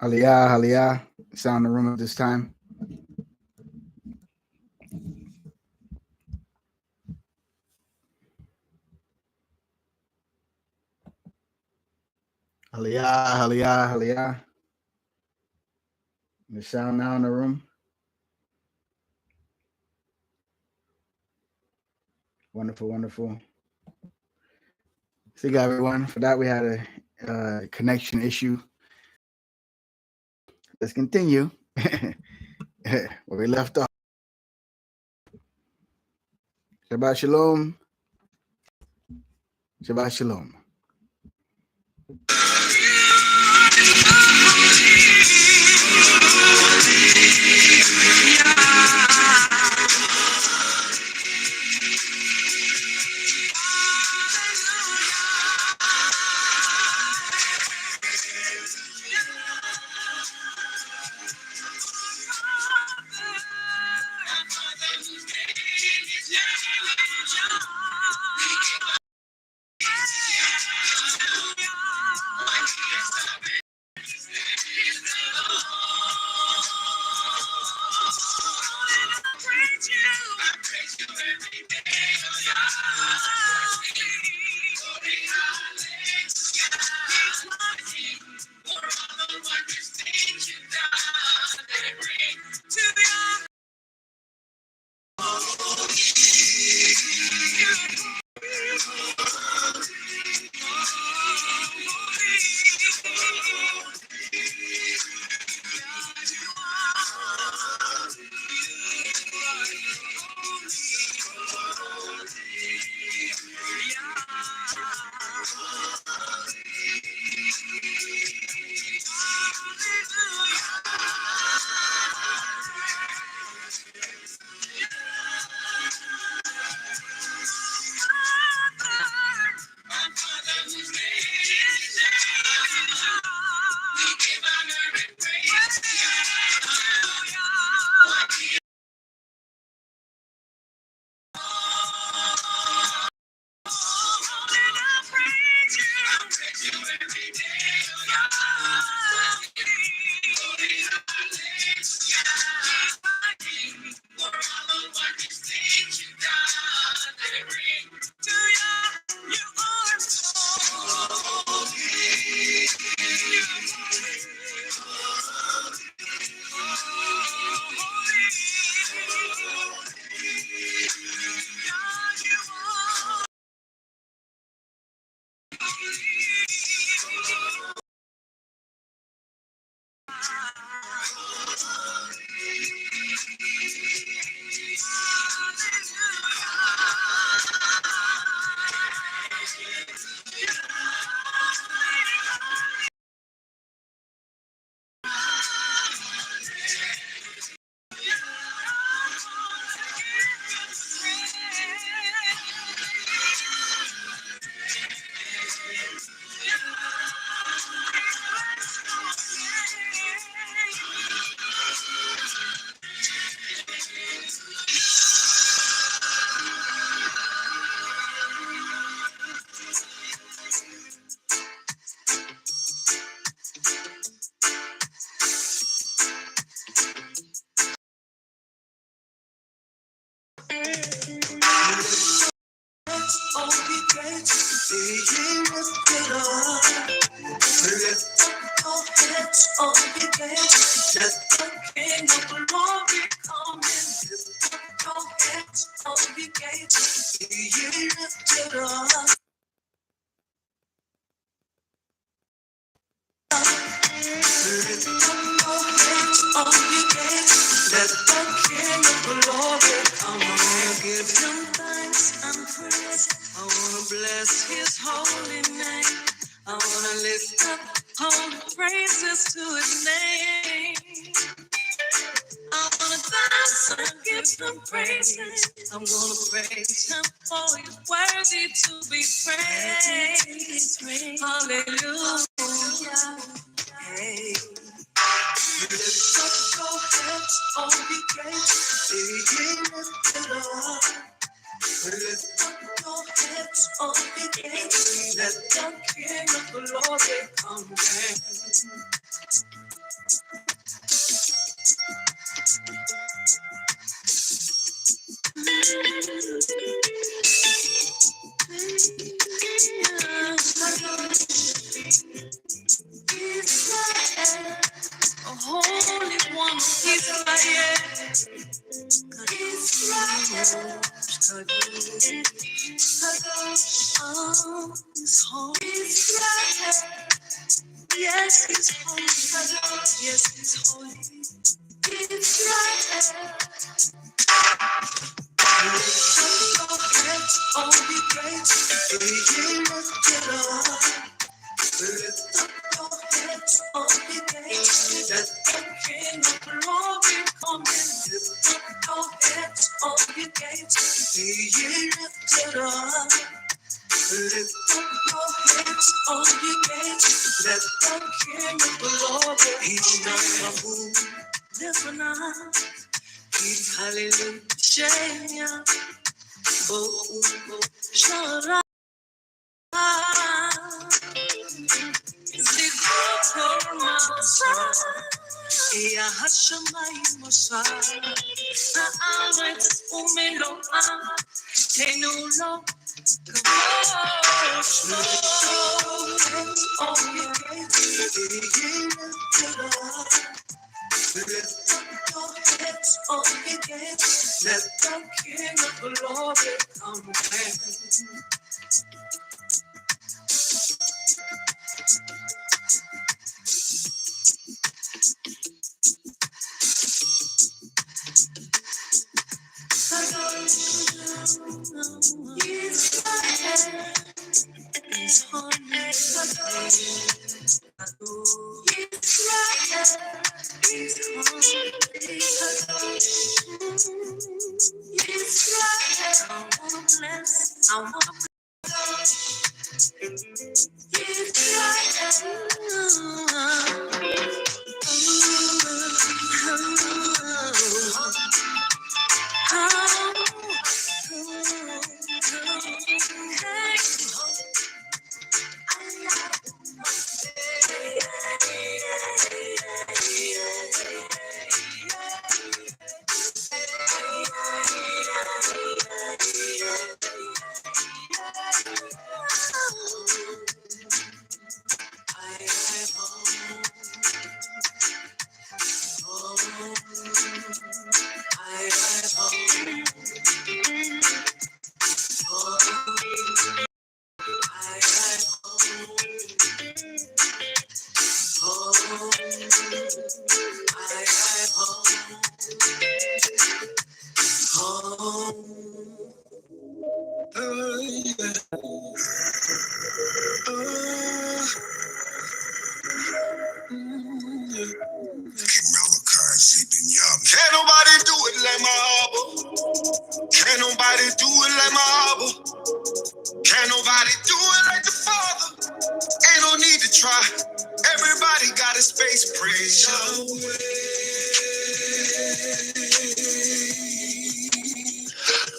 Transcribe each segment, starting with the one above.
Aliyah, Aliyah. Sound the room at this time. Aliyah, Aliyah, Aliyah. The sound now in the room. Wonderful, wonderful. Thank you, everyone. For that, we had a connection issue. Let's continue where we left off. Shabbat shalom. Shabbat shalom. He's holy. Yisrael. Yes, he's holy. Yes, he's holy. Yisrael. All the gates, the year lifted up. Lift up your heads, all the gates. Let the King of Glory come in. Lift up your heads, all the gates. The year lifted up. Lift up your heads, all the gates. Let the King of Glory. He's not a fool. Listen up. He's hallelujah. Shania. Oh, Shara. Ya Hashemayim Moshe, Haaretz umeloa, Tenulo Kadosh. Oh, lift up your heads, all ye gates. Let the King of Glory come in. Yisrael is holy. Yisrael is holy. Yisrael, I wanna bless. I wanna bless. Can't nobody do it like my Abba. Can't nobody do it like my Abba. Can't nobody do it like the Father. Ain't no need to try. Everybody got a space. Praise Yahweh.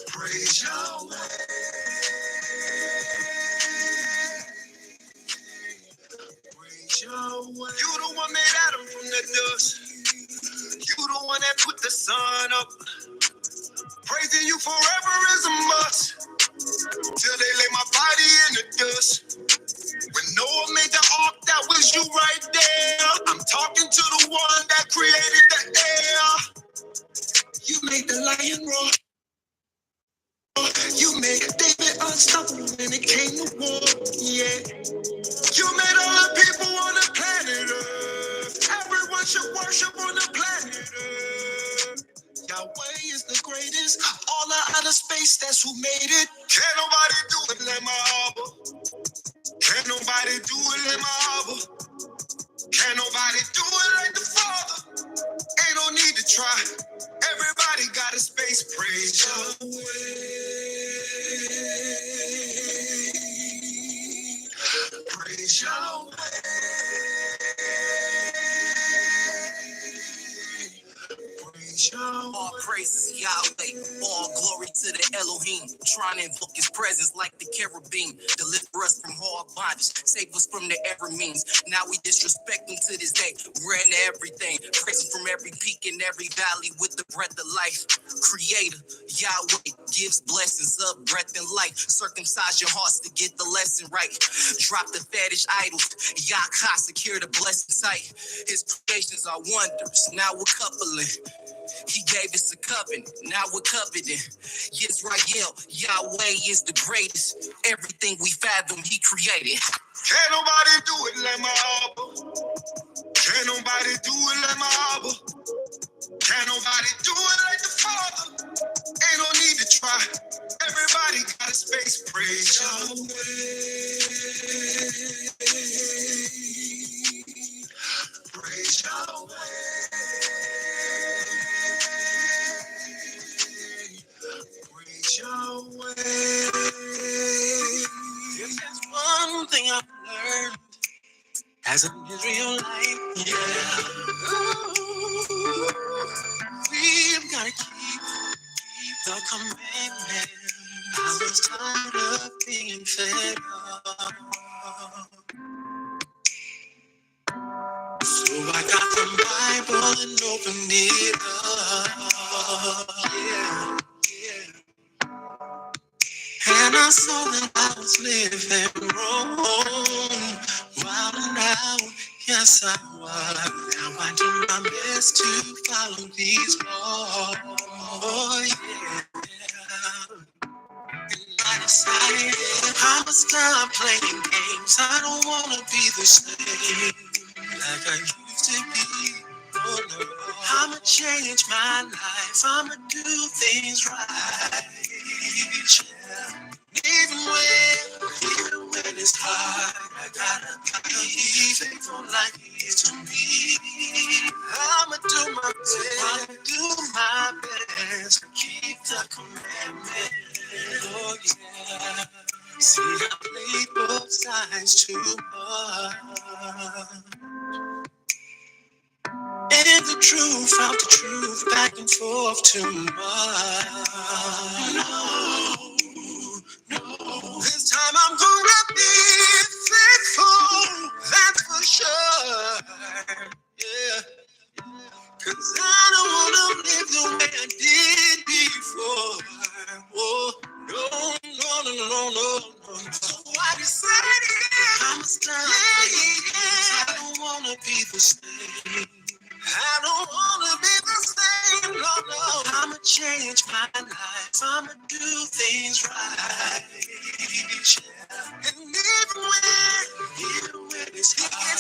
Praise Yahweh. Praise Yahweh. You the one made Adam from the dust. You the one that put the sun up. Praising you forever is a must. Till they lay my body in the dust. When Noah made the ark, that was you right there. I'm talking to the one that created the air. You made the lion roar. You made David unstoppable when it came to war. Yeah. You made all the people on the planet Earth. Everyone should worship on the planet Earth. Yahweh is the greatest. All the outer space, that's who made it. Can't nobody do it like my Abba. Can't nobody do it like my Abba. Can't nobody do it like the Father. Ain't no need to try. Everybody got a space. Praise Yahweh. Praise Yahweh. All praises Yahweh, all glory to the Elohim. Trying to invoke his presence like the cherubim. Deliver us from hard bondage, save us from the error means. Now we disrespect him to this day. We're into everything, praising from every peak and every valley with the breath of life. Creator, Yahweh, gives blessings of breath and life. Circumcise your hearts to get the lesson right. Drop the fetish idols, Yahweh secure the blessing sight. His creations are wonders, now we're coupling. He gave us a covenant, now we're coveting. Yisrael, Yahweh is the greatest. Everything we fathom, he created. Can't nobody do it like my Abba. Can't nobody do it like my Abba. Can't nobody do it like the Father. Ain't no need to try. Everybody got a space. Praise Yahweh. Praise Yahweh. Praise Yahweh. If there's one thing I've learned as an Israelite, we've got to keep the commandment. I was tired of being fed up. So I got the Bible and opened it up. Yeah. And I saw that I was living wrong. Wild and out, yes I was. Now I do my best to follow these laws. Oh yeah. And I decided I'ma stop playing games. I don't wanna be the same like I used to be. Oh no. I'ma change my life. I'ma do things right. Yeah. Even when it's hard, I gotta be faithful like he is to me. I'ma do my best to keep the commandment. Oh yeah. See, I played both sides too much. And the truth, found the truth, back and forth too much. No, this time I'm gonna be faithful, that's for sure. Yeah, 'cause I don't wanna live the way I did before. Oh, no. So I decided I'ma stop. I don't wanna be the same. I don't wanna be the same, no. I'ma change my life, I'ma do things right. Yeah. And even when it's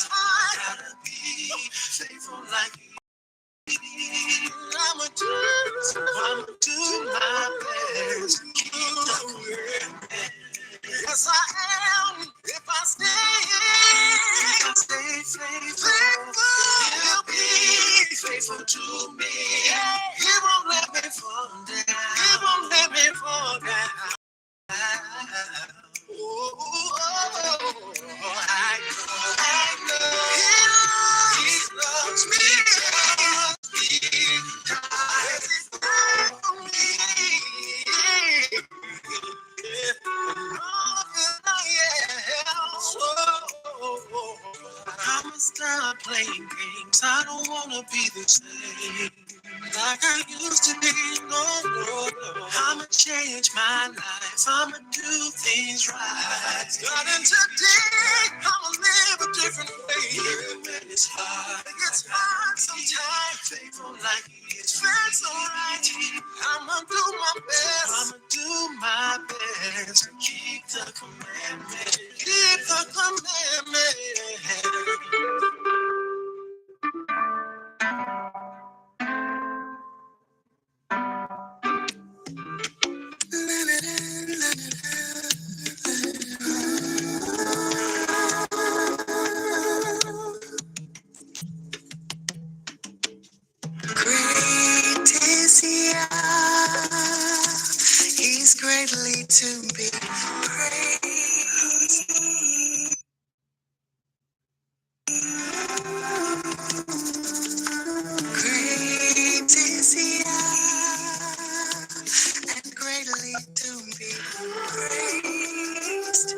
hard, gotta be faithful like I'ma do my best to keep the commandment. Yes, I am. If I stay faithful, he'll be faithful to me. He won't let me fall down. I know he loves me. I'ma stop playing games. I don't wanna be the same like I used to be. No. I'ma change my life. I'ma do things right. Starting today, I'ma live a different way. Even when it's hard, it gets hard sometimes. Faithful like it's that's alright. I'ma do my best to keep the commandment. Keep the commandment. Great is Yah, he's greatly to be praised. Great is Yah, and greatly to be praised.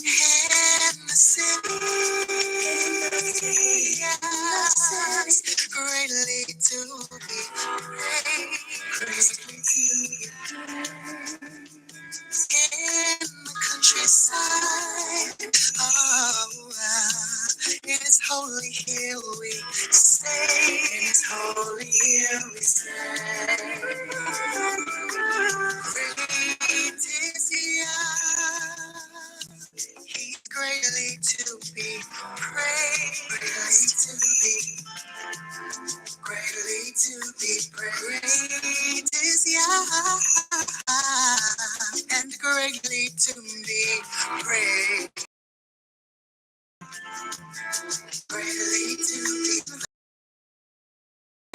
And the city, greatly to be praised. Great is Yah, and greatly to be praised. Greatly to be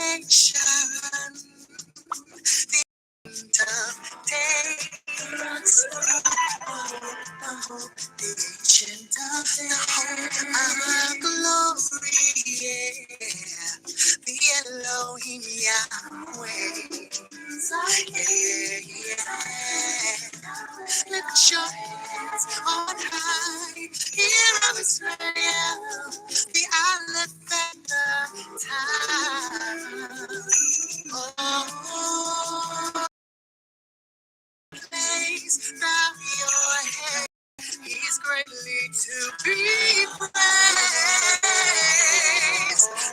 praised. The day runs the ancient of the glory, yeah. The Elohim Yahweh, yeah. Lift your hands on high, here of Israel, the Aleph and the Tav. Oh, place bow your head. He's greatly to be praised.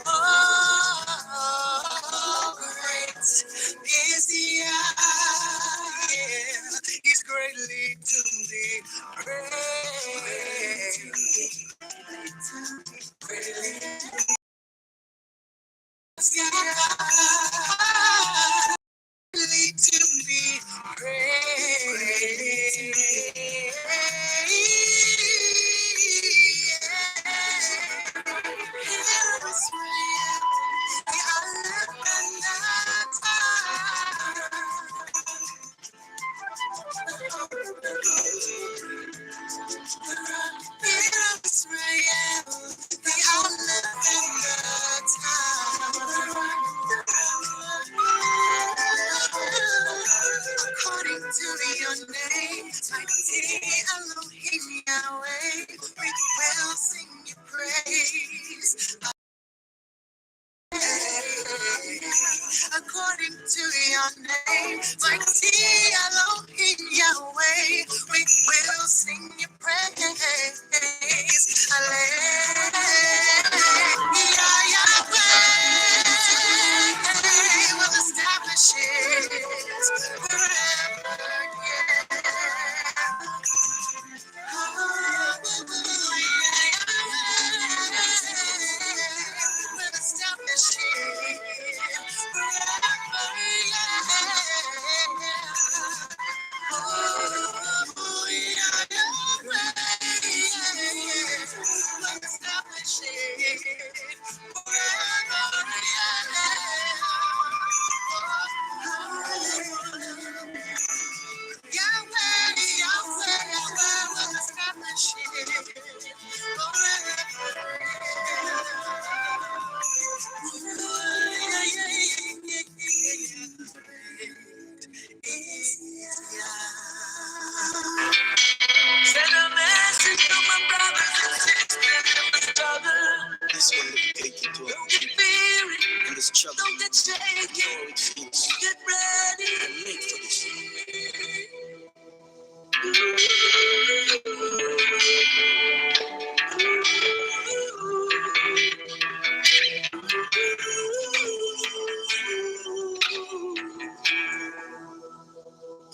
Oh, great is the I am. He's greatly to be praised. Greatly is the I. Greatly to be according to your name, mighty Elohim Yahweh, we will sing your praise. According to your name, mighty Elohim Yahweh, we will sing your praise. Hallelujah. Yahweh will establish it forever. Send a message to my brothers and sisters in the struggle. This one will take you to a don't get weary in this trouble. Don't get shaky. Get ready and make for this.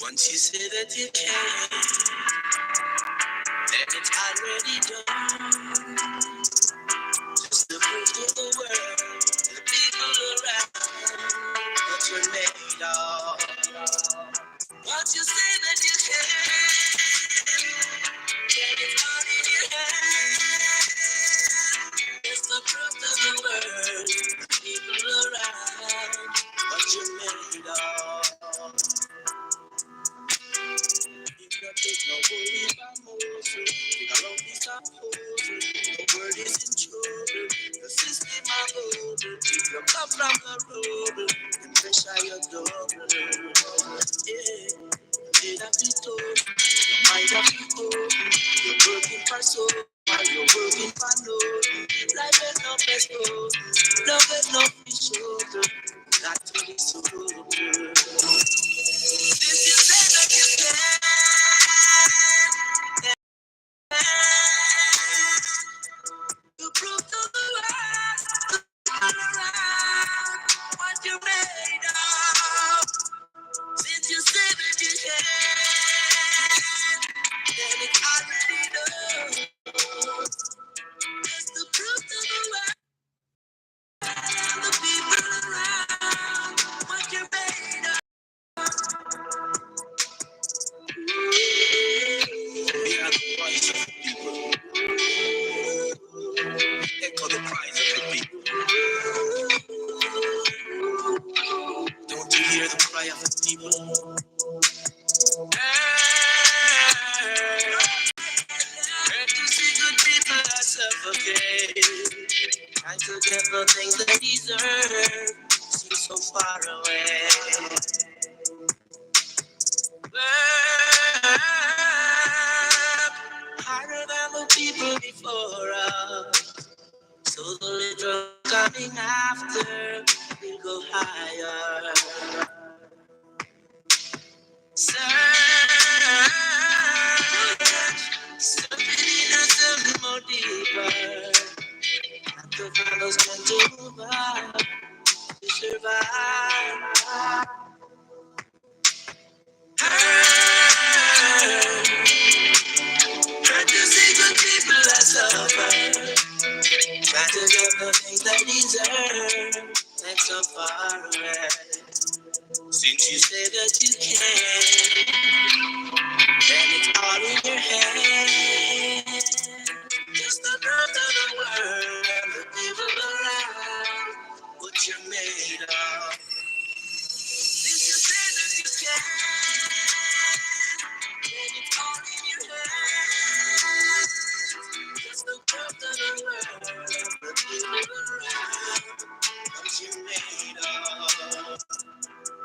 Once you say that you can, then it's already done. Just to prove to the world, to the people around, what you're made of. Once you say that you can, then it's all in your hand. It's the proof to the world, to the people around, what you're made of. Take no worry about Moses. Think I'll only stop posing. The word is in trouble. The system I'm over. Keep your cup from the road. And fresh I your double. Yeah. Did I be told? Your mind I be open. You're working for soul. While you're working for no. Life is no best road. Love is no fish shoulder. Not to be so good. This you say that you can. You prove to the world, all around, what you're made of. Since you said that you can, then it's already done. It's the proof to the world, the people around, what hear the cry of the people. Hurt to see good people are suffocate. Trying to get the things they deserve. Seem so far away. Work harder than the people before us. So the little coming after will go higher. Search, something innocent more deeper. Not the fellows can do about to survive. Hurt to see good people that suffer. Try to get the things they deserve. That's so far away. Since you say that you can, then it's all in your hand. Just the growth of the world and the people around. What you're made of. Since you say that you can, then it's all in your hand. Just the growth of the world and the people around. What you're made of.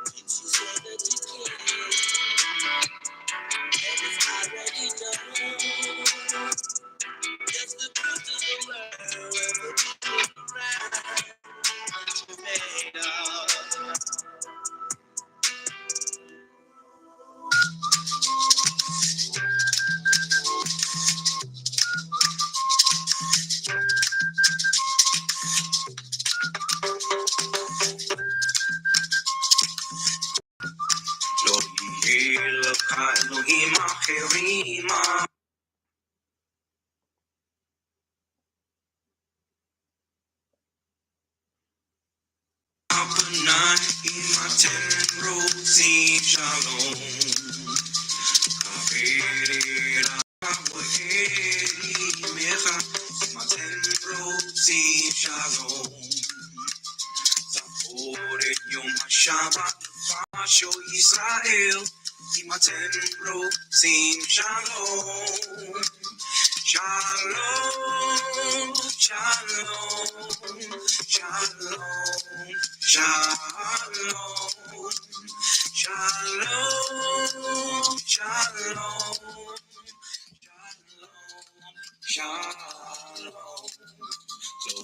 Since you say that you can, and it's already done. Just the truth of the world and the people around. What you're made of. לא יהיה לך אלוהים אחרים. הפנאי אם אתם רוצים שלום. אבירה ואלימך אם אתם רוצים שלום. זכור את יום השבת פרשו ישראל אם אתם רוצים שלום. Shalom, shalom, shalom, shalom, shalom, shalom, shalom. לא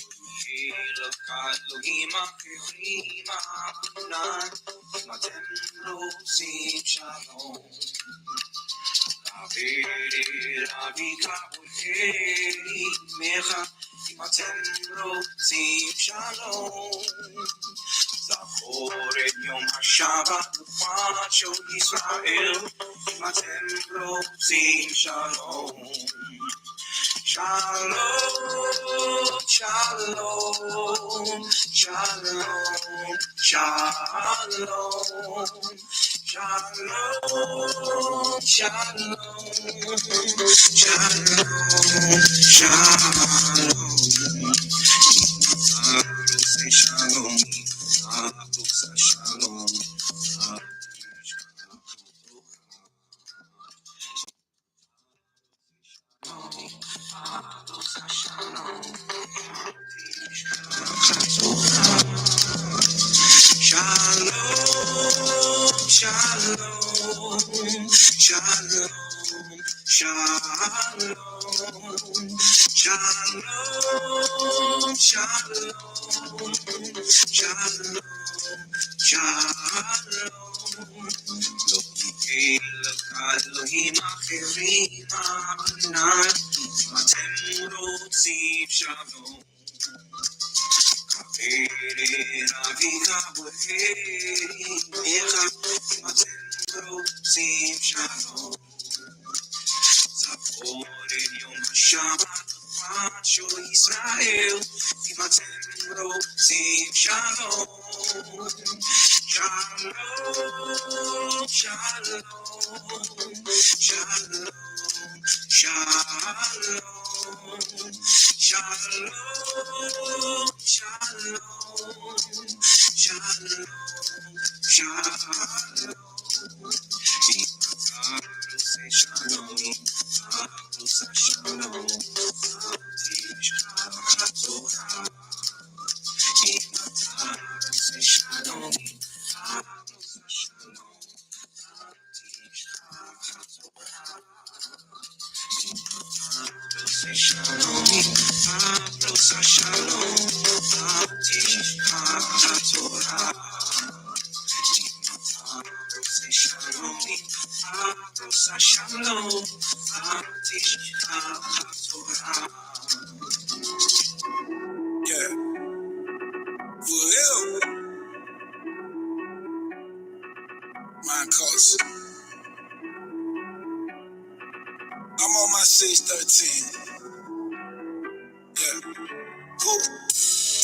יהיה לך אלוהים אחרים אדוני, אם אתם רוצים שלום. אביך ואלימך, אם אתם רוצים שלום. זכור את יום השבת ופרשו ישראל, אם אתם רוצים שלום. Shalom, shalom, shalom, shalom, shalom, shalom, shalom, shalom. Shalom, shalom, shalom, shalom, shalom, shalom, shalom, shalom. לא יהיה לך אלוהים אחרים אדוני, אם אתם רוצים שלום. אביך ואלימך, אם אתם רוצים שלום. זכור את יום השבת ופרשו ישראל, אם אתם רוצים שלום. Shalom, shalom, shalom, shalom, Shalom, shalom, shalom, shalom. Say shalom, say shalom, say shalom, say shalom, yeah, well, my coach. I'm on my 613. Yeah. Woo.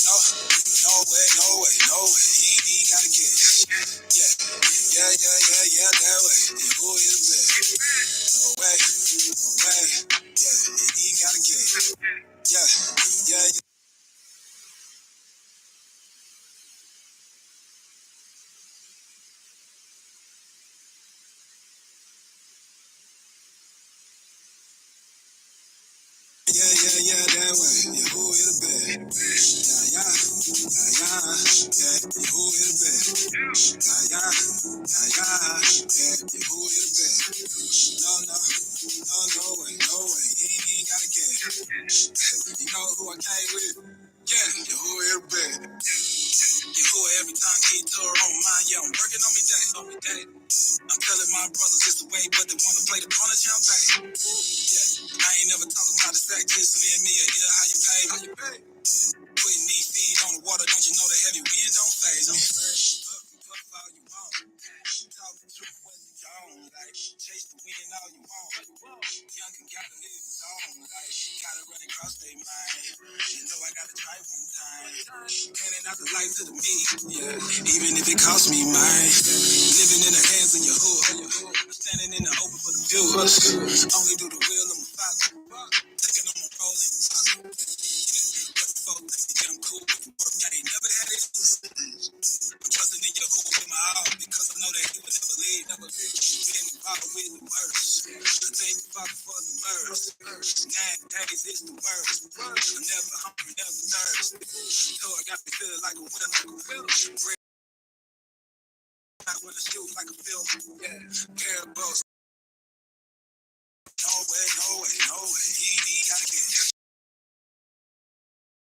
No way, no way, no way. He ain't even gotta get it. Yeah. Yeah, that way. Yeah, who is that? No way, no way. Yeah, he ain't gotta get it. Yeah. Yeah, that way. Yeah, who is the bad? Yeah, who is the bad? Yeah, who is the bad? No way, no way. He ain't gotta get it. You know who I came with? Yeah, who is the bad? Who every time he tour on mine, yeah, I'm working on me day. I'm telling my brothers it's the way, but they wanna play the corner champagne. Yeah, I ain't never talking about the stack, just lend me a ear, how you pay? Putting these feet on the water, don't you know the heavy wind don't phase me? Puff all you want, talk the truth what you own, like chase the wind all you want. Young and gotta live his own, like gotta run across their mind. You know I gotta try one time, handing out the life to the me, yeah, even if it costs me mine. Living in the hands of your hood, standing in the open for the viewers. Only do the will of my father, taking on my role in the pocket. Folk think that I'm cool with the work, I ain't never had it. I'm trusting in your hoop in my all, because I know that he would never leave. Getting involved with the worst. I thank the Father for the mercy. 9 days is the worst. I'm never hungry, never thirsty. So I got me feeling like a winner. Bread out with a shoe like a film. Yeah, pair of bows. No way. He ain't even gotta get it.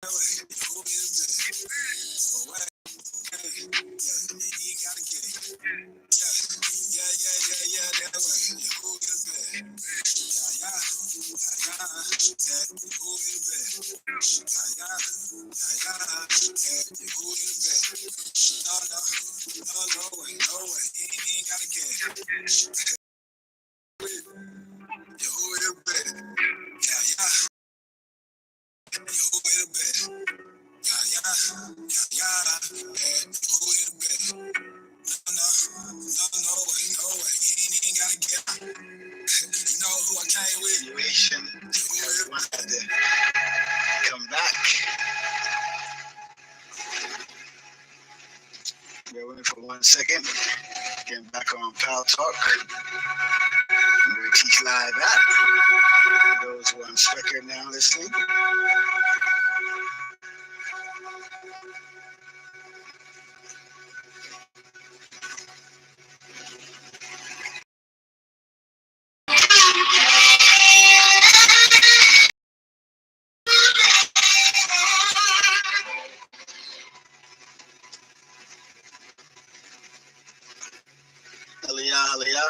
No way. Who is that? No way. Okay. Yeah, he ain't gotta get it. Yeah, that way. Yeah, who is that? Yeah. Who is that? Yeah, who is that? No way. He ain't even gotta get it. Yeah, who is that? Yeah. Who is that? Who is that? No way. He ain't even gotta get it. You know who I came with? Situation. Everyone had to come back. Bear with me for 1 second. Getting back on Pal Talk. We teach live that. For those who are on speaker now listening. Hallelujah.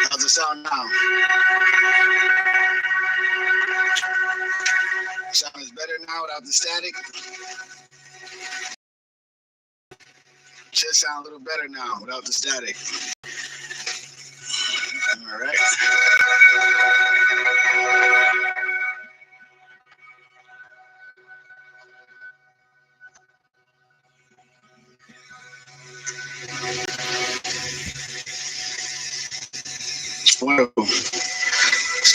How's it sound now? Sound is better now without the static. Should sound a little better now without the static. All right. Well,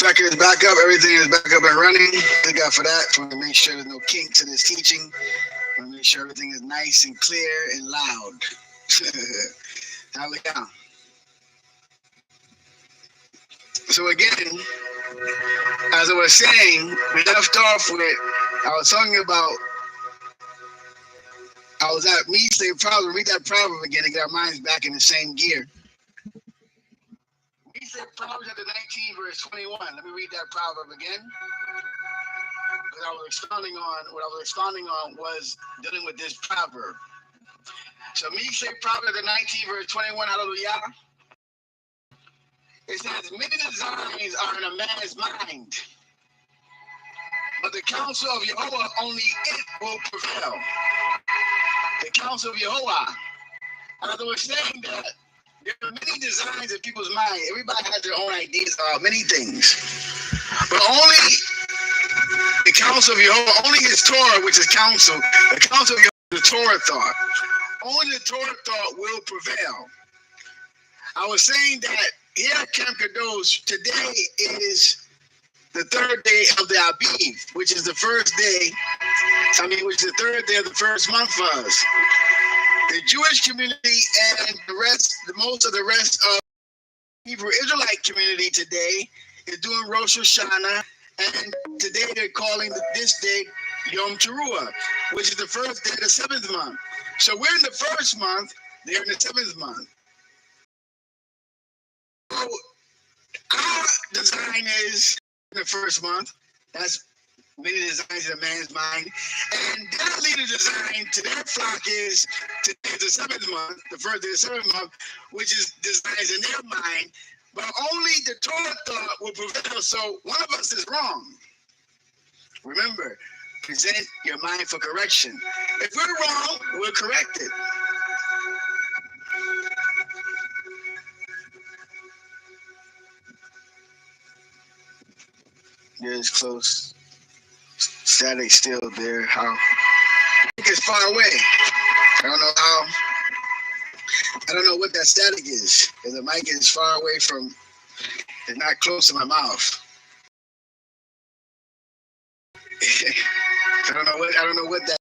Specker is back up. Everything is back up and running. Thank God for that. I want to make sure there's no kink to this teaching. I want to make sure everything is nice and clear and loud. Hallelujah. So again, as I was saying, we left off with, I was talking about, I was at me say proverb, read that proverb again to get our minds back in the same gear. Me say Proverbs chapter 19, verse 21. Let me read that proverb again. What I was expounding on was dealing with this proverb. So me say Proverbs chapter 19, verse 21, hallelujah. It says, many designs are in a man's mind, but the counsel of Jehovah, only it will prevail. The counsel of Jehovah. As I was saying that there are many designs in people's mind. Everybody has their own ideas about many things. But only the counsel of Jehovah, only his Torah, which is counsel, the counsel of Jehovah, the Torah thought. Only the Torah thought will prevail. I was saying that here at Camp Kadosh, today is the third day of the Aviv, which is the first day, which is the third day of the first month for us. The Jewish community and most of the rest of the Hebrew Israelite community today is doing Rosh Hashanah, and today they're calling this day Yom Teruah, which is the first day of the seventh month. So we're in the first month, they're in the seventh month. So our design is in the first month. That's many designs in a man's mind. And their leader design to their flock is today the seventh month, the first day of the seventh month, which is designs in their mind. But only the Torah thought will prevail. So one of us is wrong. Remember, present your mind for correction. If we're wrong, we'll correct it. There's close. Static still there. How? It's far away. I don't know what that static is. Because the mic is far away from, it's not close to my mouth. I don't know what that.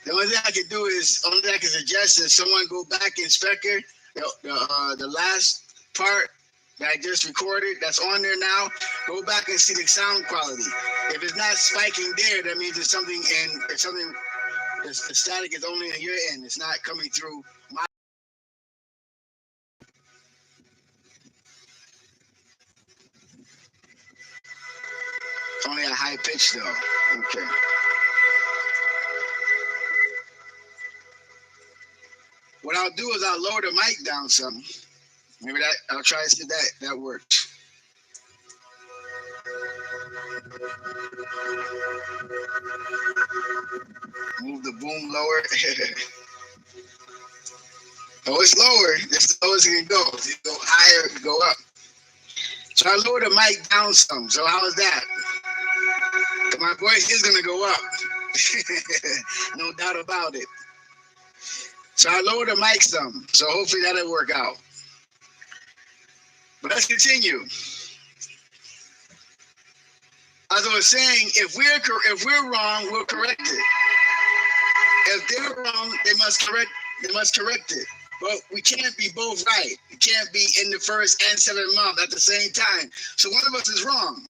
The only thing I can do is, only thing I can suggest is someone go back and Specker the last part that I just recorded, that's on there now. Go back and see the sound quality. If it's not spiking there, that means there's something the static is only on your end. It's not coming through my. It's only a high pitch though. Okay. What I'll do is I'll lower the mic down some. Maybe I'll try to see that works. Move the boom lower. Oh, it's lower. It's the lowest it can go. If you go higher, go up. So I lower the mic down some. So how is that? My voice is gonna go up. No doubt about it. So I lower the mic some. So hopefully that'll work out. But let's continue. As I was saying, if we're wrong, we'll correct it. If they're wrong, they must correct it. But we can't be both right. We can't be in the first and seventh month at the same time. So one of us is wrong.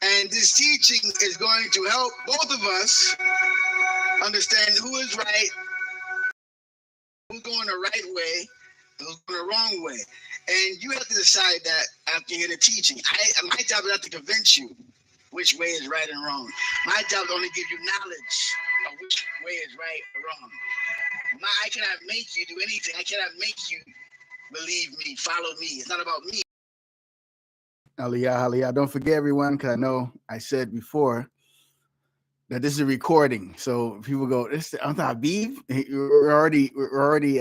And this teaching is going to help both of us understand who is right, who's going the right way, and who's going the wrong way. And you have to decide that after you hear the teaching. My job is not to convince you which way is right and wrong. My job is only to give you knowledge of which way is right or wrong. I cannot make you do anything. I cannot make you believe me, follow me. It's not about me. Aliyah. Don't forget, everyone, because I know I said before that this is a recording. So people go, "This I'm not Aviv." We're already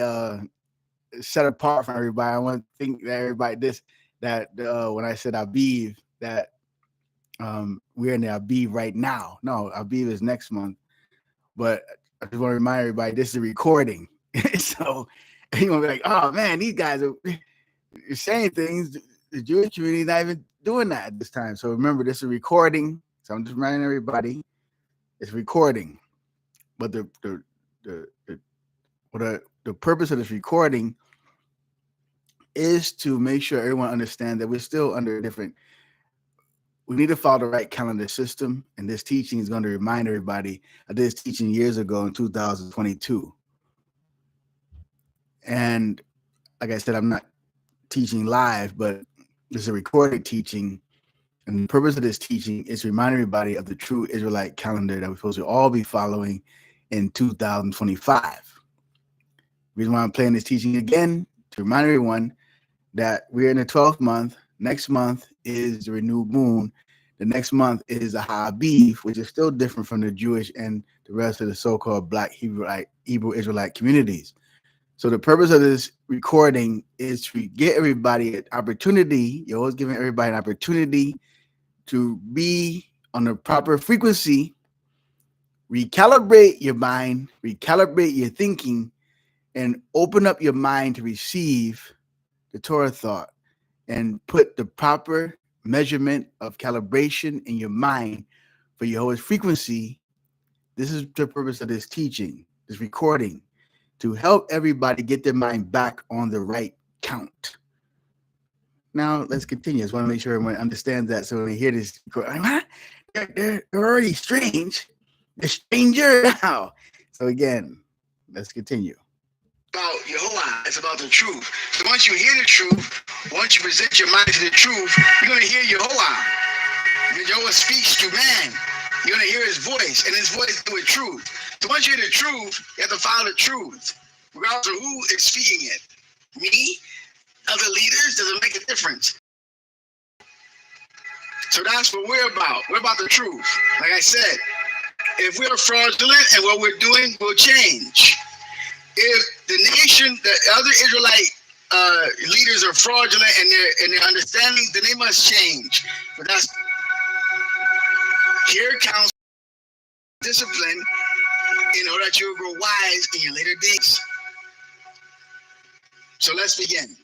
set apart from everybody. I want to think that everybody when I said Aviv, that we're in the Aviv right now. No, Aviv is next month. But I just want to remind everybody, this is a recording. So you gonna be like, oh man, these guys are saying things. The Jewish community not even doing that at this time. So remember, this is a recording. So I'm just reminding everybody, it's recording. But the purpose of this recording is to make sure everyone understands that we're still under a different. We need to follow the right calendar system, and this teaching is going to remind everybody of this teaching years ago in 2022. And like I said, I'm not teaching live, but this is a recorded teaching. And the purpose of this teaching is to remind everybody of the true Israelite calendar that we're supposed to all be following in 2025. The reason why I'm playing this teaching again, to remind everyone that we're in the 12th month. Next month is the renewed moon. The next month is the Ha'aviv, which is still different from the Jewish and the rest of the so-called Black Hebrew Israelite communities. So the purpose of this recording is to get everybody an opportunity. You're always giving everybody an opportunity to be on the proper frequency, recalibrate your mind, recalibrate your thinking, and open up your mind to receive the Torah thought and put the proper measurement of calibration in your mind for Yahweh's frequency. This is the purpose of this teaching, this recording, to help everybody get their mind back on the right count. Now, let's continue. I just want to make sure everyone understands that. So when they hear this, they're already strange. They're stranger now. So again, let's continue. About Yehovah, it's about the truth. So once you hear the truth, once you present your mind to the truth, you're going to hear Yehovah. Because Yehovah speaks to man. You're going to hear his voice, and his voice is with truth. So once you hear the truth, you have to follow the truth, regardless of who is speaking it. Me, other leaders, doesn't make a difference. So that's what we're about. We're about the truth. Like I said, if we're fraudulent and what we're doing will change. If the nation, the other Israelite leaders are fraudulent and their understanding, then they must change. But that's here counts discipline in order that you will grow wise in your later days. So let's begin.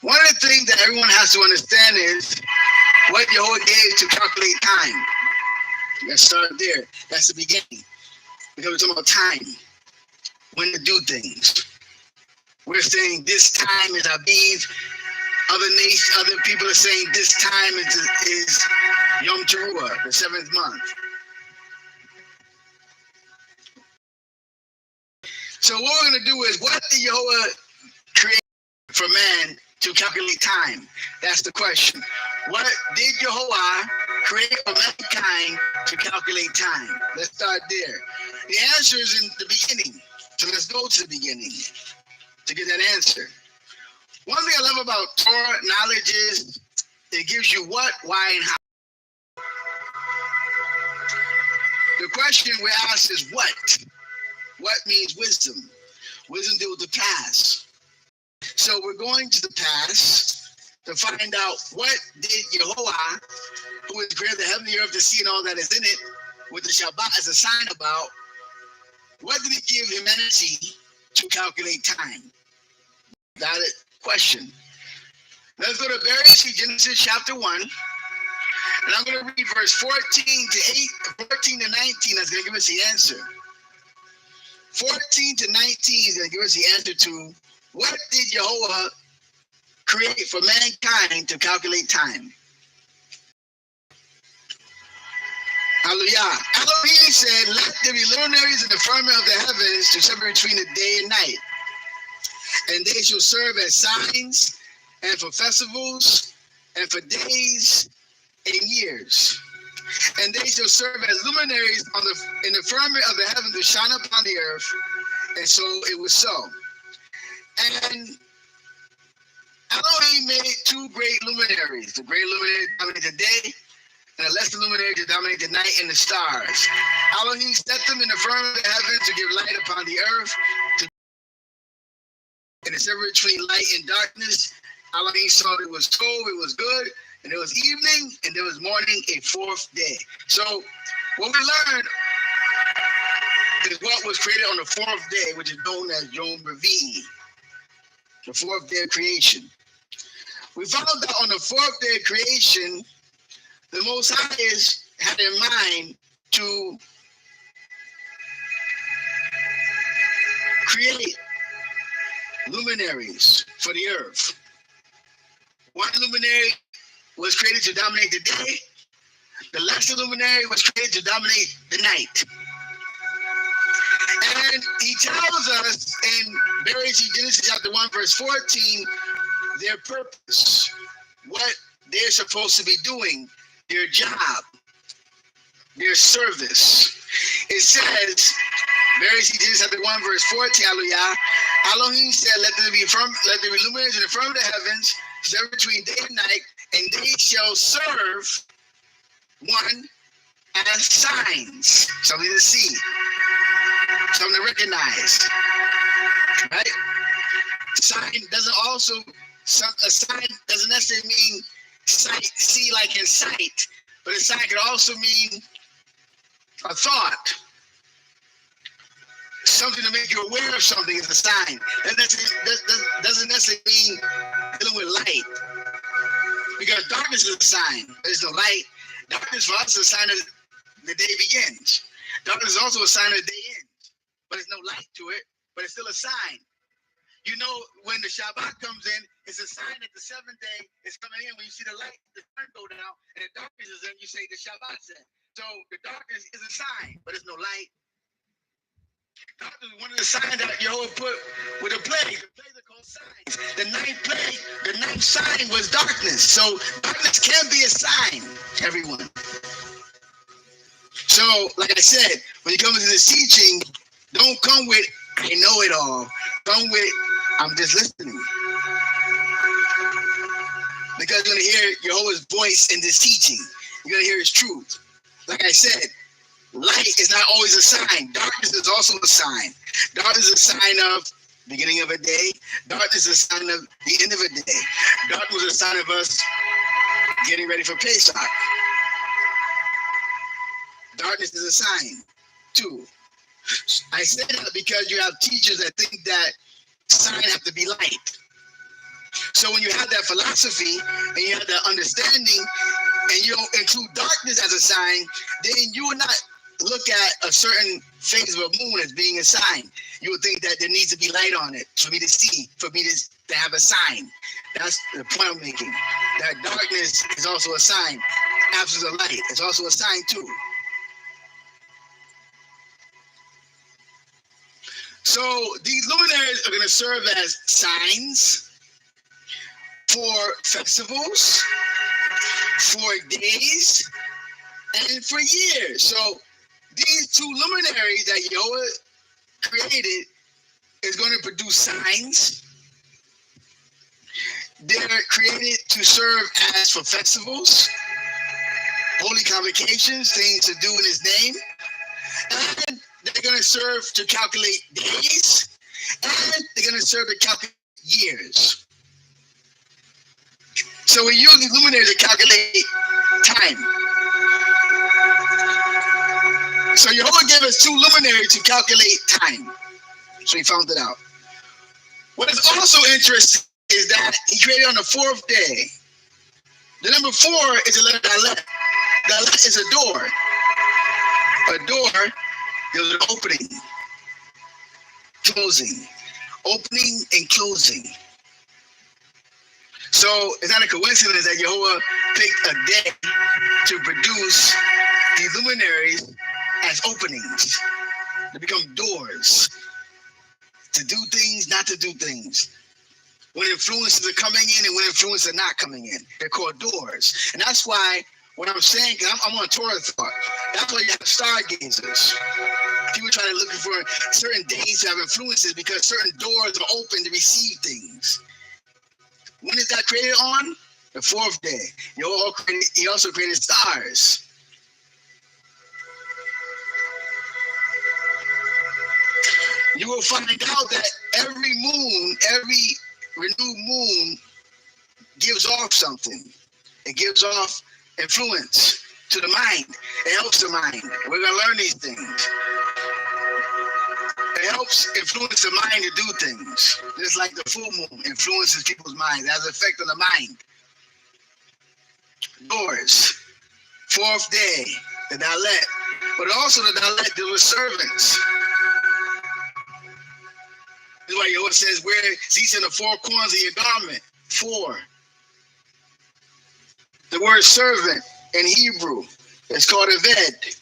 One of the things that everyone has to understand is what Yehovah gave to calculate time. Let's start there. That's the beginning. Because we're talking about time, when to do things. We're saying this time is Aviv. Other people are saying this time is Yom Teruah, the 7th month. So what we're going to do is, what did Yehovah create for man to calculate time? That's the question. What did Yehovah create for mankind to calculate time? Let's start there. The answer is in the beginning. So let's go to the beginning to get that answer. One thing I love about Torah knowledge is it gives you what, why, and how. The question we ask is what? What means wisdom? Wisdom deals with the past. So we're going to the past to find out what did Yehovah, who is greater than heaven and earth, the sea and all that is in it, with the Shabbat as a sign about, what did he give humanity to calculate time? Got it? Question. Let's go to Genesis chapter 1. And I'm going to read verse 14 to 19. That's going to give us the answer. 14 to 19 is going to give us the answer to what did Yehovah create for mankind to calculate time? Hallelujah. Elohim said, let there be luminaries in the firmament of the heavens to separate between the day and night. And they shall serve as signs and for festivals and for days and years. And they shall serve as luminaries in the firmament of the heavens to shine upon the earth. And so it was so. And Elohim made two great luminaries. The great luminary dominated the day, and the lesser luminary to dominate the night and the stars. Elohim set them in the firmament of the heavens to give light upon the earth, and the separate between light and darkness. Elohim saw it was told, it was good, and there was evening, and there was morning, a fourth day. So what we learned is what was created on the fourth day, which is known as Yom Revi'i, the fourth day of creation. We found out on the fourth day of creation, the Most High had in mind to create luminaries for the earth. One luminary was created to dominate the day. The lesser luminary was created to dominate the night. And he tells us in Genesis chapter 1, verse 14, their purpose, what they're supposed to be doing, their job, their service. It says, Genesis chapter 1, verse 14, hallelujah. Elohim said, let there be luminaries in the firmament of the heavens, serve between day and night, and they shall serve one as signs, something to see, something to recognize, right? Sign doesn't also, a sign doesn't necessarily mean sight, see like in sight, but a sign can also mean a thought. Something to make you aware of something is a sign. That doesn't necessarily mean dealing with light. Because darkness is a sign. There's no light. Darkness for us is a sign that the day begins. Darkness is also a sign that the day ends. But there's no light to it, but it's still a sign. You know, when the Shabbat comes in, it's a sign that the seventh day is coming in. When you see the light, the sun go down, and the darkness is in, you say the Shabbat's in. So the darkness is a sign, but there's no light. Darkness is one of the signs that Jehovah put with the plagues. The plagues are called signs. The ninth plague, the ninth sign was darkness. So darkness can be a sign, everyone. So, like I said, when you come into this teaching, don't come with, I know it all. Come with, I'm just listening. Because you're going to hear Jehovah's voice in this teaching. You're going to hear his truth. Like I said, light is not always a sign. Darkness is also a sign. Darkness is a sign of beginning of a day. Darkness is a sign of the end of a day. Darkness is a sign of us getting ready for Pesach. Darkness is a sign, too. I say that because you have teachers that think that signs have to be light. So when you have that philosophy and you have that understanding and you don't include darkness as a sign, then you will not look at a certain phase of a moon as being a sign. You would think that there needs to be light on it for me to see, for me to have a sign. That's the point I'm making. That darkness is also a sign. Absence of light is also a sign too. So these luminaries are going to serve as signs for festivals, for days, and for years. So these two luminaries that Yahweh created is going to produce signs. They're created to serve as for festivals, holy convocations, things to do in his name. And they're going to serve to calculate days. And they're going to serve to calculate years. So we use these luminaries to calculate time. So Jehovah gave us two luminaries to calculate time. So he found it out. What is also interesting is that he created on the fourth day. The number 4 is the letter Dalet. Dalet is a door. A door is an opening, closing, opening and closing. So it's not a coincidence that Jehovah picked a day to produce these luminaries as openings. They become doors to do things, not to do things. When influences are coming in and when influences are not coming in. They're called doors. And that's why what I'm saying, I'm on Torah thought. That's why you have stargazers. People try to look for certain days to have influences because certain doors are open to receive things. When is that created on? The 4th day. He also created stars. You will find out that every moon, every renewed moon gives off something. It gives off influence to the mind. It helps the mind. We're going to learn these things. it helps influence the mind to do things. Just like the full moon influences people's minds. It has an effect on the mind. Doors, fourth day, the dalet. But also the dalet deals with servants. That's why Yahweh says, wear these in the four corners of your garment. 4. The word servant in Hebrew is called eved.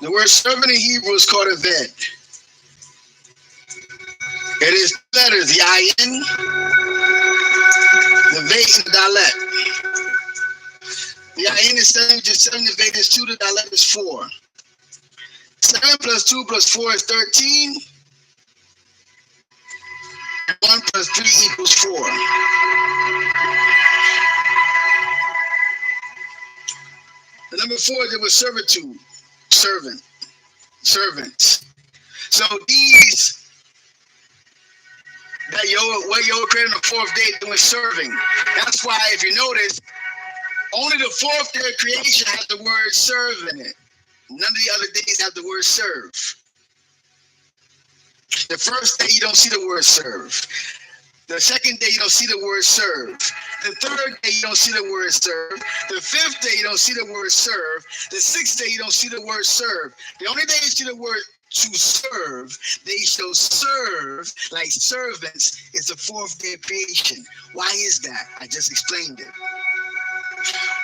The word servant in Hebrew is called eved. It is letters, the ayin, the veit, and the dalet. The ayin is 7, which is 7, the veit is 2, the dalet is 4. 7 plus 2 plus 4 is 13. And 1 plus 3 equals 4. The number 4 is with servitude, servants. So these that what Yahweh created on the 4th day doing serving. That's why if you notice, only the 4th day of creation has the word serve in it. None of the other days have the word serve. The first day you don't see the word serve. The second day you don't see the word serve. The third day you don't see the word serve. The 5th day you don't see the word serve. The 6th day you don't see the word serve. The only day you see the word to serve, they shall serve like servants, is the 4th day of creation. Why is that? I just explained it.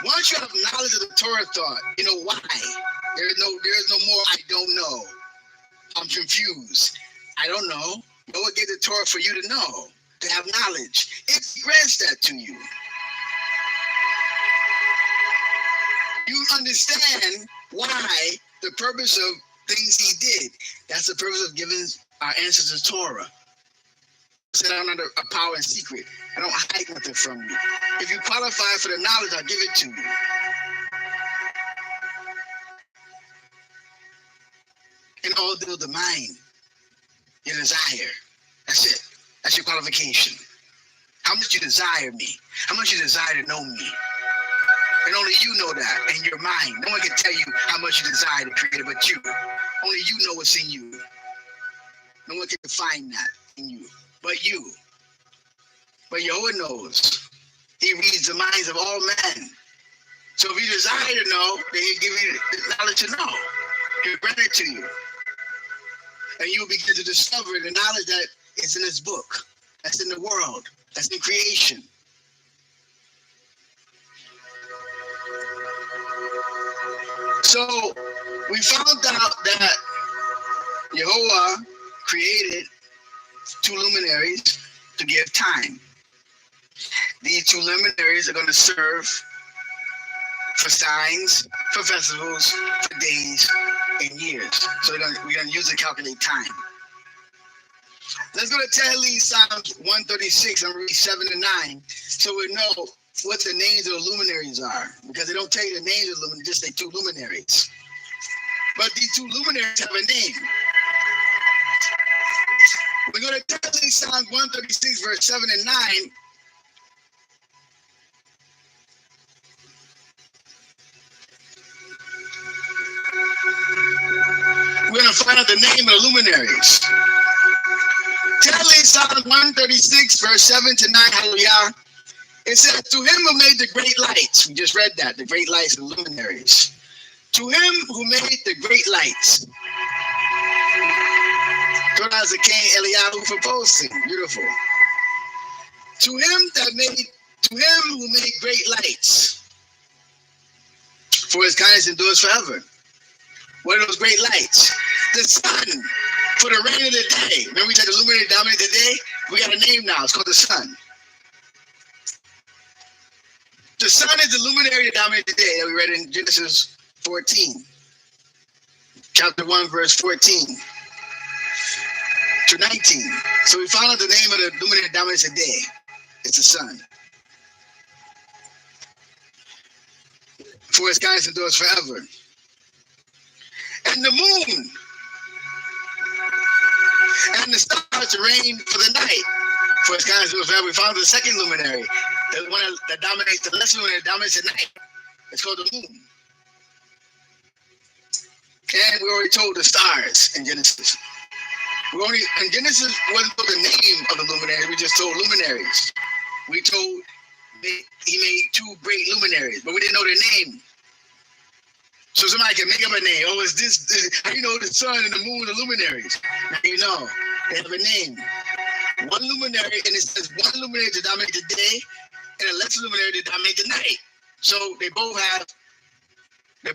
Once you have knowledge of the Torah thought, you know why. There is no more I don't know. I'm confused. I don't know. Noah gave the Torah for you to know, to have knowledge. It grants that to you. You understand why the purpose of things he did. That's the purpose of giving our ancestors Torah. I said I'm not a power and secret. I don't hide nothing from you. If you qualify for the knowledge, I'll give it to you. And all deal with the mind, your desire. That's it. That's your qualification. How much you desire me. How much you desire to know me. And only you know that in your mind. No one can tell you how much you desire to create it but you. Only you know what's in you. No one can define that in you but you. But Yahweh knows. He reads the minds of all men. So if you desire to know, then he'll give you the knowledge to know. He'll grant it to you. And you will begin to discover the knowledge that is in this book, that's in the world, that's in creation. So we found out that Yehovah created 2 luminaries to give time. These 2 luminaries are going to serve for signs, for festivals, for days, and years. So we're going to use it to calculate time. Let's go to Tehillim, Psalms 136, and read 7 and 9, so we know what the names of the luminaries are. Because they don't tell you the names of the luminaries, just say 2 luminaries. But these 2 luminaries have a name. We go to Tehillim, Psalms 136, verse 7 and 9. We're going to find out the name of the luminaries. Tehillim, Psalm 136, verse 7 to 9, hallelujah. It says, to him who made the great lights. We just read that, the great lights and luminaries. To him who made the great lights. As a king Eliyahu for posting. Beautiful. To him who made great lights. For his kindness endures forever. What are those great lights? The sun, for the rain of the day. Remember we said the luminary dominated the day? We got a name now. It's called the sun. The sun is the luminary that dominated the day that we read in Genesis 14. Chapter 1, verse 14 to 19. So we found out the name of the luminary that dominates the day. It's the sun. For his kindness endures forever. And the moon and the stars reign for the night, For its kind of we found the second luminary, the one that dominates, the lesser luminary that dominates the night. It's called the moon. And we already told the stars in Genesis. In Genesis wasn't told the name of the luminaries, we just told luminaries. We told he made two great luminaries, but we didn't know their name. So somebody can make up a name. Oh, is this how you know the sun and the moon are luminaries? Now you know. They have a name. One luminary, and it says one luminary to dominate the day, and a lesser luminary to dominate the night. So they're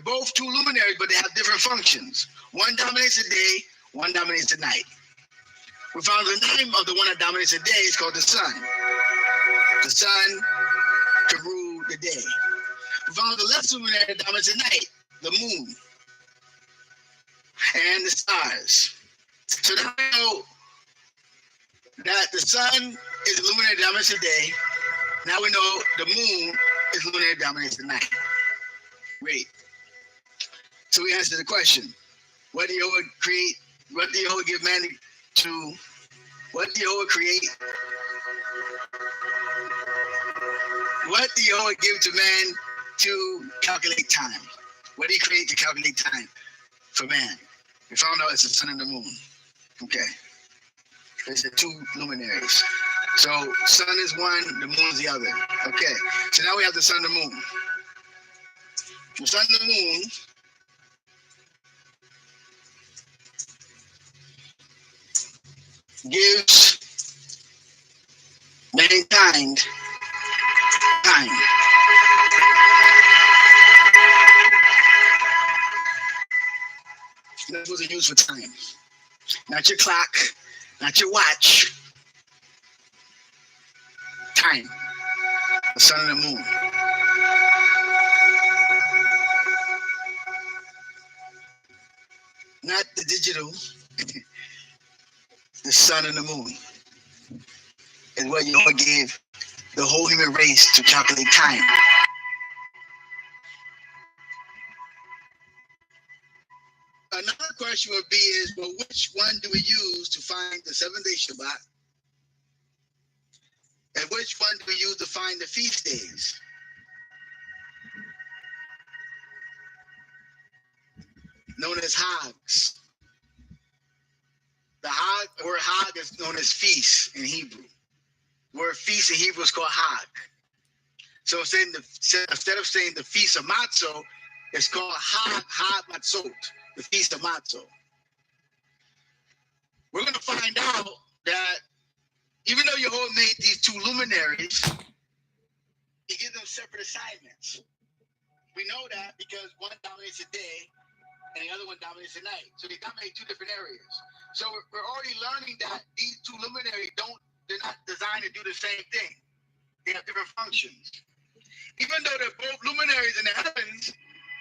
both two luminaries, but they have different functions. One dominates the day, one dominates the night. We found the name of the one that dominates the day is called the sun. The sun can rule the day. We found the lesser luminary that dominates the night, the moon, and the stars. So now we know that the sun is the luminary that dominates the day. Now we know the moon is the luminary that dominates the night. Great. So we answered the question: what did Yahweh create? What did Yahweh give man to? What did Yahweh create? What did Yahweh give to man to calculate time? What did he create to calculate time for man? We found out it's the sun and the moon. Okay. There's the two luminaries. So sun is one, the moon is the other. Okay. So now we have the sun and the moon. The sun and the moon gives mankind time. That's what they use for time. Not your clock, not your watch. Time. The sun and the moon. Not the digital. The sun and the moon is what Yahweh gave the whole human race to calculate time. Another question would be well, which one do we use to find the 7-day Shabbat? And which one do we use to find the feast days? Known as Hags. The word Hag is known as feast in Hebrew. The word feast in Hebrew is called Hag. So instead of saying the feast of Matzah, it's called Hag Matzot, the feast of Matzah. We're going to find out that even though Yahweh made these two luminaries, he gives them separate assignments. We know that because one dominates the day and the other one dominates the night. So they dominate two different areas. So we're already learning that these two luminaries they're not designed to do the same thing. They have different functions. Even though they're both luminaries in the heavens,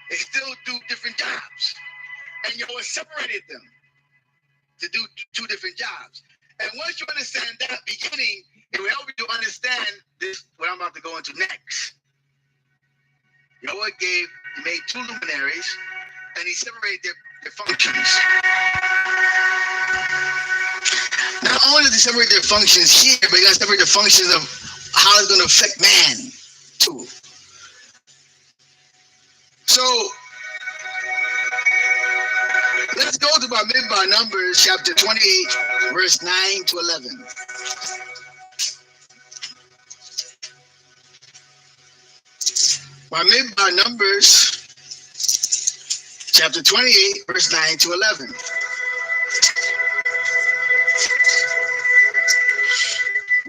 they still do different jobs. And Yahweh separated them to do two different jobs. And once you understand that beginning, it will help you to understand this, what I'm about to go into next. Yahweh made two luminaries, and he separated their functions. Not only does he separate their functions here, but he got to separate the functions of how it's going to affect man, too. So, let's go to Bamidbar, Numbers, chapter 28, verse 9 to 11. Bamidbar, Numbers, chapter 28, verse 9 to 11.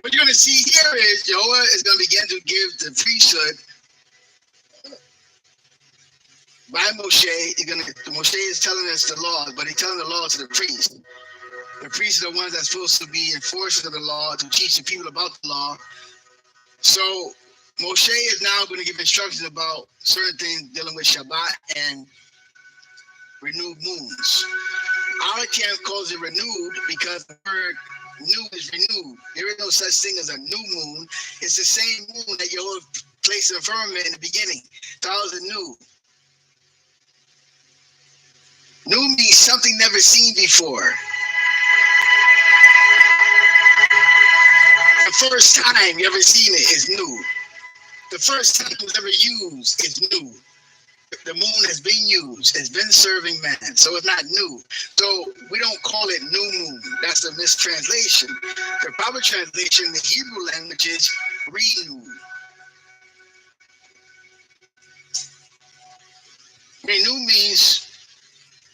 What you're going to see here is Jehovah is going to begin to give the priesthood by Moshe. Moshe is telling us the law, but he's telling the law to the priests. The priests are the ones that's supposed to be enforcers of the law, to teach the people about the law. So Moshe is now going to give instructions about certain things dealing with Shabbat and renewed moons. Our camp calls it renewed because the word new is renewed. There is no such thing as a new moon. It's the same moon that you placed in the firmament in the beginning. It's new. New means something never seen before. And first time you ever seen it is new. The first time it was ever used is new. The moon has been used. It's been serving man. So it's not new. So we don't call it new moon. That's a mistranslation. The proper translation in the Hebrew language is renewed. Renew means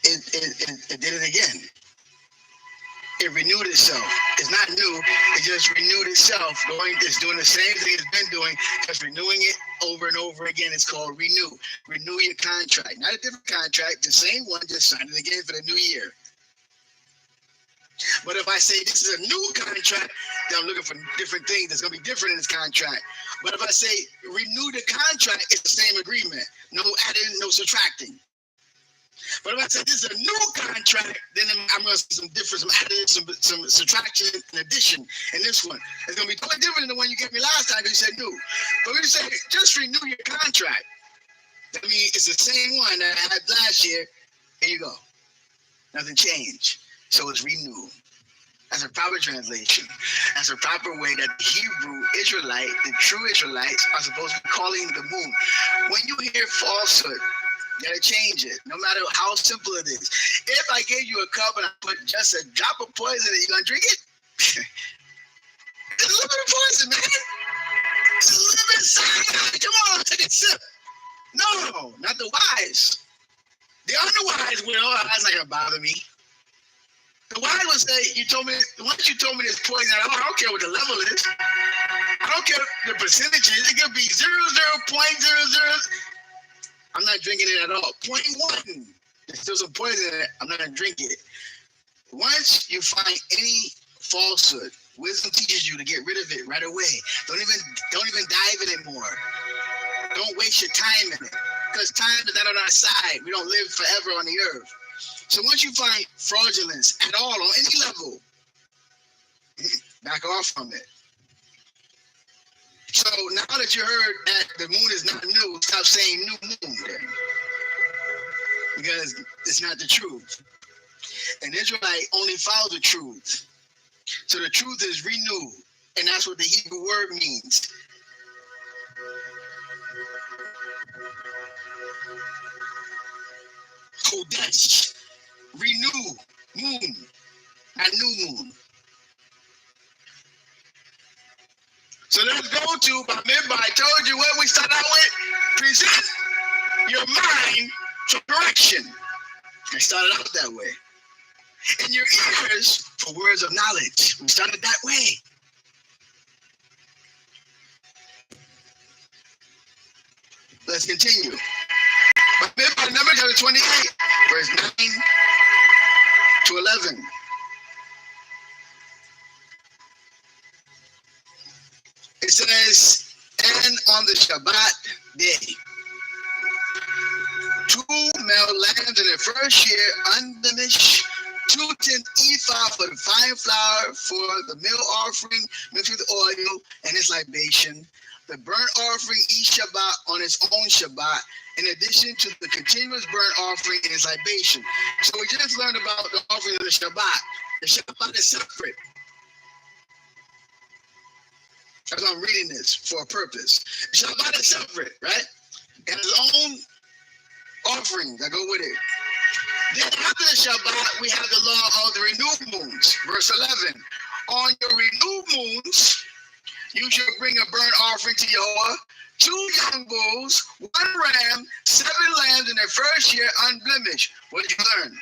it did it again. It renewed itself. It's not new. It just renewed itself. It's doing the same thing it's been doing, just renewing it over and over again. It's called renew. Renew your contract. Not a different contract, the same one, just sign it again for the new year. But if I say this is a new contract, then I'm looking for different things that's going to be different in this contract. But if I say renew the contract, it's the same agreement. No adding, no subtracting. But if I say this is a new contract, then I'm going to see some difference, some added, some subtraction and addition in this one. It's going to be totally different than the one you gave me last time because you said new. But when you say just renew your contract, that means it's the same one that I had last year. Here you go. Nothing changed. So it's renew. That's a proper translation. That's a proper way that the Hebrew Israelite, the true Israelites, are supposed to be calling the moon. When you hear falsehood, you gotta change it, no matter how simple it is. If I gave you a cup and I put just a drop of poison in it, you gonna drink it? It's a little bit of poison, man. It's a little bit of cyanide. Come on, take a sip. No, not the wise. The unwise will. Oh, that's not gonna bother me. The wise will say, once you told me this poison, I don't care what the level is. I don't care the percentages. It could be 0.00. I'm not drinking it at all. 0.1. There's still some poison in it. I'm not going to drink it. Once you find any falsehood, wisdom teaches you to get rid of it right away. Don't even dive in it more. Don't waste your time in it. Because time is not on our side. We don't live forever on the earth. So once you find fraudulence at all on any level, back off from it. So now that you heard that the moon is not new, stop saying new moon then. Because it's not the truth. An Israelite only follows the truth. So the truth is renewed. And that's what the Hebrew word means. Kadosh. Renew. Moon. Not new moon. So let's go to, remember I told you what we start out with? Present your mind to correction. I started out that way. And your ears for words of knowledge. We started that way. Let's continue. Remember Numbers chapter 28, verse 9 to 11. It says, and on the Shabbat day, 2 male lambs in the first year, unblemished, 2 tenth ephah for the fine flour, for the meal offering, mixed with oil, and its libation. The burnt offering each Shabbat on its own Shabbat, in addition to the continuous burnt offering and its libation. So we just learned about the offering of the Shabbat. The Shabbat is separate. As I'm reading this for a purpose. Shabbat is separate, right? And its own offerings that go with it. Then after the Shabbat, we have the law of the renewed moons. Verse 11. On your renewed moons, you shall bring a burnt offering to Yahweh, 2 young bulls, 1 ram, 7 lambs in their first year, unblemished. What did you learn?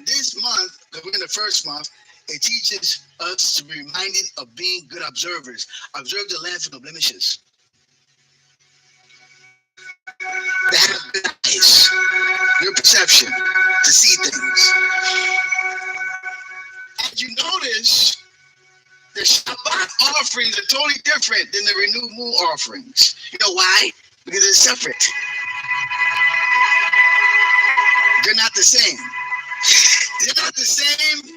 This month, because we're in the first month, it teaches us to be reminded of being good observers. Observe the land for the blemishes. They have good eyes, good perception to see things. As you notice, the Shabbat offerings are totally different than the renewed moon offerings. You know why? Because they're separate. They're not the same. They're not the same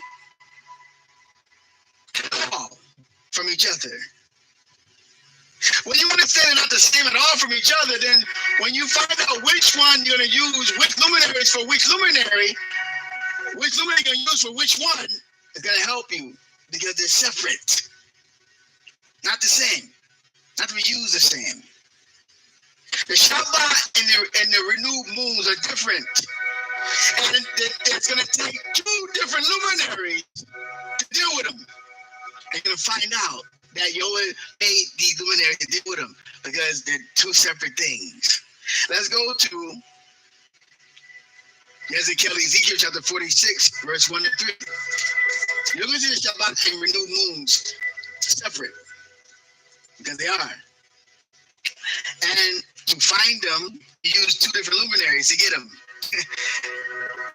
at all from each other. When you understand they're not the same at all from each other, then when you find out which one you're going to use, which luminaries for which luminary, which luminary you're going to use for which one is going to help you because they're separate, not the same, not to be used the same. The Shabbat and the renewed moons are different. And it's going to take two different luminaries to deal with them. You're going to find out that Yahweh made these luminaries to deal with them because they're two separate things. Let's go to Ezekiel chapter 46, verse 1 to 3. You're going to see the Shabbat and renewed moons separate because they are. And to find them, you use two different luminaries to get them.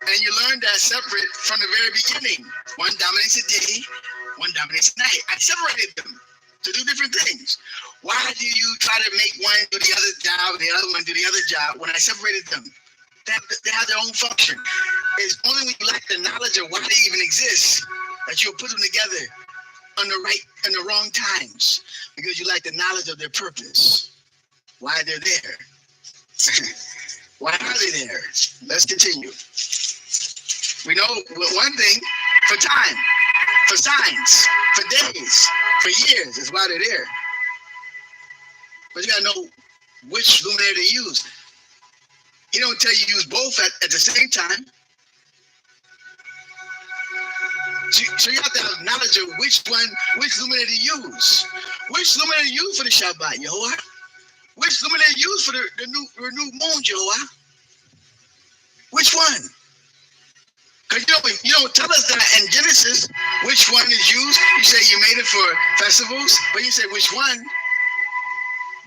And you learn that separate from the very beginning. One dominates the day, one dominates the night. I separated them to do different things. Why do you try to make one do the other job and the other one do the other job when I separated them? They have their own function. It's only when you lack the knowledge of why they even exist that you'll put them together on the right and the wrong times because you lack the knowledge of their purpose, why they're there. Why are they there? Let's continue. We know one thing, for time, for signs, for days, for years is why they're there. But you gotta know which luminary to use. He don't tell you use both at the same time. So you have to have knowledge of which luminary to use. Which luminary to use for the Shabbat, Yehovah? Which luminary to use for the renewed moon, Yehovah? Which one? Because you don't tell us that in Genesis which one is used. You say you made it for festivals, but you say which one?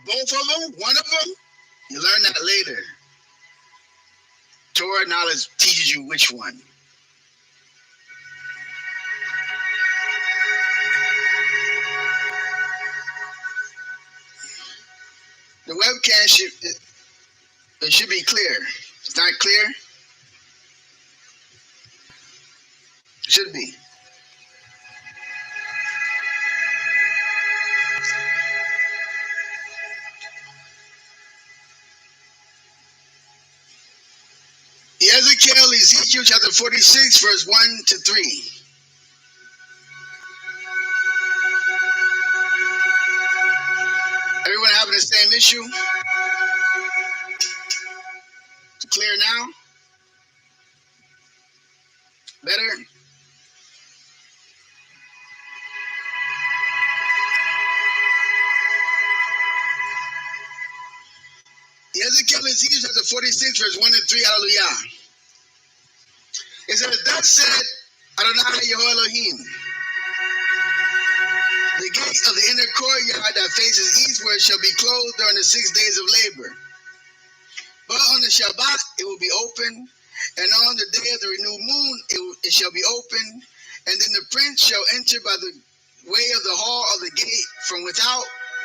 Both of them? One of them? You learn that later. Torah knowledge teaches you which one. The webcam should be clear. It's not clear? It should be. Ezekiel chapter 46, verse 1 to 3. Everyone having the same issue? It's clear now? Better? Ezekiel chapter 46, verse 1 to 3. Hallelujah. It says, thus said Adonai Yehovah Elohim, the gate of the inner courtyard that faces eastward shall be closed during the 6 days of labor. But on the Shabbat it will be open, and on the day of the renewed moon it shall be open, and then the prince shall enter by the way of the hall of the gate from without,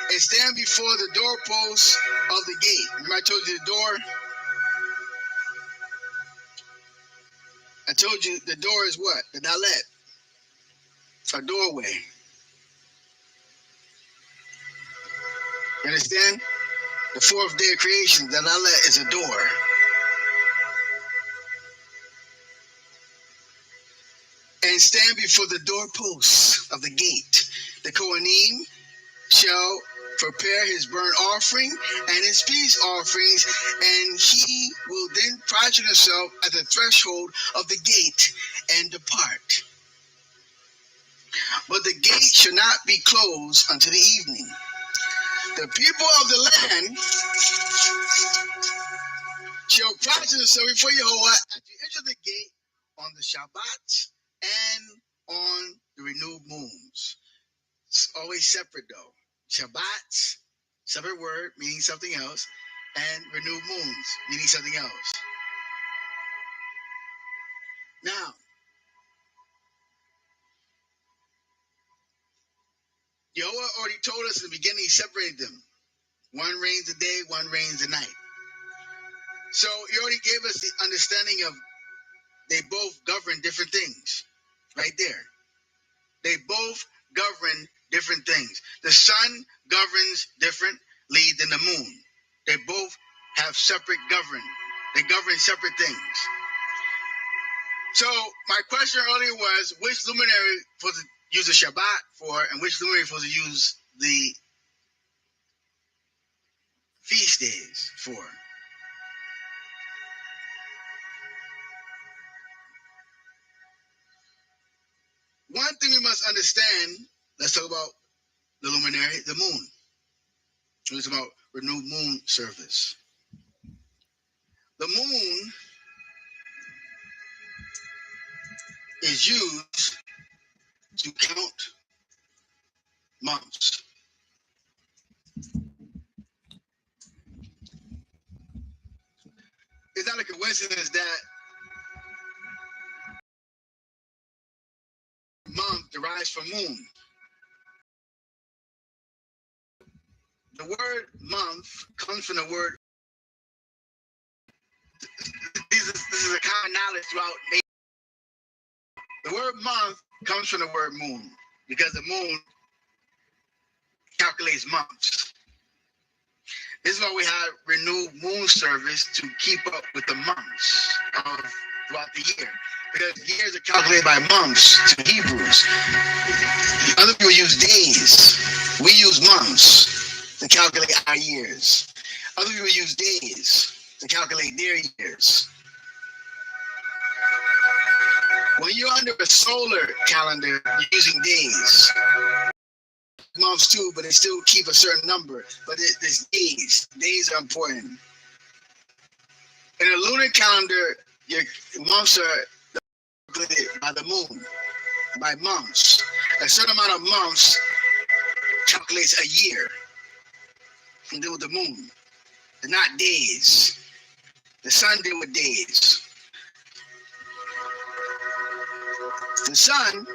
and stand before the doorposts of the gate. Remember I told you the door? I told you the door is what? The dalet. A doorway. You understand? The fourth day of creation, the dalet is a door. And stand before the doorposts of the gate. The Kohanim shall prepare his burnt offering and his peace offerings, and he will then prostrate himself at the threshold of the gate and depart. But the gate shall not be closed until the evening. The people of the land shall prostrate themselves before Yehovah at the edge of the gate on the Shabbat and on the renewed moons. It's always separate though. Shabbat, separate word, meaning something else, and renewed moons, meaning something else. Now, Yehovah already told us in the beginning he separated them. One reigns the day, one reigns the night. So he already gave us the understanding of they both govern different things. Right there. They both govern different things. The sun governs differently than the moon. They both have separate govern. They govern separate things. So my question earlier was, which luminary supposed to use the Shabbat for, and which luminary supposed to use the feast days for? One thing we must understand, let's talk about the luminary, the moon. Let's talk about renewed moon service. The moon is used to count months. It's not a coincidence that month derives from moon. The word month comes from the word. This is a common knowledge throughout nature. The word month comes from the word moon because the moon calculates months. This is why we have renewed moon service to keep up with the months throughout the year. Because years are calculated by months to Hebrews. Other people use days. We use months to calculate our years. Other people use days to calculate their years. When you're under a solar calendar, you're using days. Months too, but they still keep a certain number. But there's days. Days are important. In a lunar calendar, your months are calculated by the moon, by months. A certain amount of months calculates a year. And deal with the moon. They're not days. The sun deal with days. The sun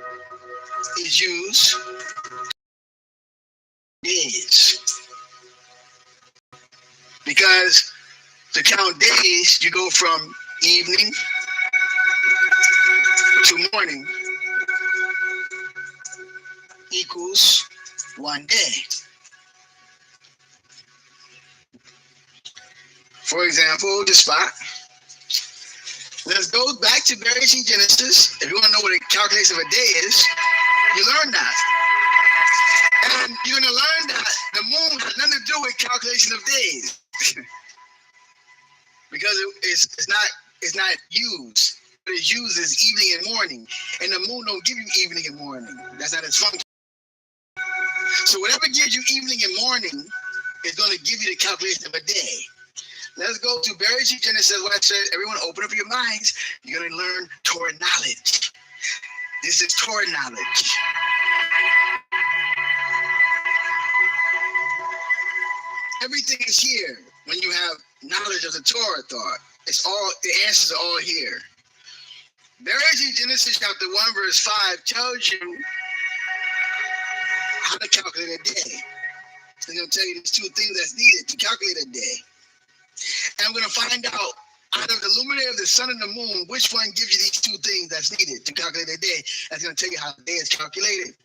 is used days. Because to count days, you go from evening to morning equals 1 day. For example, the spot. Let's go back to Bereshit Genesis. If you want to know what the calculation of a day is, you learn that. And you're going to learn that the moon has nothing to do with calculation of days. Because it's not used. What is used is evening and morning. And the moon don't give you evening and morning. That's not its function. So whatever gives you evening and morning is going to give you the calculation of a day. Let's go to Bereshit Genesis. What I said, everyone open up your minds. You're going to learn Torah knowledge. This is Torah knowledge. Everything is here when you have knowledge of the Torah thought. It's all, the answers are all here. Bereshit Genesis chapter 1 verse 5 tells you how to calculate a day. It's going to tell you there's two things that's needed to calculate a day. And I'm going to find out of the luminary of the sun and the moon, which one gives you these two things that's needed to calculate a day. That's going to tell you how the day is calculated.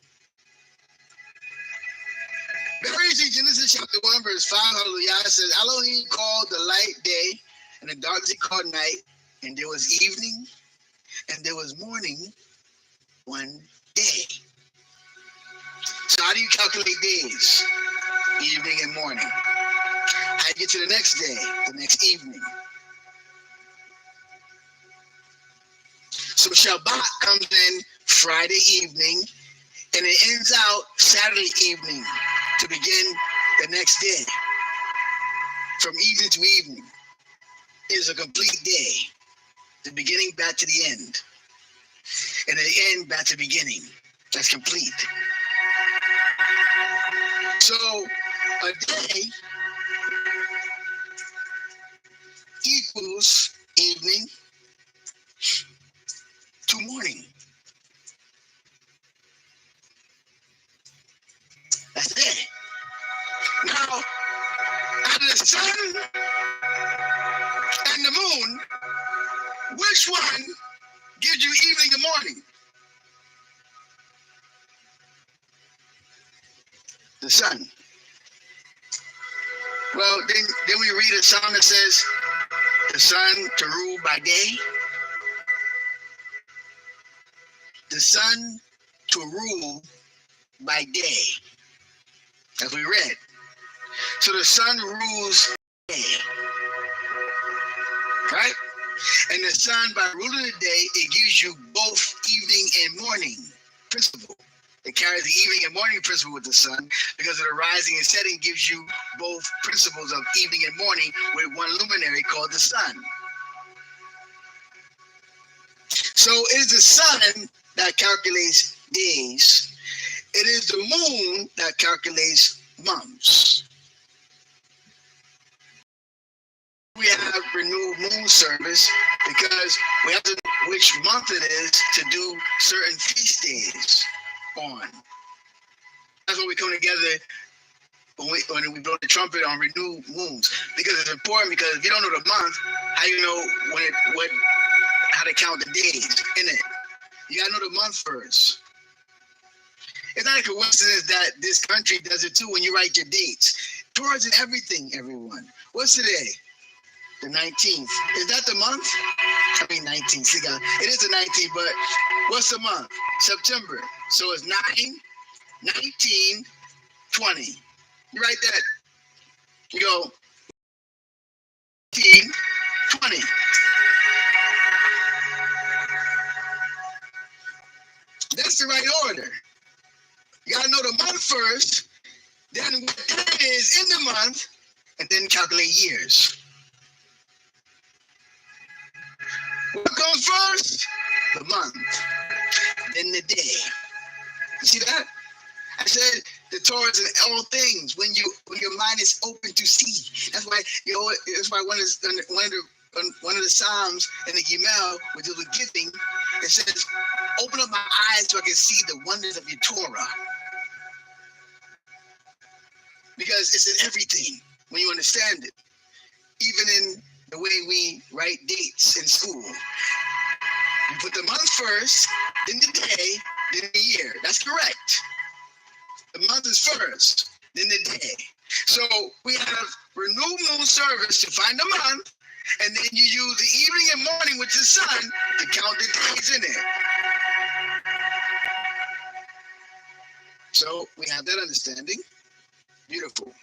Bereshit Genesis chapter 1 verse 5, hallelujah, it says, Elohim called the light day, and the darkness he called night, and there was evening, and there was morning one day. So how do you calculate days? Evening and morning. How do you get to the next day, the next evening? So Shabbat comes in Friday evening, and it ends out Saturday evening to begin the next day. From evening to evening is a complete day. The beginning back to the end. And the end back to the beginning. That's complete. So a day equals evening to morning. That's it. Now, out of the sun and the moon, which one gives you evening and morning? The sun. Well, then we read a psalm that says, the sun to rule by day the sun to rule by day, as we read. So the sun rules day, right? And the sun, by ruling the day, it gives you both evening and morning principle. It carries the evening and morning principle with the sun because of the rising and setting gives you both principles of evening and morning with one luminary called the sun. So it is the sun that calculates days. It is the moon that calculates months. We have renewed moon service because we have to know which month it is to do certain feast days on. That's why we come together when we blow the trumpet on renewed moons, because it's important. Because if you don't know the month, how you know how to count the days in it? You gotta know the month first. It's not a coincidence that this country does it too when you write your dates. Towards and everything, everyone. What's today? The 19th. Is that the month? I mean 19th. See, God, it is the 19th, but what's the month? September. So it's 9, 19, 20. You write that. You go 19, 20. That's the right order. You gotta know the month first, then what day is in the month, and then calculate years. What comes first? The month, then the day. You see that? I said the Torah is in all things when your mind is open to see. That's why that's why one of the Psalms in the Gimel, which is with giving, it says, "Open up my eyes so I can see the wonders of your Torah." Because it's in everything when you understand it. Even in the way we write dates in school. You put the month first, then the day, then the year. That's correct. The month is first, then the day. So we have renewed moon service to find the month, and then you use the evening and morning with the sun to count the days in it. So we have that understanding. Beautiful.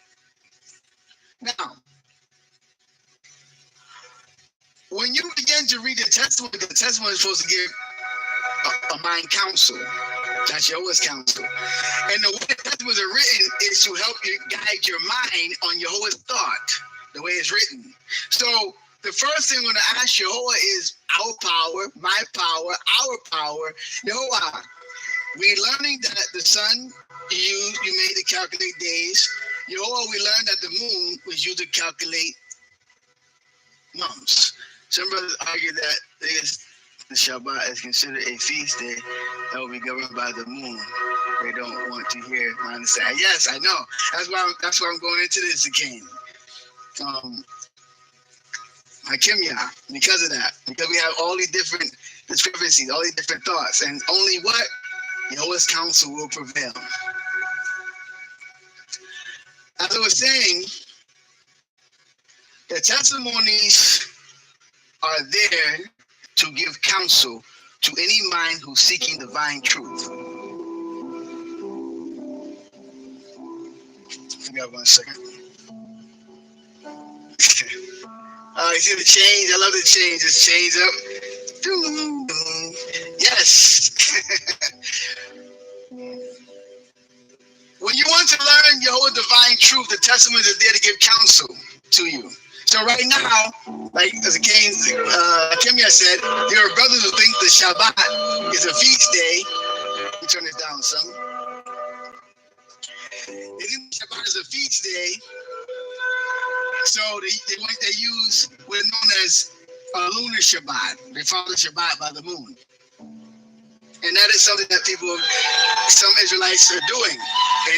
Now, when you begin to read the testimony is supposed to give a mind counsel. That's Yahweh's counsel. And the way the testaments are written is to help you guide your mind on Yahweh's thought, the way it's written. So the first thing I'm going to ask Yahweh is our power, my power, our power. Yahweh, we're learning that the sun you made to calculate days. Yahweh, we learned that the moon was used to calculate months. Some brothers argue that the Shabbat is considered a feast day that will be governed by the moon. They don't want to hear my understanding. Yes, I know. That's why I'm going into this again. Hakimya, because of that. Because we have all these different discrepancies, all these different thoughts, and only what? Yahweh's counsel will prevail. As I was saying, the testimonies are there to give counsel to any mind who's seeking divine truth. Give me 1 second. You see the change? I love the change. Just change up. Yes. When you want to learn your whole divine truth, the testaments are there to give counsel to you. So right now, like as Kimya said, there are brothers who think the Shabbat is a feast day. Let me turn this down some. They think the Shabbat is a feast day. So they use what is known as lunar Shabbat. They follow the Shabbat by the moon. And that is something that some Israelites are doing.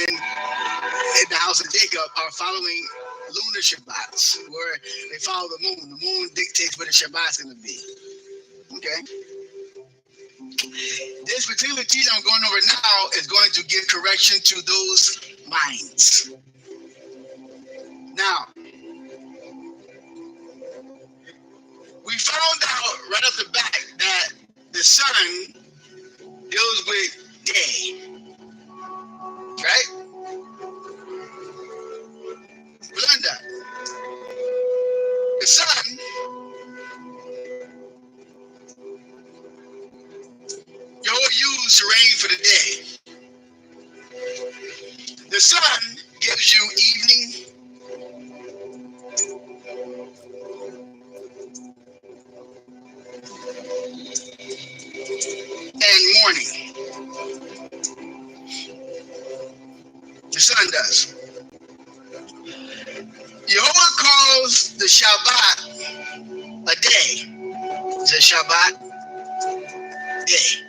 And in the house of Jacob are following lunar Shabbats, where they follow the moon. The moon dictates where the Shabbat's going to be. Okay? This particular teaching I'm going over now is going to give correction to those minds. Now, we found out right off the bat that the sun deals with day, right? Glenda, the sun, Yahweh used to reign for the day. The sun gives you evening and morning. The sun does. Yahweh calls the Shabbat a day. It's a Shabbat day.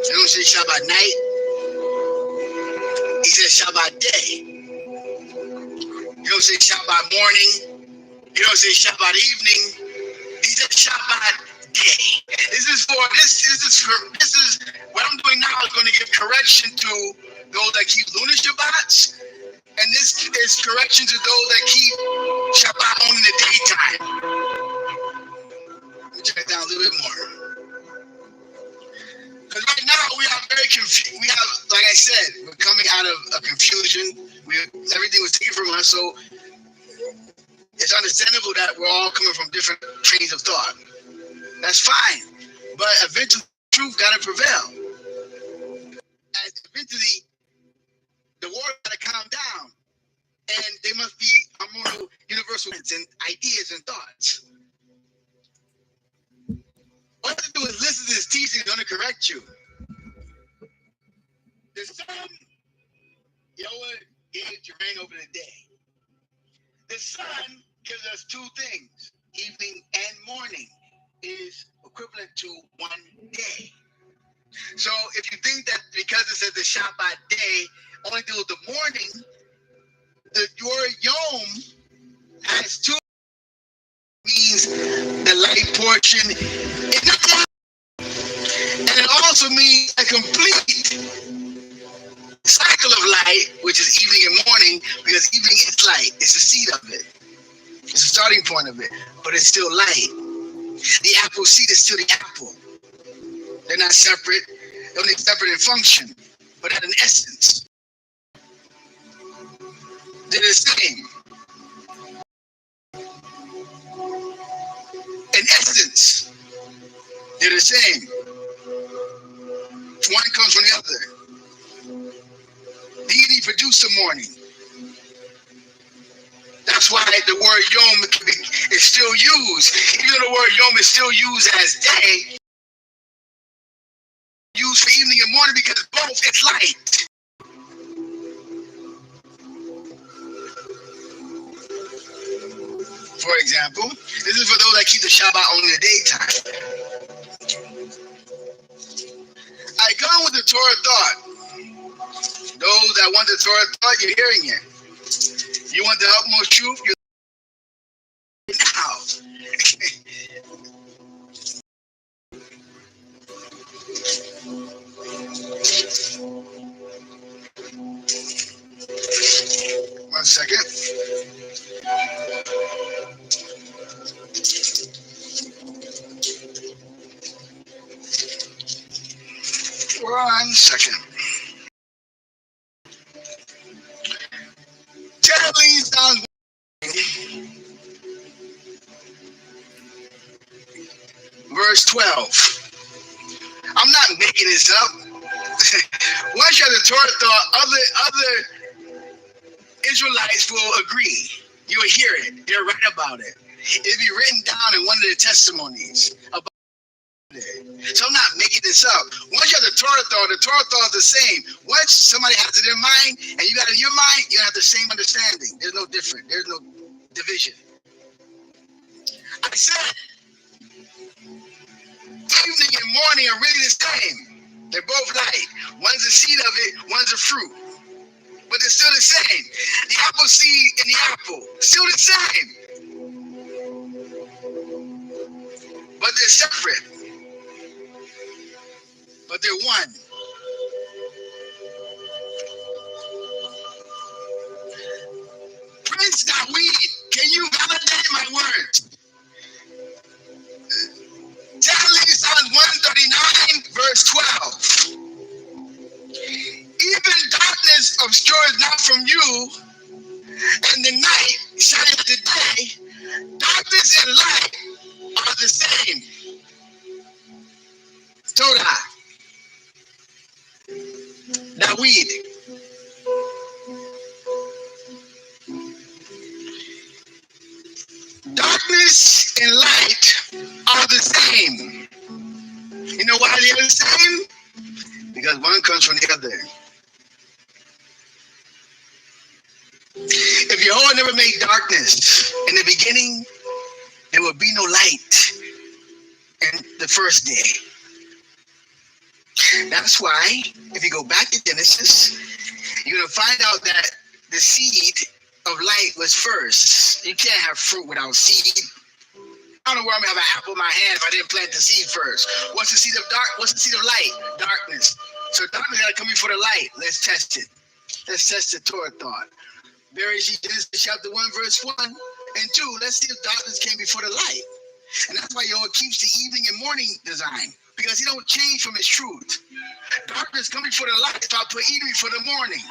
He don't say Shabbat night. He says Shabbat day. He don't say Shabbat morning. He don't say Shabbat evening. He said Shabbat day. This is what I'm doing now is going to give correction to those that keep lunar Shabbats, and this is correction to those that keep Shabbat only in the daytime. Let me turn it down a little bit more. Because right now we are very confused. We have, like I said, we're coming out of a confusion. Everything was taken from us, so it's understandable that we're all coming from different trains of thought. That's fine, but eventually truth got to prevail. And eventually, the war got to calm down, and they must be hormonal universal and ideas and thoughts. What to do is listen to this teaching is going to correct you. The sun, Yahweh gave to reign over the day. The sun gives us two things, evening and morning. Is equivalent to one day. So if you think that because it says the Shabbat day only deals with the morning, your Yom has two, means the light portion, and it also means a complete cycle of light, which is evening and morning, because evening is light. It's the seed of it. It's the starting point of it, but it's still light. The apple seed is still the apple. They're not separate. They're only separate in function, but at an essence, they're the same. In essence, they're the same. One comes from the other. Deity produced the morning. That's why the word Yom is still used. Even though the word Yom is still used as day, used for evening and morning because both it's light. For example, this is for those that keep the Shabbat only in the daytime. I come with the Torah thought. Those that want the Torah thought, you're hearing it. You want the utmost truth, you're now. 1 second. One second. Ted leans down. Verse 12. I'm not making this up. Once you have the Torah thought, other Israelites will agree. You'll hear it. They'll write about it. It'll be written down in one of the testimonies about it. So I'm not making this up. Once you have the Torah thought is the same. Once somebody has it in mind and you got it in your mind, you have the same understanding. There's no different. There's no division. I said evening and morning are really the same. They're both light. One's the seed of it, one's a fruit. But they're still the same. The apple seed and the apple, still the same. But they're separate. But they're one. Prince Dawid, can you validate my words? Tell these on 1 139, verse 12. Even darkness obscures not from you, and the night shining the day. Darkness and light are the same. Torah. Dawid. Darkness and light are the same. You know why they are the same? Because one comes from the other. If Jehovah never made darkness in the beginning, there would be no light in the first day. That's why, if you go back to Genesis, you're going to find out that the seed of light was first. You can't have fruit without seed. I don't know where I'm going to have an apple in my hand if I didn't plant the seed first. What's the seed of What's the seed of light? Darkness. So darkness got to come before the light. Let's test it. Let's test the Torah thought. Very easy. Genesis chapter 1, verse 1 and 2. Let's see if darkness came before the light. And that's why Yahweh keeps the evening and morning design, because he don't change from his truth. Darkness coming before the light, so I'll put evening for the morning.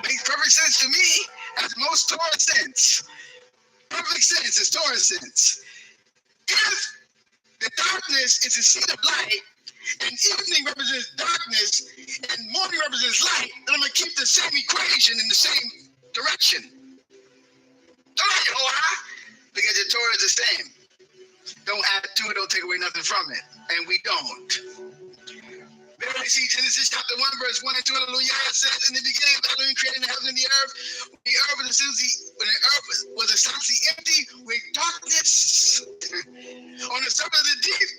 Makes perfect sense to me. That's most Torah sense. Perfect sense is Torah sense. If the darkness is the seed of light, and evening represents darkness, and morning represents light, then I'm going to keep the same equation in the same direction. Don't because the Torah is the same. Don't add to it, don't take away nothing from it. And we don't. Verily, see Genesis chapter 1, verse 1 and 2, hallelujah, it says, in the beginning of Elohim creating the heaven and the earth, when the earth was essentially empty with darkness on the surface of the deep,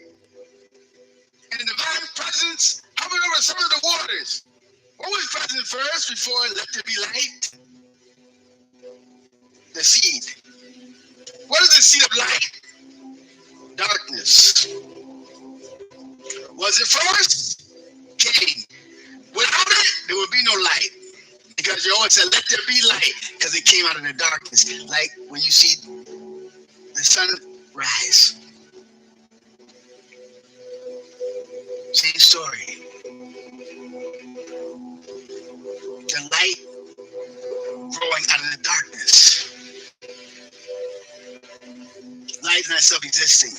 and the divine presence hovering over some of the waters. What was present first before let there be light? The seed. What is the seed of light? Darkness. Was it first? Cain. Without it, there would be no light. Because Jehovah said, let there be light, because it came out of the darkness. Like when you see the sun rise. Same story. The light growing out of the darkness. Light is not self-existing.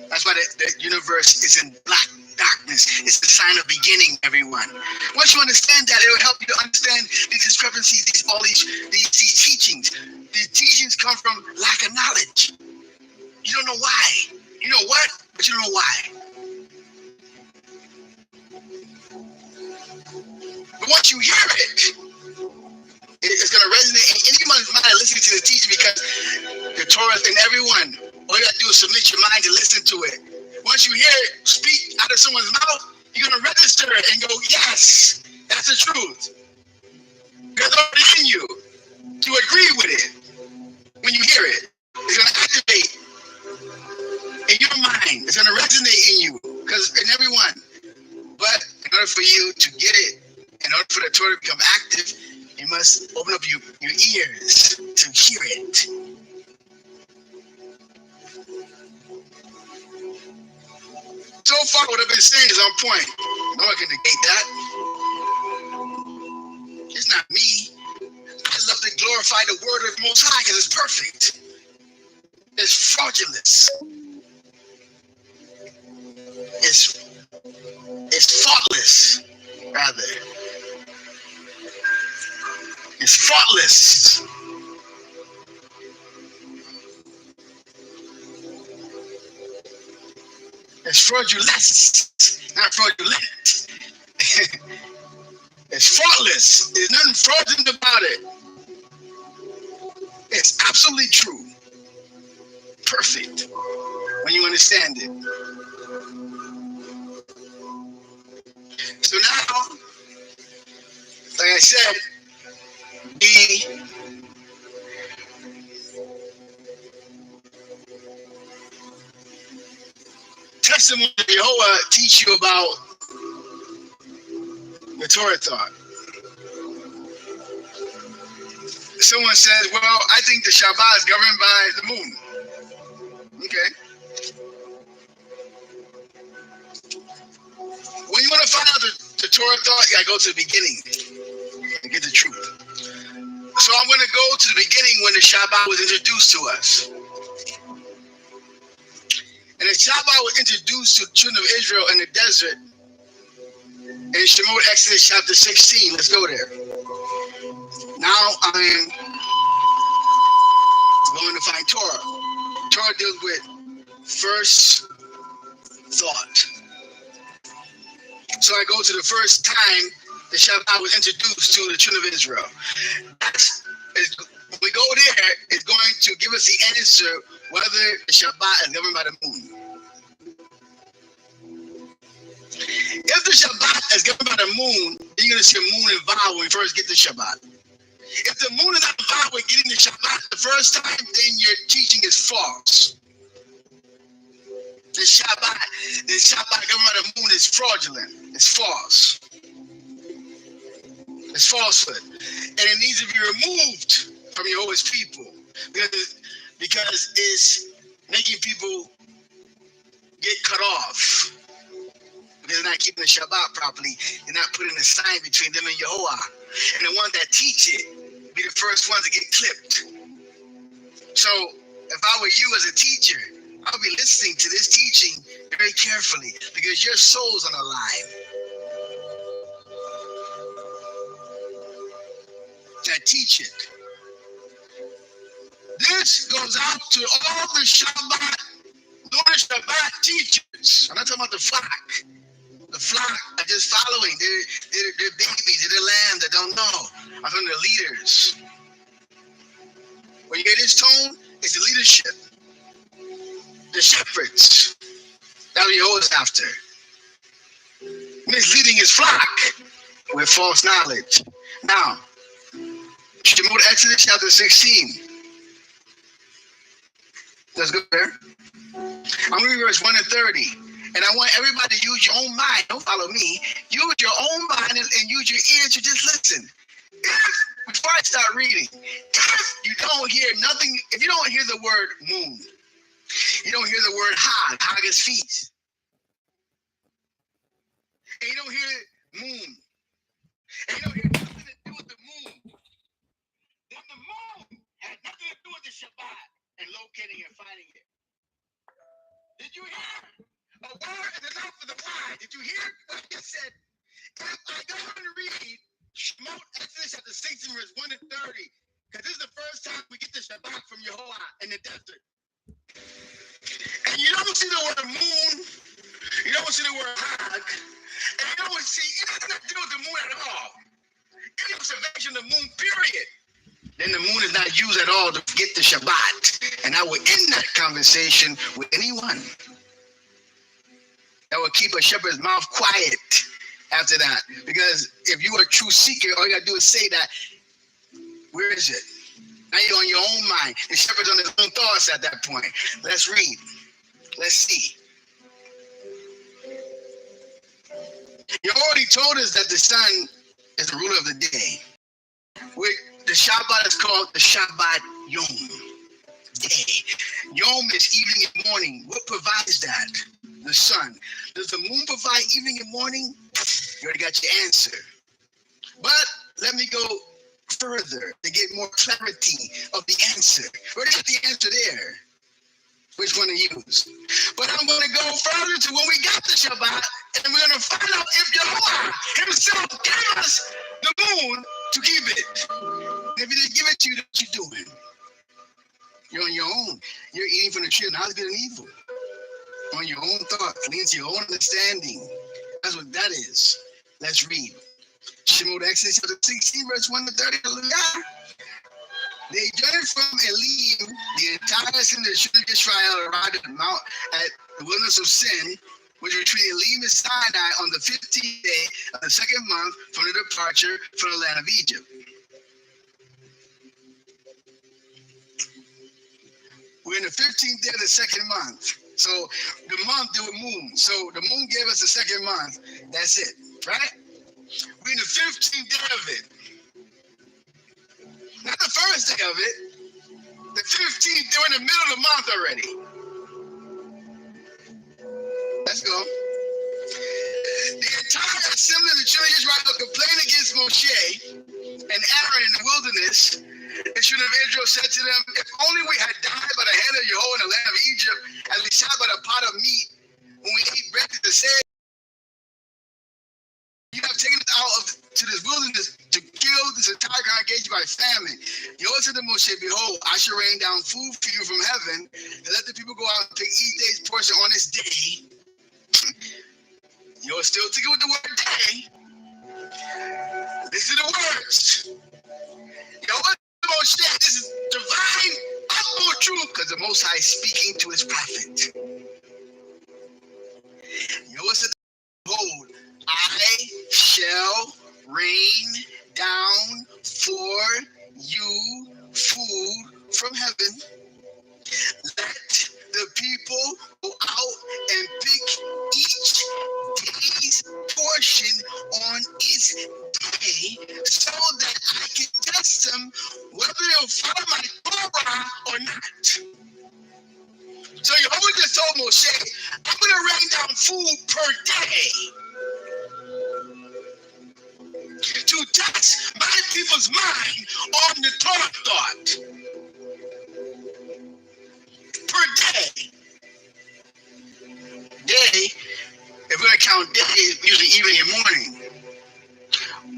That's why the universe is in black darkness. It's the sign of beginning, everyone. Once you understand that, it will help you to understand these discrepancies, these teachings. These teachings come from lack of knowledge. You don't know why. You know what, but you don't know why. But once you hear it, it's going to resonate in anyone's mind listening to the teaching, because the Torah is in everyone. All you got to do is submit your mind to listen to it. Once you hear it speak out of someone's mouth, you're going to register it and go, yes, that's the truth. Because it's already in you to agree with it. When you hear it, it's going to activate in your mind. It's going to resonate in you, because in everyone. But in order for you to get it, in order for the Torah to become active, you must open up your ears to hear it. So far, what I've been saying is on point. No one can negate that. It's not me. I love to glorify the word of the Most High because it's perfect. It's fraudulent. It's faultless, rather. It's faultless. It's fraudulent, not fraudulent. It's faultless. There's nothing fraudulent about it. It's absolutely true. Perfect. When you understand it. So now, like I said, the testimony of Jehovah teach you about the Torah thought. Someone says, well, I think the Shabbat is governed by the moon. Okay. find out the Torah thought, you gotta go to the beginning and get the truth. So I'm going to go to the beginning when the Shabbat was introduced to us. And the Shabbat was introduced to the children of Israel in the desert in Shemot, Exodus chapter 16. Let's go there. Now I'm going to find Torah. Torah deals with first thought. So I go to the first time the Shabbat was introduced to the children of Israel. When we go there, it's going to give us the answer whether the Shabbat is governed by the moon. If the Shabbat is governed by the moon, then you're going to see a moon involved when we first get the Shabbat. If the moon is not involved with getting the Shabbat the first time, then your teaching is false. The Shabbat governed by the moon is fraudulent. It's false. It's falsehood. And it needs to be removed from Jehovah's people because it's making people get cut off. Because they're not keeping the Shabbat properly. They're not putting a sign between them and Yehovah. And the ones that teach it be the first ones to get clipped. So if I were you as a teacher, I would be listening to this teaching very carefully because your soul's on the line. That teach it. This goes out to all the Shabbat, Lord Shabbat teachers. I'm not talking about the flock. The flock are just following. They're babies. They're the lamb that don't know. I'm talking to the leaders. When you hear this tone, it's the leadership. The shepherds. That's what Yehovah's after. Misleading his flock with false knowledge. Now, Shemot, Exodus chapter 16. Let's go there. I'm going to read verse 1 to 30. And I want everybody to use your own mind. Don't follow me. Use your own mind and use your ears to just listen. Before I start reading, if you don't hear nothing, if you don't hear the word moon, you don't hear the word Hag is feast. And you don't hear moon. And you don't hear nothing to do with the moon. Then the moon had nothing to do with the Shabbat and locating and finding it. Did you hear? A word is enough for the why. Did you hear what I just said? If I go and read Shemot, Exodus chapter 16, verse 1 to 30, because this is the first time we get the Shabbat from Yehovah in the desert. And you don't see the word moon, you don't see the word Hag, and you don't see anything to do with the moon at all. Any observation of the moon, period. Then the moon is not used at all to get the Shabbat. And I will end that conversation with anyone that will keep a shepherd's mouth quiet after that. Because if you are a true seeker, all you got to do is say that. Where is it? Now you're on your own mind. The shepherd's on his own thoughts at that point. Let's read. Let's see. You already told us that the sun is the ruler of the day. The Shabbat is called the Shabbat Yom. Day. Yom is evening and morning. What provides that? The sun. Does the moon provide evening and morning? You already got your answer. But let me go further to get more clarity of the answer. We already got the answer there. Which one to use? But I'm going to go further to when we got the Shabbat, and we're going to find out if Yehovah himself gave us the moon to keep it. If he didn't give it to you, what you doing? You're on your own. You're eating from the tree of knowledge, good and evil. On your own thoughts, leaning to your own understanding. That's what that is. Let's read. Shemot, Exodus chapter 16, verse 1 to 30. Hallelujah. They journeyed from Elim, the entire sin of the children of Israel arrived at the wilderness of Sin, which was between Elim and Sinai on the 15th day of the second month from the departure from the land of Egypt. We're in the 15th day of the second month. So the month, there were moon. So the moon gave us the second month. That's it, right? We're in the 15th day of it. Not the first day of it. The 15th, they're in the middle of the month already. Let's go. The entire children of Israel complained against Moshe and Aaron in the wilderness, the children of Israel said to them, if only we had died by the hand of Jehovah in the land of Egypt, as we sat by the pot of meat, when we ate bread to say, you have taken us out to this wilderness to kill this entire congregation by famine. Jehovah said to Moshe, behold, I shall rain down food for you from heaven, and let the people go out and take each day's portion on this day. You're still thinking with the word day. Listen to the words. Jehovah Moshe, this is divine, utmost truth, because the Most High is speaking to his prophet. Jehovah said, behold, I shall rain down for you food from heaven. Let the people go out and pick each day's portion on its day, so that I can test them whether they'll follow my Torah or not. So Jehovah just told Moshe, I'm going to rain down food per day to test my people's mind on the Torah thought. Per day. Day, if we're going to count days, usually evening and morning.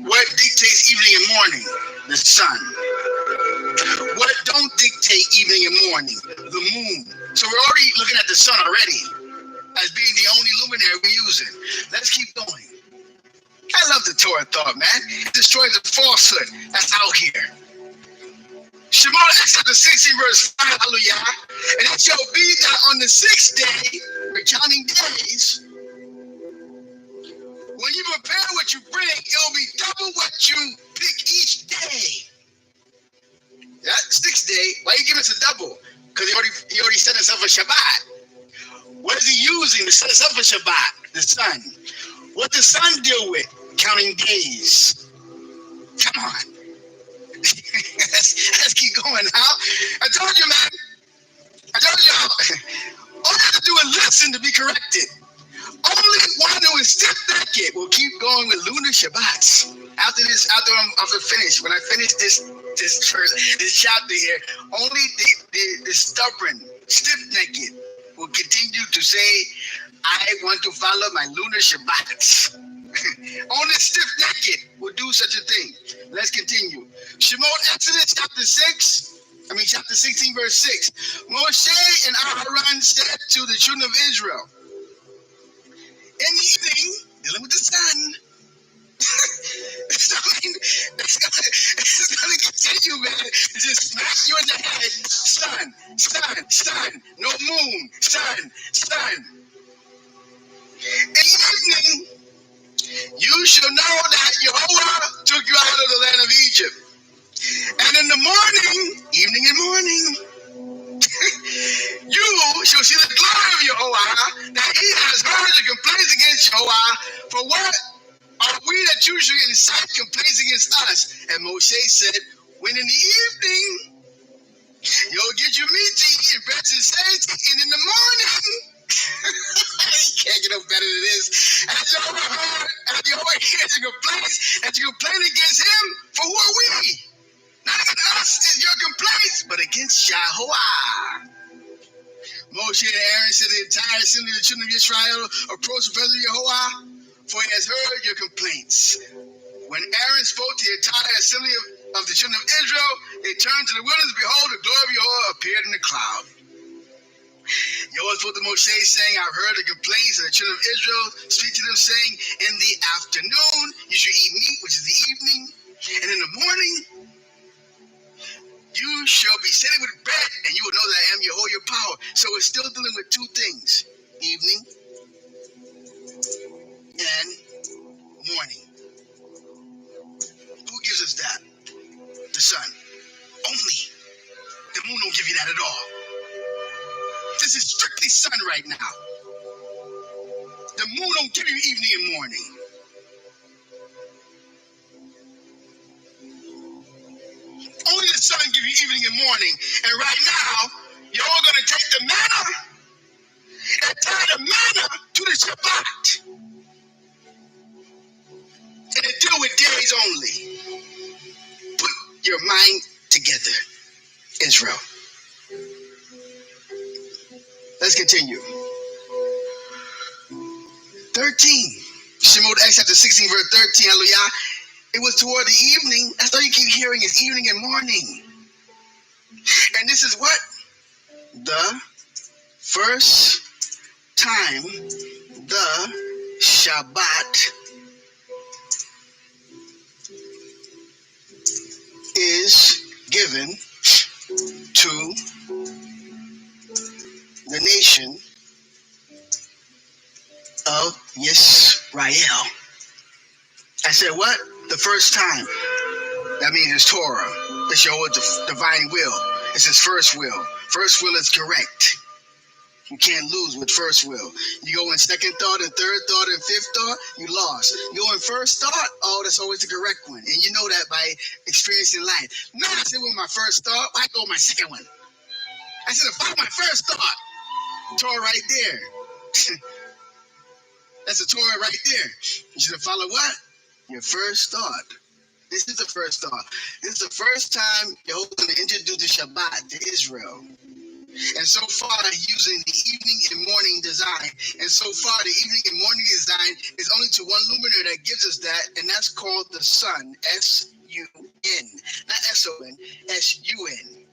What dictates evening and morning? The sun. What don't dictate evening and morning? The moon. So we're already looking at the sun already as being the only luminary we're using. Let's keep going. I love the Torah thought, man. It destroys the falsehood that's out here. Shemot chapter 16 verse 5, hallelujah. And it shall be that on the sixth day, we're counting days, when you prepare what you bring, it'll be double what you pick each day. That sixth day, why you give us a double? Because he already set us up for Shabbat. What is he using to set us up for Shabbat? The sun. What does the sun deal with? Counting days. Come on. let's keep going now. I told you, man. I told you, all you have to do is listen to be corrected. Only one who is stiff-necked will keep going with lunar Shabbats. After finish, when I finish this chapter here, only the stubborn, stiff-necked will continue to say, I want to follow my lunar Shabbats. Only stiff-necked will do such a thing. Let's continue. Shemot Exodus chapter 16 verse 6. Moshe and Aaron said to the children of Israel, in the evening, dealing with the sun, it's going to continue, man. It's just smack you in the head. Sun, no moon, sun. In the evening, you shall know that Jehovah took you out of the land of Egypt. And in the morning, evening and morning, you shall see the glory of Jehovah, that he has heard the complaints against Jehovah. For what are we that you should incite complaints against us? And Moshe said, when in the evening, you'll get your meat to eat and bread to say, and in the morning, you can't get no better than this. And Jehovah hears your complaints, and you complain against him, for who are we? Not against us is your complaints, but against Jehovah. Moshe and Aaron said the entire assembly of the children of Yisrael approached the presence of Jehovah, for he has heard your complaints. When Aaron spoke to the entire assembly of the children of Israel, they turned to the wilderness. Behold, the glory of Jehovah appeared in the cloud. Jehovah spoke to Moshe, saying, I've heard the complaints of the children of Israel. Speak to them, saying, in the afternoon you shall eat meat, which is the evening, and in the morning you shall be sitting with bread, and you will know that I am Jehovah your power. So we're still dealing with two things, evening and morning. Who gives us that? The sun. Only. The moon don't give you that at all. This is strictly sun right now. The moon don't give you evening and morning. Only the sun gives you evening and morning. And right now, you're all going to take the manna and tie the manna to the Shabbat. And deal with days only. Put your mind together, Israel. Let's continue. 13. Shemot X chapter 16, verse 13. Hallelujah. It was toward the evening. That's all you keep hearing is evening and morning. And this is what? The first time the Shabbat is given to the nation of Yisrael. I said what? The first time. That means it's Torah. It's your divine will. It's his first will. First will is correct. You can't lose with first will. You go in second thought and third thought and fifth thought, you lost. You go in first thought, oh, that's always the correct one. And you know that by experiencing life. No, I said with my first thought, I go with my second one. I said about my first thought. Torah right there. That's a Torah right there. You should follow what? Your first thought. This is the first thought. This is the first time Yahweh is going to introduce the Shabbat to Israel. And so far, using the evening and morning design. And so far, the evening and morning design is only to one luminary that gives us that, and that's called the sun. S-U-N. Not S-O-N. S-U-N.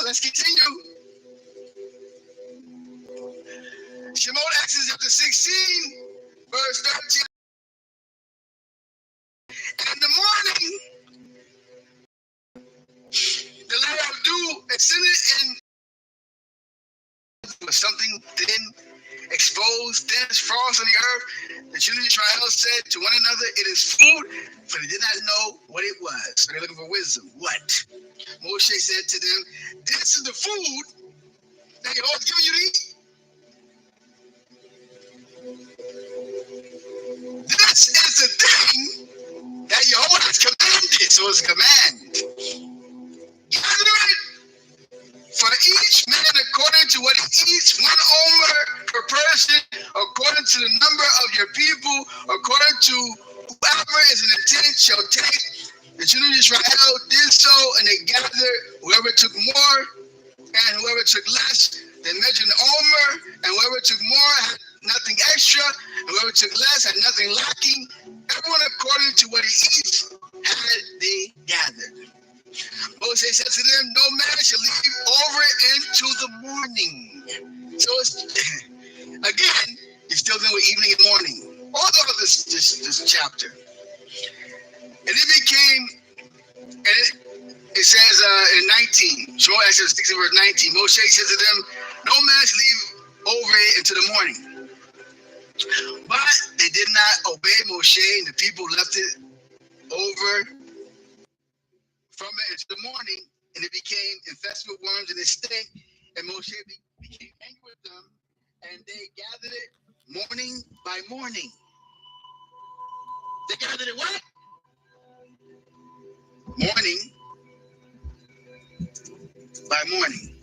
Let's continue. Shemot X chapter 16, verse 13. And in the morning, the layer of dew ascended and was something thin, exposed, thin as frost on the earth. The children of Israel said to one another, it is food, for they did not know what it was. So they're looking for wisdom. What? Moshe said to them, this is the food that Yahweh is giving you to eat. This is the thing that Yahweh has commanded. So it's a command. Gather it for each man according to what he eats, 1 omer per person, according to the number of your people, according to whoever is in the tent shall take. The children of Israel did so, and they gathered whoever took more and whoever took less. They measured an omer, and whoever took more had nothing extra, and whoever took less had nothing lacking. Everyone according to what he eats had they gathered. Moses said to them, no man shall leave over into the morning. So it's, again, you're still dealing with evening and morning. All throughout this chapter. And it became, and it says in 19, Shemot X 16 verse 19, Moshe said to them, no man shall leave over it into the morning. But they did not obey Moshe, and the people left it over from it into the morning, and it became infested with worms and it stank. And Moshe became angry with them, and they gathered it morning by morning. They gathered it what? Morning by morning.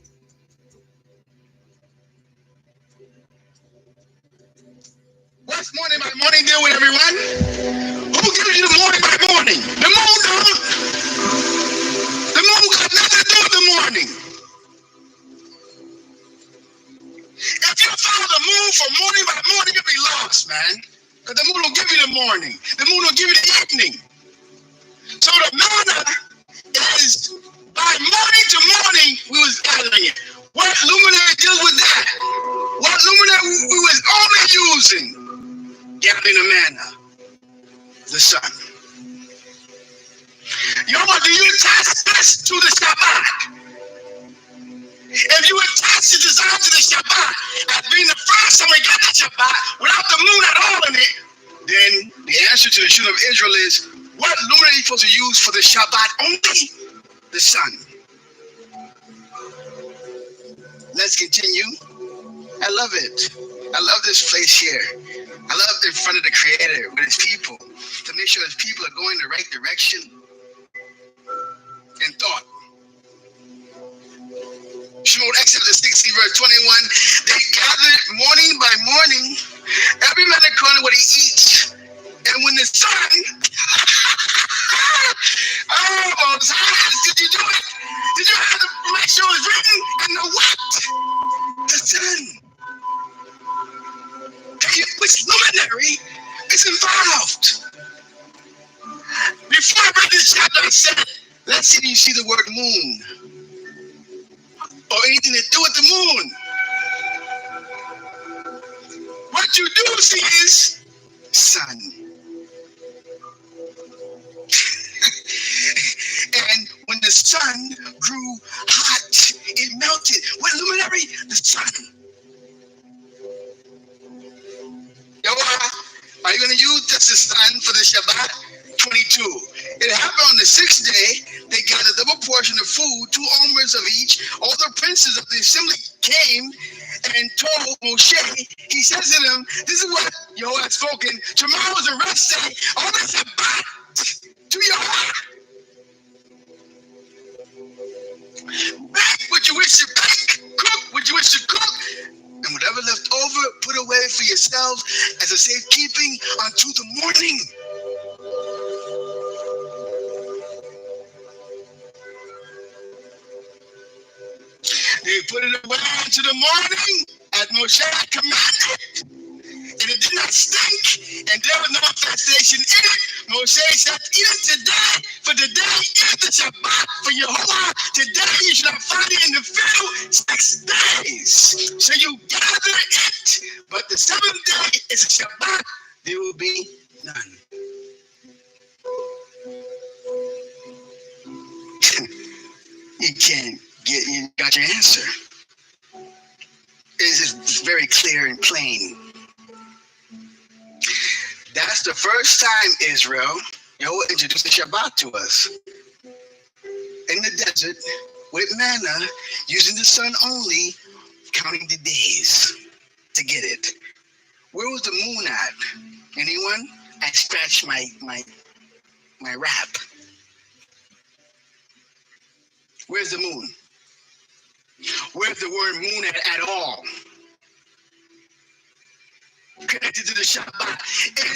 What's morning by morning deal with, everyone? Who gives you the morning by morning? The moon don't. The moon got nothing to do with the morning. If you follow the moon from morning by morning, you'll be lost, man. Because the moon will give you the morning. The moon will give you the evening. So the manna is by morning to morning, we was gathering it. What luminary deals with that? What luminary we was only using? Gathering the manna. The sun. Yahweh, do you attach this to the Shabbat? If you attach the design to the Shabbat as being the first time we got the Shabbat without the moon at all in it, then the answer to the children of Israel is, what luminary are you supposed to use for the Shabbat only? The sun. Let's continue. I love it. I love this place here. I love in front of the Creator with his people to make sure his people are going the right direction in thought. Shemot X 16 verse 21, they gathered morning by morning Every man according to what he eats. And when the sun, oh, Moses, did you do it? Did you have to make sure it's written in the what? The sun. Which luminary is involved? Before I read this chapter, I said, let's see if you see the word moon or anything to do with the moon. What you do see is sun. And when the sun grew hot, it melted. What luminary? The sun. Are you going to use this as sun for the Shabbat? 22. It happened on the 6th day. They got a double portion of food, 2 omers of each. All the princes of the assembly came and told Moshe. He says to them, this is what Yahweh has spoken. Tomorrow is a rest day. On the Shabbat to Yahweh. Bake what you wish to bake. Cook what you wish to cook. And whatever left over, put away for yourselves as a safekeeping unto the morning. They put it away unto the morning, as Moshe had commanded. And it did not stink, and there was no infestation in it. Moshe said, eat it today, for today is the Shabbat for Yehovah. Today you shall not find it in the field 6 days. So you gather it, but the 7th day is a Shabbat. There will be none. You got your answer. It's just very clear and plain. That's the first time, Israel, Yahweh introduced the Shabbat to us. In the desert, with manna, using the sun only, counting the days to get it. Where was the moon at? Anyone? I scratched my wrap. Where's the moon? Where's the word moon at all? Connected to the Shabbat.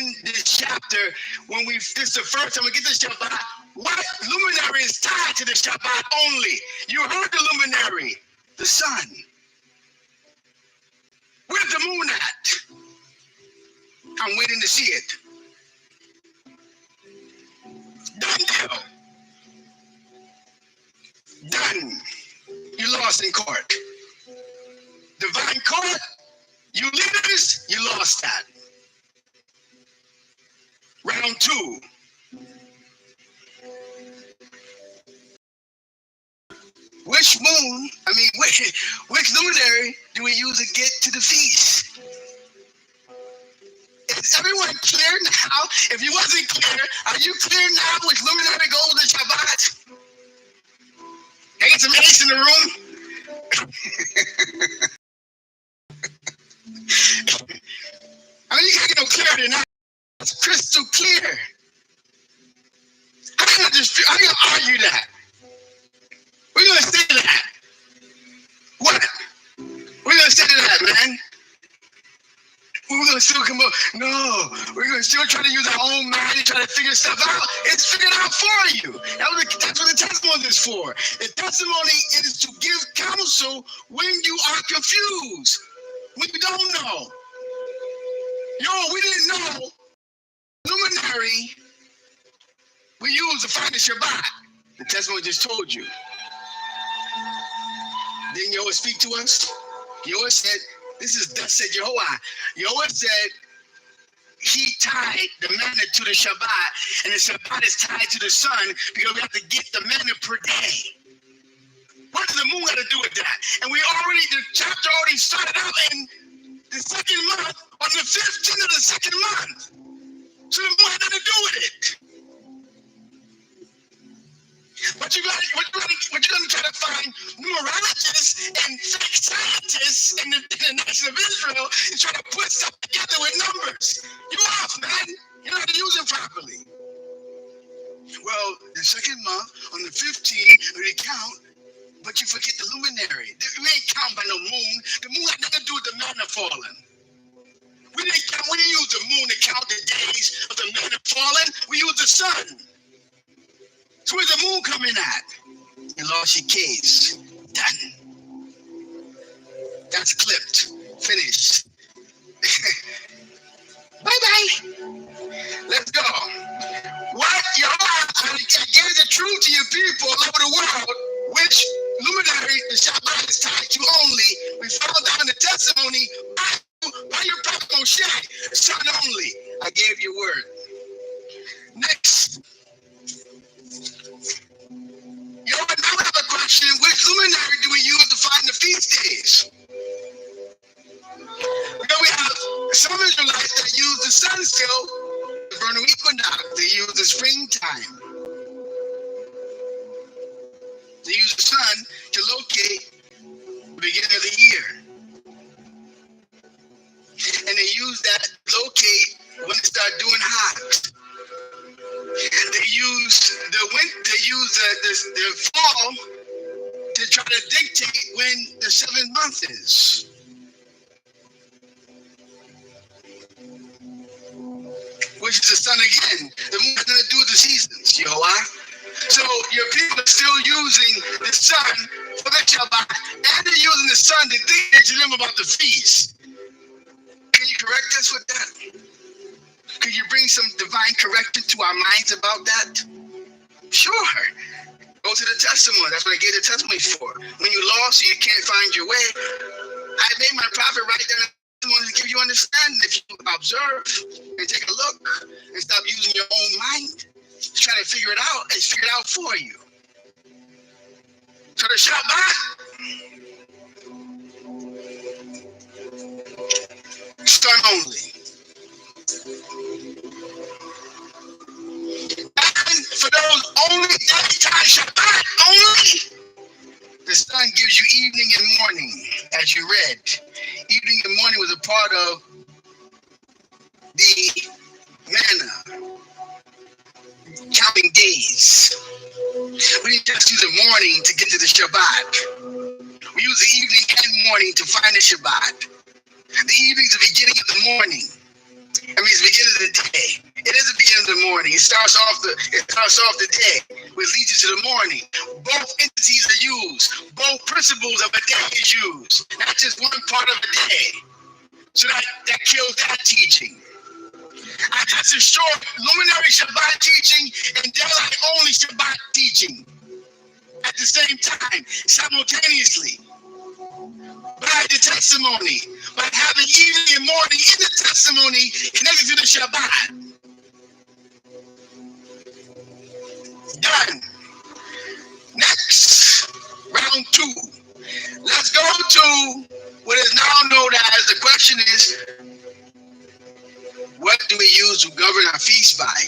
In this chapter, this is the first time we get to Shabbat, what luminary is tied to the Shabbat only? You heard the luminary, the sun. Where's the moon at? I'm waiting to see it. Done deal. Done. You lost in court. Divine court, you leaders, you lost that. Round 2. Which luminary do we use to get to the feast? Is everyone clear now? If you wasn't clear, are you clear now which luminary goes to Shabbat? Ain't some ace in the room? I mean, you can't get no clarity now. It's crystal clear. How can I argue that? We're going to say that. What? We're going to say that, man. We're going to still come up. No, we're going to still try to use our own mind and try to figure stuff out. It's figured out for you. That's what the testimony is for. The testimony is to give counsel when you are confused, when you don't know. We didn't know luminary we use to find the Shabbat. The testimony just told you. Didn't Yahweh speak to us? Yahweh said, this is thus said Jehovah. Yahweh said he tied the manna to the Shabbat, and the Shabbat is tied to the sun because we have to get the manna per day. What does the moon have to do with that? And the chapter already started out in the 2nd month, on the 15th of the 2nd month. So the moon had nothing to do with it. But you're going to try to find numerologists and fake scientists in the nation of Israel and try to put stuff together with numbers. You're off, man. You're not using it properly. Well, the 2nd month, on the 15th, we count, but you forget the luminary. We ain't counting by no moon. The moon had nothing to do with the manna falling. We didn't use the moon to count the days of the men that fallen. We used the sun. So where's the moon coming at? You lost your case. Done. That's clipped. Finished. Bye-bye. Let's go. What? I gave the truth to you people all over the world, which luminary the Shabbat is tied to only. We found out in the testimony by your prophet Moshe, son only. I gave you word. Next. Now we have a question. Which luminary do we use to find the feast days? We have some Israelites that use the sun still, the vernal equinox. They use the springtime. They use the sun to locate the beginning of the year. And they use that to locate when it starts doing hot. They use the fall to try to dictate when the 7th month is. Which is the sun again. The moon has nothing to do with the seasons. You know why? So your people are still using the sun for the Shabbat, and they're using the sun to dictate to them about the feast. Can you correct us with that? Could you bring some divine correction to our minds about that? Sure. Go to the testimony. That's what I gave the testimony for. When you lost, you can't find your way. I made my prophet write down a testimony to give you understanding. If you observe and take a look and stop using your own mind, trying to figure it out, it's figured out for you. So the Shabbat, sun only. And for those only daytime Shabbat only, the sun gives you evening and morning, as you read. Evening and morning was a part of the manna, counting days. We didn't just use the morning to get to the Shabbat. We use the evening and morning to find the Shabbat. The evening is the beginning of the morning. That means the beginning of the day. It is the beginning of the morning. It starts off the day, which leads you to the morning. Both entities are used. Both principles of a day is used. Not just one part of a day. So that kills that teaching. I just destroyed luminary Shabbat teaching and daylight only Shabbat teaching at the same time, simultaneously. By the testimony, by having evening and morning in the testimony connected to the Shabbat. Done. Next, round 2. Let's go to what is now known as, the question is, what do we use to govern our feast by?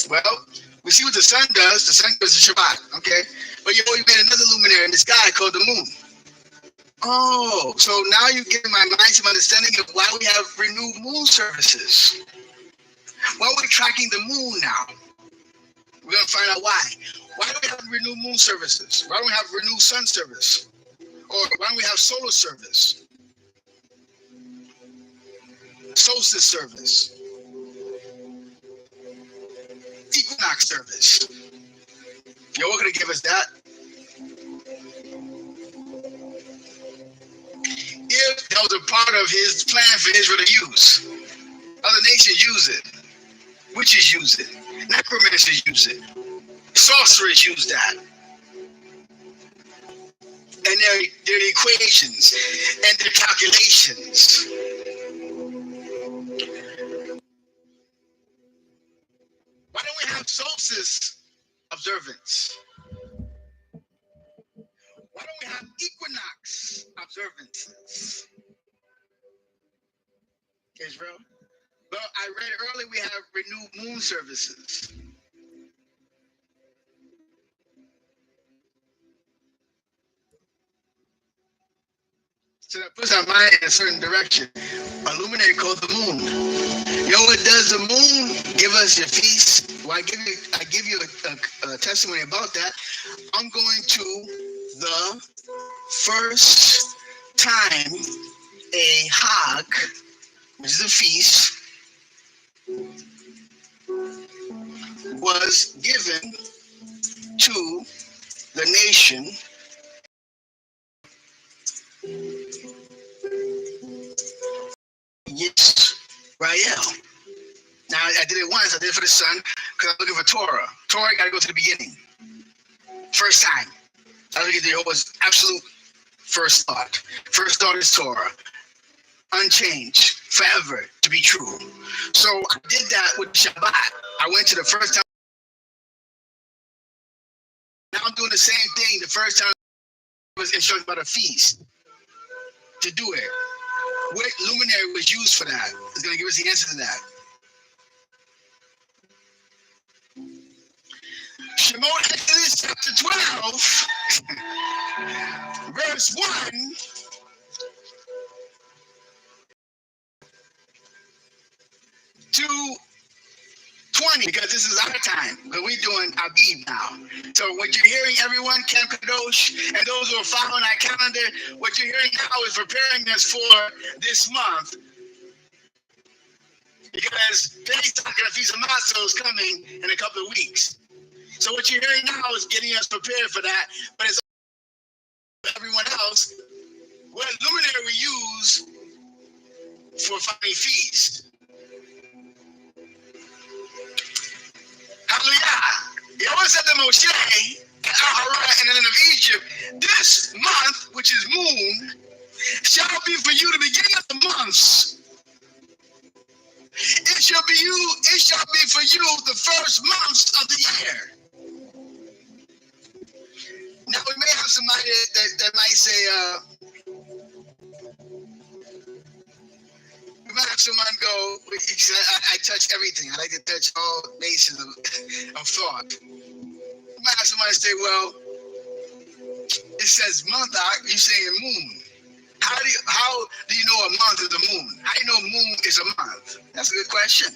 Well, we see what the sun does. The sun does the Shabbat, okay? But you made another luminary in the sky called the moon. Oh, so now you give my mind some understanding of why we have renewed moon services. Why we're tracking the moon now. We're going to find out why. Why do we have renewed moon services? Why don't we have renewed sun service? Or why don't we have solar service? Solstice service. Equinox service. You're going to give us that? If that was a part of his plan for Israel to use. Other nations use it. Witches use it. Necromancers use it. Sorcerers use that. And their equations and their calculations. Why don't we have solstice observance? Why don't we have equinox observances? Israel? Well, I read earlier we have renewed moon services. So that puts our mind in a certain direction. A luminary called the moon. You know what does the moon give us your feast? Well, I give you a testimony about that. I'm going to the first time a Hag, which is a feast, was given to the nation Yisrael. Now, I did it once. I did it for the son because I'm looking for Torah. Torah got to go to the beginning. First time. I look at the Jehovah's absolute first thought. First thought is Torah. Unchanged. Forever to be true. So I did that with Shabbat. I went to the first time. Now I'm doing the same thing the first time I was instructed about a feast. To do it. What luminary was used for that? It's going to give us the answer to that. Shemot Exodus chapter 12, verse 1 to 20, because this is our time, but we're doing Abib now. So what you're hearing, everyone, Camp Kadosh, and those who are following our calendar, what you're hearing now is preparing us for this month. Because Pesach and the Feast of Matzah is coming in a couple of weeks. So what you're hearing now is getting us prepared for that, but it's everyone else. What luminary we use for finding feast. Hallelujah. Yahweh said to Moshe, and then of Egypt, this month, which is moon, shall be for you the beginning of the months. It shall be for you the first months of the year. Now we may have somebody that might say, we might have someone go, I touch everything. I like to touch all bases of thought. We might have somebody say, well, it says month, you're saying moon. How do you know a month is a moon? How do you know moon is a month? That's a good question.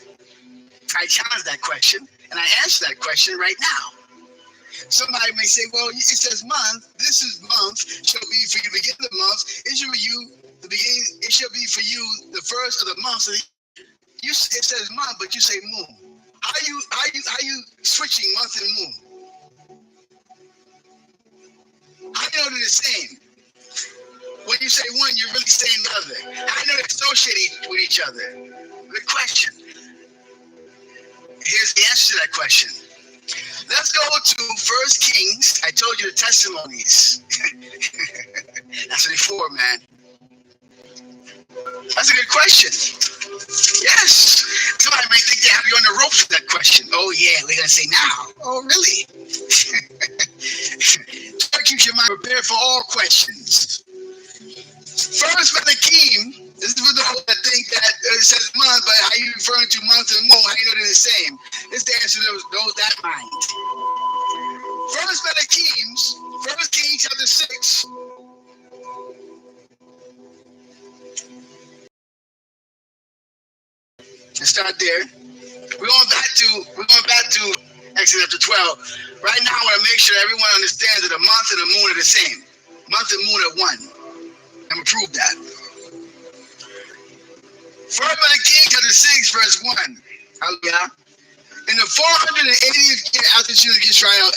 I challenge that question, and I answer that question right now. Somebody may say, well, it says month. This is month. Shall be for you the beginning of the month. It shall be you the beginning. It shall be for you the first of the month. So it says month, but you say moon. How you switching month and moon? How do you know they're the same? When you say one, you're really saying the other. How do you know they're associated with each other? Good question. Here's the answer to that question. Let's go to 1 Kings. I told you the testimonies. That's before, man. That's a good question. Yes. Somebody may think they have you on the ropes with that question. Oh, yeah, we're going to say now. Oh, really? Try to keep your mind prepared for all questions. First Malakim, this is for those that think that it says month, but how you referring to month and moon, how you know they're the same? This is the answer to those that mind. First Malakim, 1 Kings chapter 6. Let's start there. We're going back to Exodus chapter 12. Right now, I want to make sure everyone understands that a month and a moon are the same. Month and moon are one. I'm going to prove that. 1 Kings chapter 6, verse 1. Hallelujah. In the 480th year after the children of Israel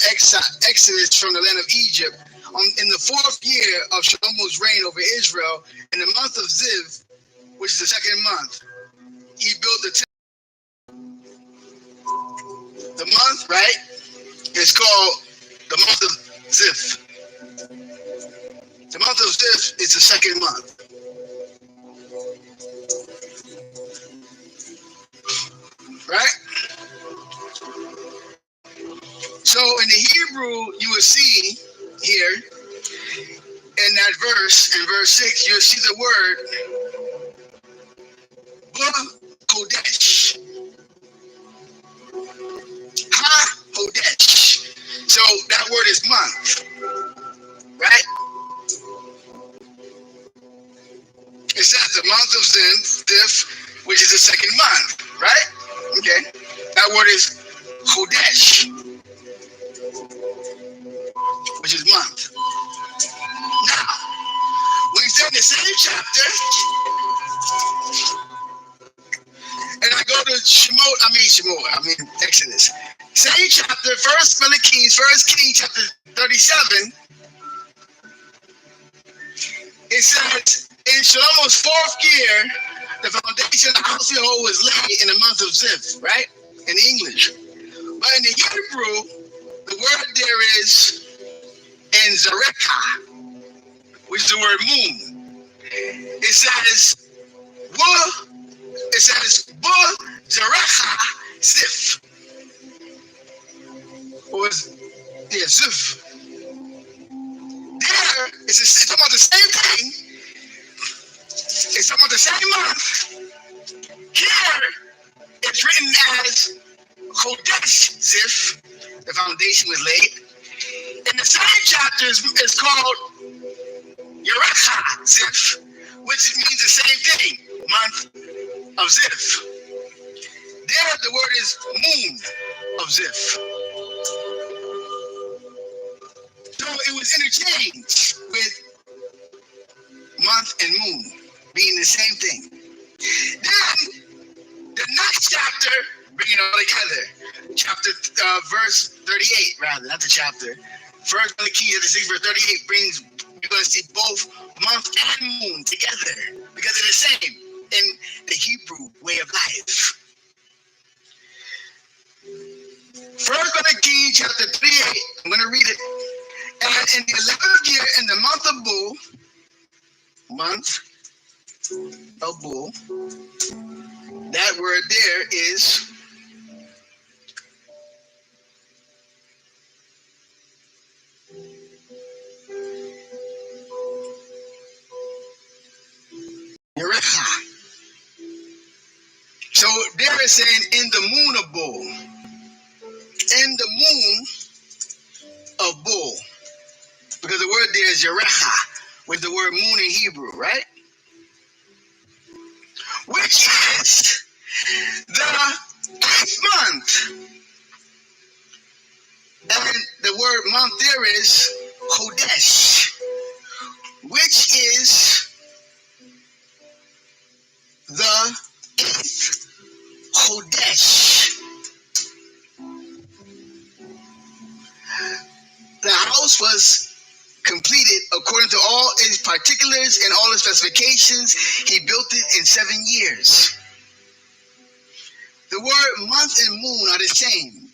exodus from the land of Egypt, in the 4th year of Shlomo's reign over Israel, in the month of Ziv, which is the second month, he built the temple. The month, right, is called the month of Ziv. The month of Ziv is the second month. Right? So in the Hebrew, you will see here, in that verse, in verse 6, you'll see the word Kodesh. Ha-Kodesh. So that word is month. Right? It says the month of Ziv, which is the second month. Right? Okay. That word is Kodesh, which is month. Now, when you say in the same chapter, and I go to Exodus. Same chapter, First King chapter 37. It says, in Shlomo's 4th year, the foundation of the house of Jehovah was laid in the month of Ziv, right? In English. But in the Hebrew, the word there is in Zareka, which is the word moon. It says, Zareka Zif. Or Zif. There, it's talking about the same thing. It's talking about the same month. Here, it's written as Kadosh Zif. The foundation was laid. In the same chapter is called Yerecha Zif, which means the same thing, month of Zif. There, the word is moon of Zif. So it was interchanged with month and moon being the same thing. Then the next chapter, bring it all together. Verse 38, rather, not the chapter. First Kings chapter 6, verse 38 brings, you're going to see both month and moon together because they're the same in the Hebrew way of life. First Kings chapter 38, I'm going to read it. And in the 11th year, in the month of Bull, that word there is Yerecha. So there is saying in the moon of Bull. In the moon of Bull. Because the word there is Yerecha, with the word moon in Hebrew, right? Which is the 8th month. And the word month there is Chodesh, which is the 8th Chodesh. The house was completed according to all its particulars and all its specifications. He built it in 7 years. The word month and moon are the same.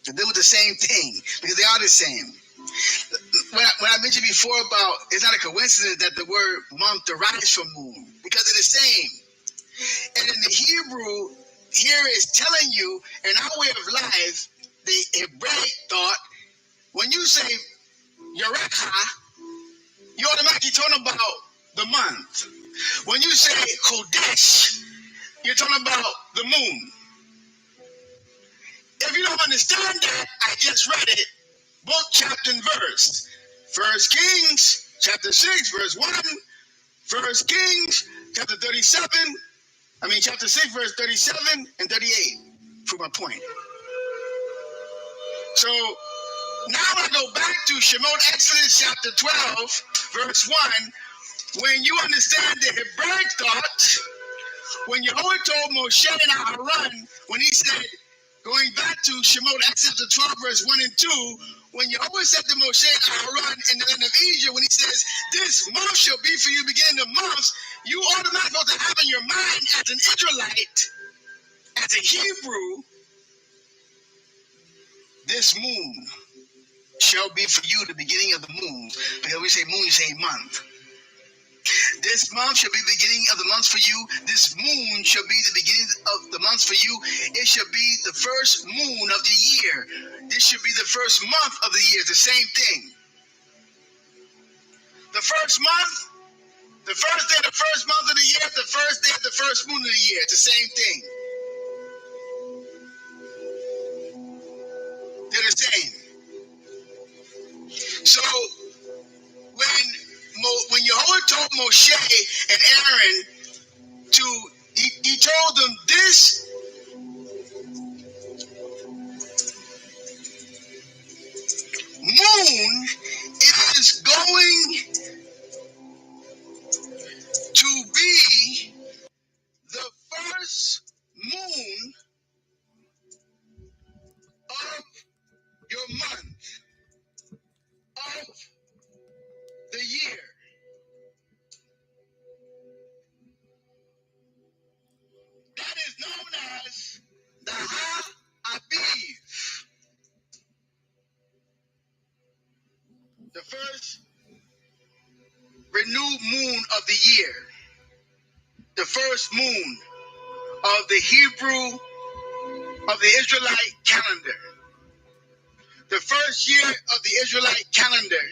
They do the same thing because they are the same. When I mentioned before about it's not a coincidence that the word month derives from moon because they're the same. And in the Hebrew, here is telling you in our way of life, the Hebraic thought, when you say Yerecha, you're automatically talking about the month. When you say Chodesh, you're talking about the moon. If you don't understand that, I just read it, book, chapter, and verse. First Kings, chapter 6, verse 1. First Kings, chapter 6, verse 37 and 38. For my point. So now I go back to Exodus chapter 12, verse 1. When you understand the Hebraic thought, when Yahweh told Moshe and Aaron, when he said, going back to Exodus chapter 12, verse 1 and 2, when Yahweh said to Moshe and Aaron in the land of Egypt, when he says, this month shall be for you beginning of months, you automatically have to have in your mind as an Israelite, as a Hebrew, this moon shall be for you the beginning of the moon. Because we say moon, you say month. This month shall be the beginning of the months for you. This moon shall be the beginning of the months for you. It shall be the first moon of the year. This should be the first month of the year. The same thing. The first month, the first day of the first month of the year, the first day of the first moon of the year. It's the same thing. They're the same. So when Yahweh told Moshe and Aaron he told them this moon is going the first renewed moon of the year, the first moon of the Hebrew, of the Israelite calendar. The first year of the Israelite calendar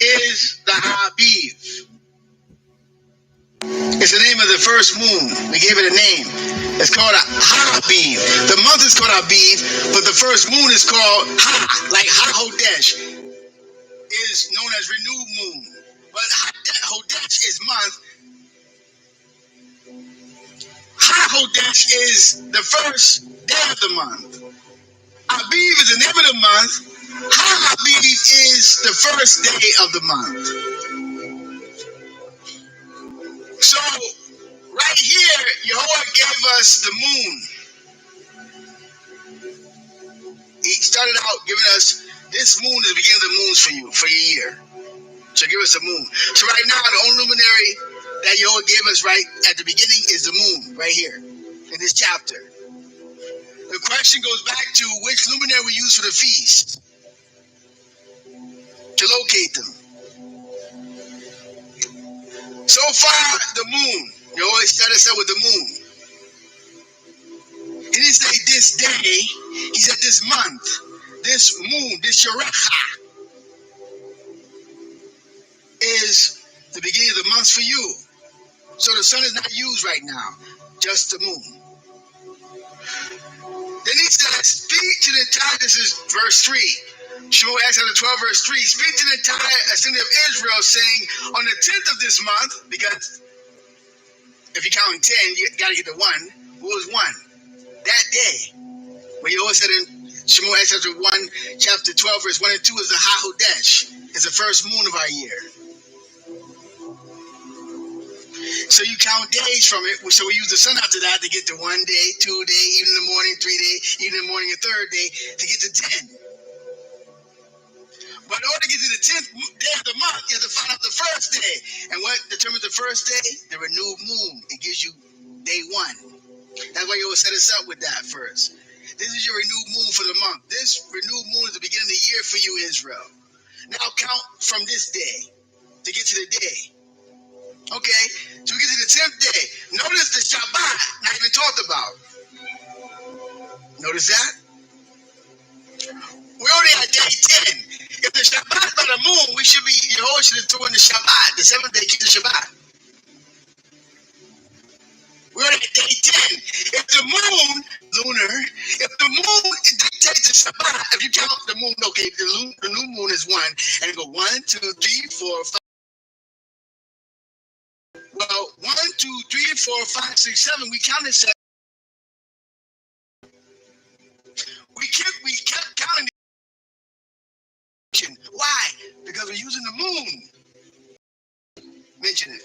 is the Aviv. It's the name of the first moon. We gave it a name. It's called a Aviv. The month is called Aviv, but the first moon is called Ha, like Ha-Hodesh, is known as renewed moon. But Hodesh is month. Ha-Hodesh is the first day of the month. Aviv is the name of the month. Ha-Aviv is the first day of the month. So, right here, Yehovah gave us the moon. He started out giving us, this moon is the beginning of the moons for your year. So give us the moon. So right now, the only luminary that Yehovah gave us right at the beginning is the moon, right here, in this chapter. The question goes back to which luminary we use for the feast, to locate them. So far, the moon. Yehovah started us out with the moon. He didn't say this day, he said this month, this moon, this Sherecha is the beginning of the month for you. So the sun is not used right now, just the moon. Then he said, speak to the entire, this is verse 3. Shmuel Acts chapter 12, verse 3. Speak to the entire assembly of Israel, saying, on the 10th of this month, because if you're counting 10, you got to get the 1. What was 1? That day. When you always said in Shmuel Acts chapter 1, chapter 12, verse 1 and 2 is the Ha-Hodesh. It's the first moon of our year. So you count days from it. So we use the sun after that to get to 1 day, 2 day, even in the morning, 3 day, even in the morning, a third day, to get to 10. But in order to get to the 10th day of the month, you have to find out the first day. And what determines the first day? The renewed moon. It gives you day 1. That's why you always set us up with that first. This is your renewed moon for the month. This renewed moon is the beginning of the year for you, Israel. Now count from this day to get to the day. Okay, so we get to the 10th day. Notice the Shabbat, not even talked about. Notice that? We're already at day 10. If the Shabbat is by the moon, we should be, Yehovah should have thrown the Shabbat. The 7th day, keep the Shabbat. We're already at day 10. If the moon, lunar, if the moon dictates the Shabbat, if you count the moon, okay, the new moon is 1, and you go 1, 2, 3, 4, 5. Well, 1, 2, 3, 4, 5, 6, 7. We counted 7. We kept counting. Why? Because we're using the moon. Mention it.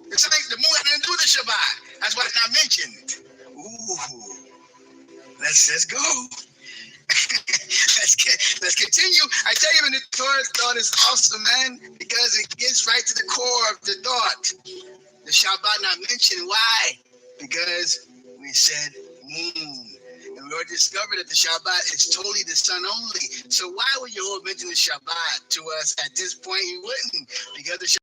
It's like the moon had nothing to do with the Shabbat. That's why it's not mentioned. Ooh, let's go. let's continue. I tell you, when the thought is awesome, man, because it gets right to the core of the thought. The Shabbat not mentioned. Why? Because we said moon. And we already discovered that the Shabbat is totally the sun only. So why would Yehovah mention the Shabbat to us at this point? He wouldn't. Because the Shabbat.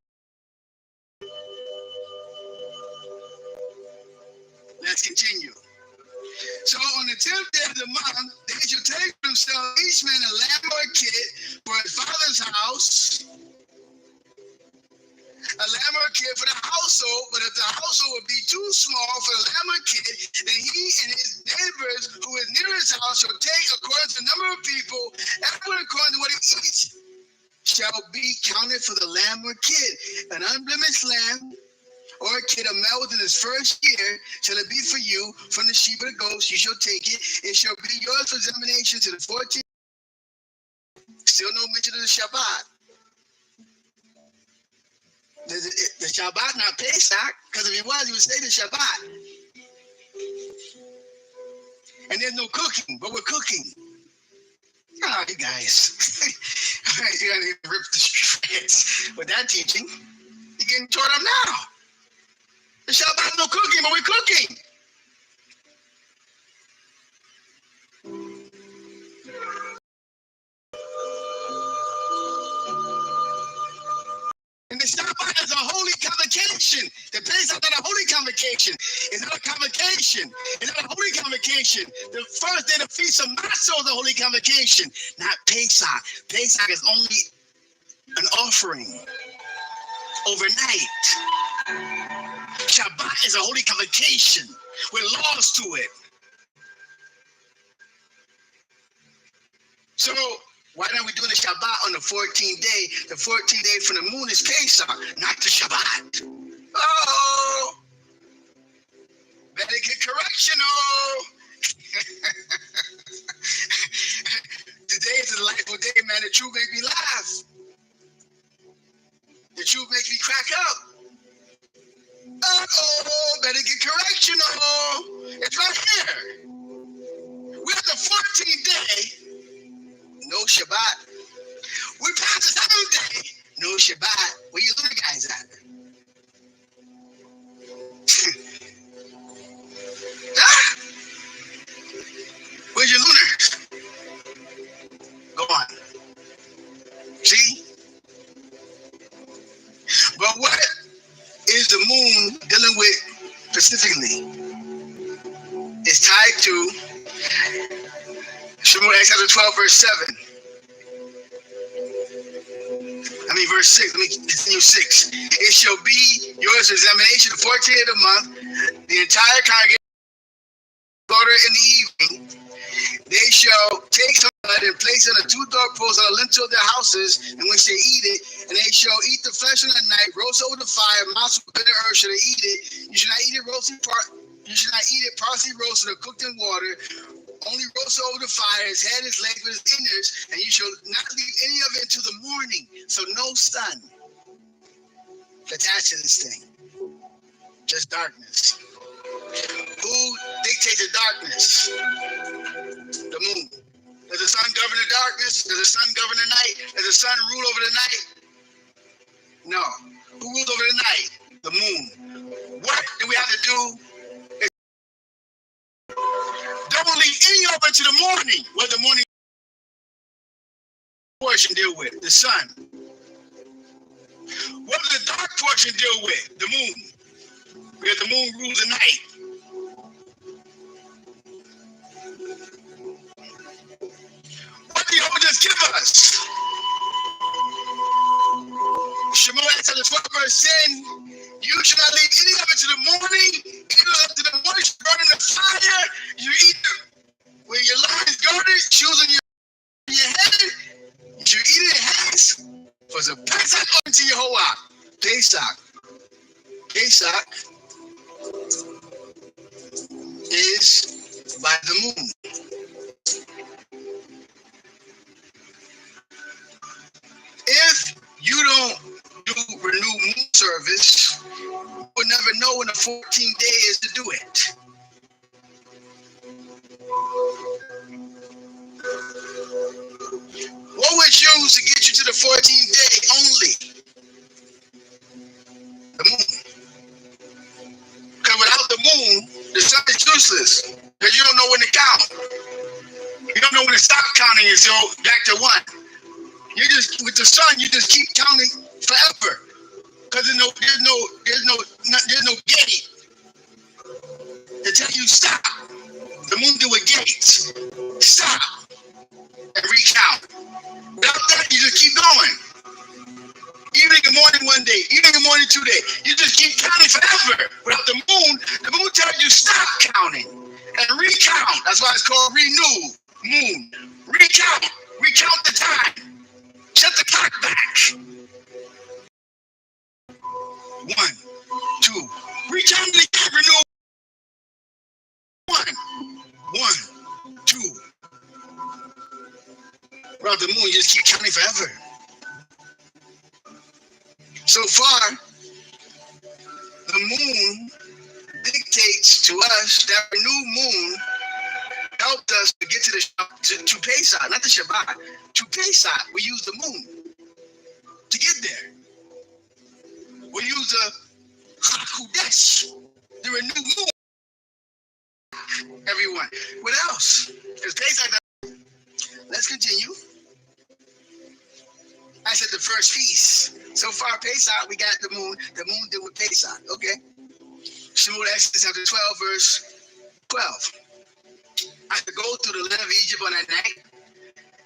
Let's continue. So on the 10th day of the month, they shall take for themselves each man a lamb or a kid for his father's house. A lamb or a kid for the household, but if the household would be too small for the lamb or kid, then he and his neighbors who is near his house shall take according to the number of people, everyone according to what he eats, shall be counted for the lamb or kid. An unblemished lamb or a kid, a male within his first year, shall it be for you. From the sheep or the goats, you shall take it. It shall be yours for examination to the 14th. Still no mention of the Shabbat. The Shabbat not Pesach, because if it was, he would say the Shabbat. And there's no cooking, but we're cooking. Oh, you guys. You're going to rip the shreds with that teaching. You're getting taught up now. The Shabbat no cooking, but we're cooking. convocation. The Pesach is not a holy convocation. It's not a convocation. It's not a holy convocation. The first day, the Feast of Matzah is a holy convocation, not Pesach. Pesach is only an offering overnight. Shabbat is a holy convocation with laws to it. So why not we doing the Shabbat on the 14th day? The 14th day from the moon is Pesach, not the Shabbat. Oh, better get correction. Oh, today is a delightful day, man. The truth makes me laugh. The truth makes me crack up. Uh-oh, better get correction. Oh, it's right here. We're at the 14th day. No Shabbat. We passed the 7th day. No Shabbat. Where you little guys at? Ah! Where's your lunars? Go on. See? But what is the moon dealing with specifically? It's tied to Exodus 12, verse 7. Verse 6. Let me continue 6. It shall be yours for examination the 14th of the month. The entire congregation order in the evening. They shall take some blood and place it on the 2 doorposts on the lintel of their houses, in which they eat it, and they shall eat the flesh in the night, roast over the fire, mouse with bitter herbs shall they eat it. You should not eat it roasted you should not eat it parsley roasted or cooked in water. Only roast over the fire, his head, his legs, with his innards, and you shall not leave any of it until the morning. So no sun attached to this thing. Just darkness. Who dictates the darkness? The moon. Does the sun govern the darkness? Does the sun govern the night? Does the sun rule over the night? No. Who rules over the night? The moon. What do we have to do? Don't leave any of it to the morning. What the morning portion deal with? The sun. What does the dark portion deal with? The moon. Because the moon rules the night. What did Jehovah give us? Shemot Exodus 12, verse 10. You should not leave any of it to the morning. Either up to the morning, you burn in the fire. You eat it where your line is guarded, shoes on your head. You should eat it in hands. For the Pesach unto Yehovah. Pesach. Pesach is by the moon. If you don't do renew moon service, you will never know when the 14th day is to do it. What was used to get you to the 14th day only? The moon. Because without the moon, the sun is useless. Because you don't know when to count. You don't know when to stop counting and go back to 1. You just with the sun, you just keep counting forever. Because there's no gate to tell you stop. The moon do with gates. Stop and recount. Without that, you just keep going. Even in the morning 1 day, even in the morning 2 days, you just keep counting forever. Without the moon tells you stop counting and recount. That's why it's called renew moon. Recount the time. Set the clock back. 1, 2. Recount the renew. 1, 2. Without the moon, you just keep counting forever. So far, the moon dictates to us that the new moon helped us to get to to Pesach, not the Shabbat. To Pesach, we use the moon to get there. We use the Hakudesh, the renewed moon. Everyone. What else? It's Pesach. Let's continue. I said the first feast. So far, Pesach, we got the moon. The moon deal with Pesach. Okay. Shemot Exodus chapter 12, verse 12. I have to go through the land of Egypt on that night,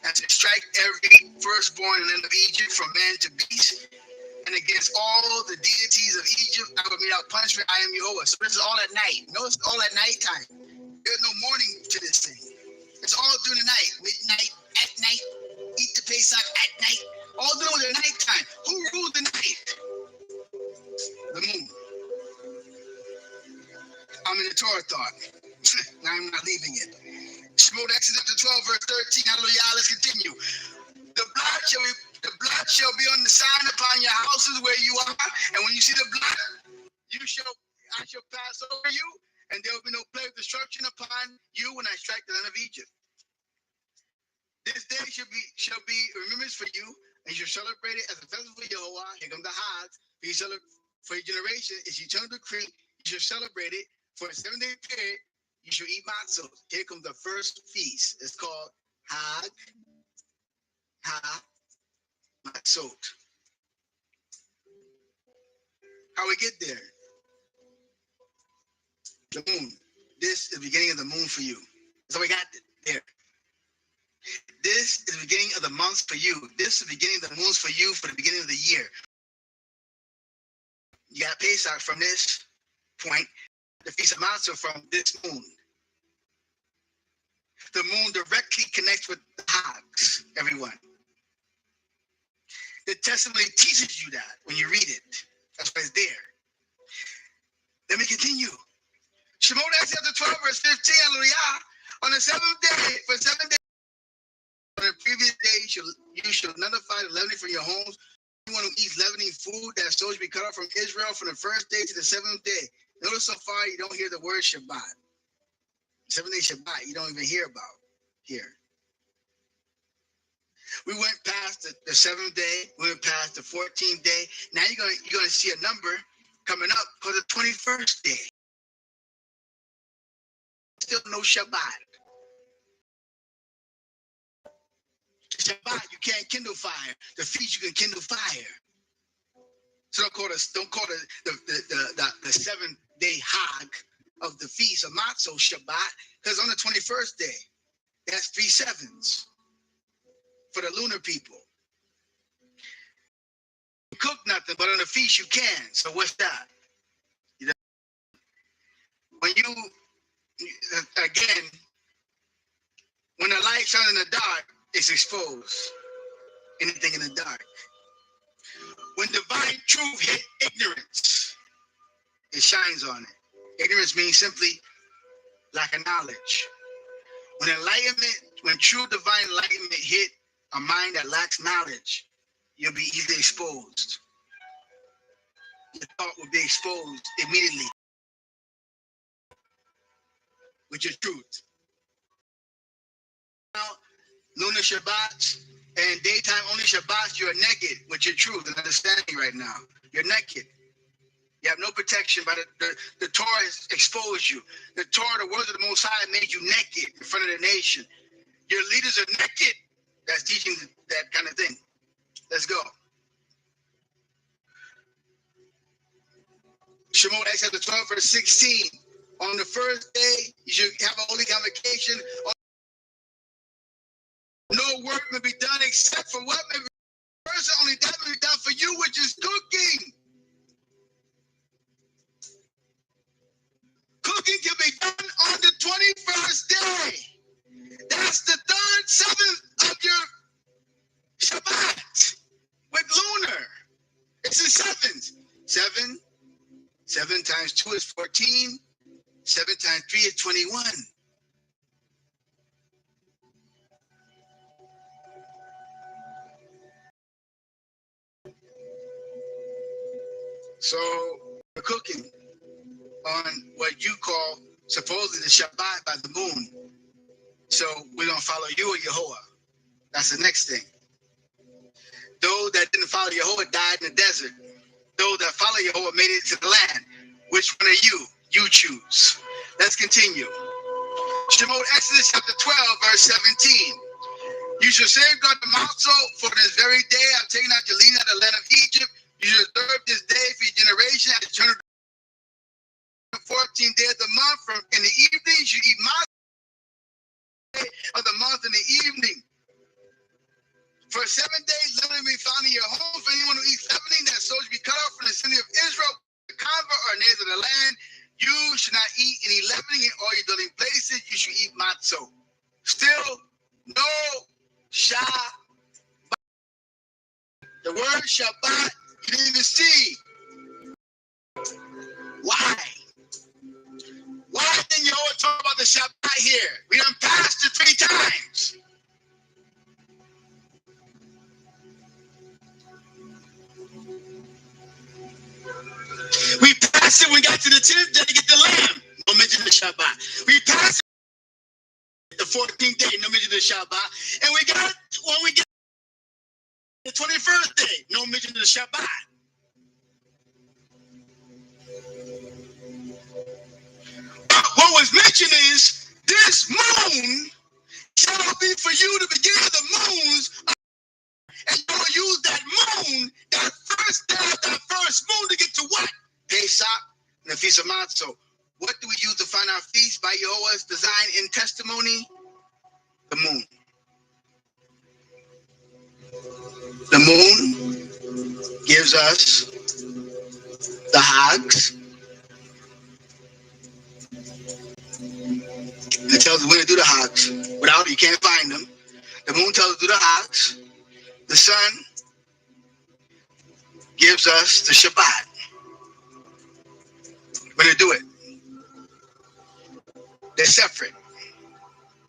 and to strike every firstborn in the land of Egypt, from man to beast, and against all the deities of Egypt, I will mete out punishment. I am Jehovah. So this is all at night. Notice all at night time. There's no morning to this thing. It's all during the night, midnight, at night, eat the Pesach at night, all during the night time. Who ruled the night? The moon. I'm in the Torah thought. Now I'm not leaving it. Shemot Exodus chapter 12, verse 13. Hallelujah. Let's continue. The blood shall be on the sign upon your houses where you are, and when you see the blood, I shall pass over you, and there will be no plague of destruction upon you when I strike the land of Egypt. This day shall be remembrance for you, and you shall celebrate it as a festival for Yehovah. Here come the Hag. For your generation, it's eternal decree. You shall celebrate it for a 7-day period. You shall eat matzah. Here comes the first feast. It's called Hag HaMatzot. How we get there? The moon. This is the beginning of the moon for you. So we got there. This is the beginning of the months for you. This is the beginning of the moons for you for the beginning of the year. You got Pesach from this point. The Feast of Matzah from this moon. The moon directly connects with the Hags, everyone. The testimony teaches you that when you read it. That's why it's there. Let me continue. Shemot chapter 12, verse 15, hallelujah. On the seventh day, for 7 days, on the previous day, you shall nullify the leavening from your homes. Anyone who eats leavening food, that soul shall be cut off from Israel from the first day to the 7th day. Notice so far you don't hear the word Shabbat. 7-day Shabbat, you don't even hear about here. We went past the 7th day, we went past the 14th day. Now you're gonna see a number coming up for the 21st day. Still no Shabbat. Shabbat, you can't kindle fire. The feast, you can kindle fire. So don't call the 7th-day Hag of the feast of Matzah Shabbat, because on the 21st day, that's 3 sevens for the lunar people. You cook nothing, but on the feast you can. So what's that? You know, when the light shines in the dark, it's exposed. Anything in the dark. When divine truth hit ignorance, it shines on it. Ignorance means simply lack of knowledge. When true divine enlightenment hit a mind that lacks knowledge, you'll be easily exposed. Your thought will be exposed immediately with your truth. Now, lunar Shabbats and daytime only Shabbats, you're naked with your truth and understanding right now. You're naked. You have no protection, but the Torah has exposed you. The Torah, the words of the Most High, made you naked in front of the nation. Your leaders are naked. That's teaching that kind of thing. Let's go. Shemot chapter 12, verse 16. On the first day, you should have a holy convocation. No work may be done except for what may be person, only that may be done for you, which is cooking. Cooking can be done on the 21st day. That's the 3rd, 7th of your Shabbat with lunar. It's in sevens. 7 times 2 is 14. 7 times 3 is 21. So we're cooking on what you call supposedly the Shabbat by the moon. So we're going to follow you or Yehovah. That's the next thing. Those that didn't follow Yehovah died in the desert. Those that follow Yehovah made it to the land. Which one are you? You choose. Let's continue. Shemot Exodus chapter 12, verse 17. You should safeguard the matzah for this very day. I've taken out your lean out of the land of Egypt. You should observe this day for your generation at the turn of the 14th day of the month. From in the evening, you should eat matzah of the month in the evening. For 7 days, leaven will be found in your home. For anyone who eats leavening, that soul should be cut off from the city of Israel, the convert or neighbors of the land. You should not eat any leavening in all your dwelling places. You should eat matzah. Still, no Shabbat. The word Shabbat, you didn't even see. Why? Why didn't you always talk about the Shabbat here? We done passed it 3 times. We passed it when we got to the 10th day to get the lamb. No mention of Shabbat. We passed it the 14th day, no mention of Shabbat. And we got when we get the 21st day, no mention of the Shabbat. What was mentioned is this moon shall be for you the beginning of the moons, and you will use that moon, that first day, that first moon to get to what? Pesach and the Feast of Matzah. What do we use to find our feast by Jehovah's design and testimony? The moon. The moon gives us the hogs. It tells us when to do the hogs. Without it, you can't find them. The moon tells us to do the hogs. The sun gives us the Shabbat. When to do it. They're separate.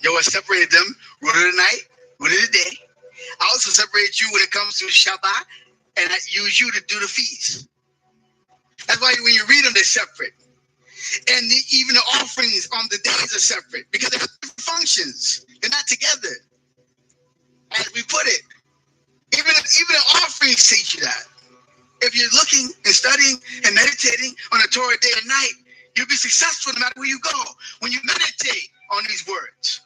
Yahweh separated them, rule of the night, rule of the day. I also separate you when it comes to Shabbat, and I use you to do the feast. That's why when you read them, they're separate. And even the offerings on the days are separate because they have different functions. They're not together. As we put it, even the offerings teach you that. If you're looking and studying and meditating on the Torah day and night, you'll be successful no matter where you go when you meditate on these words.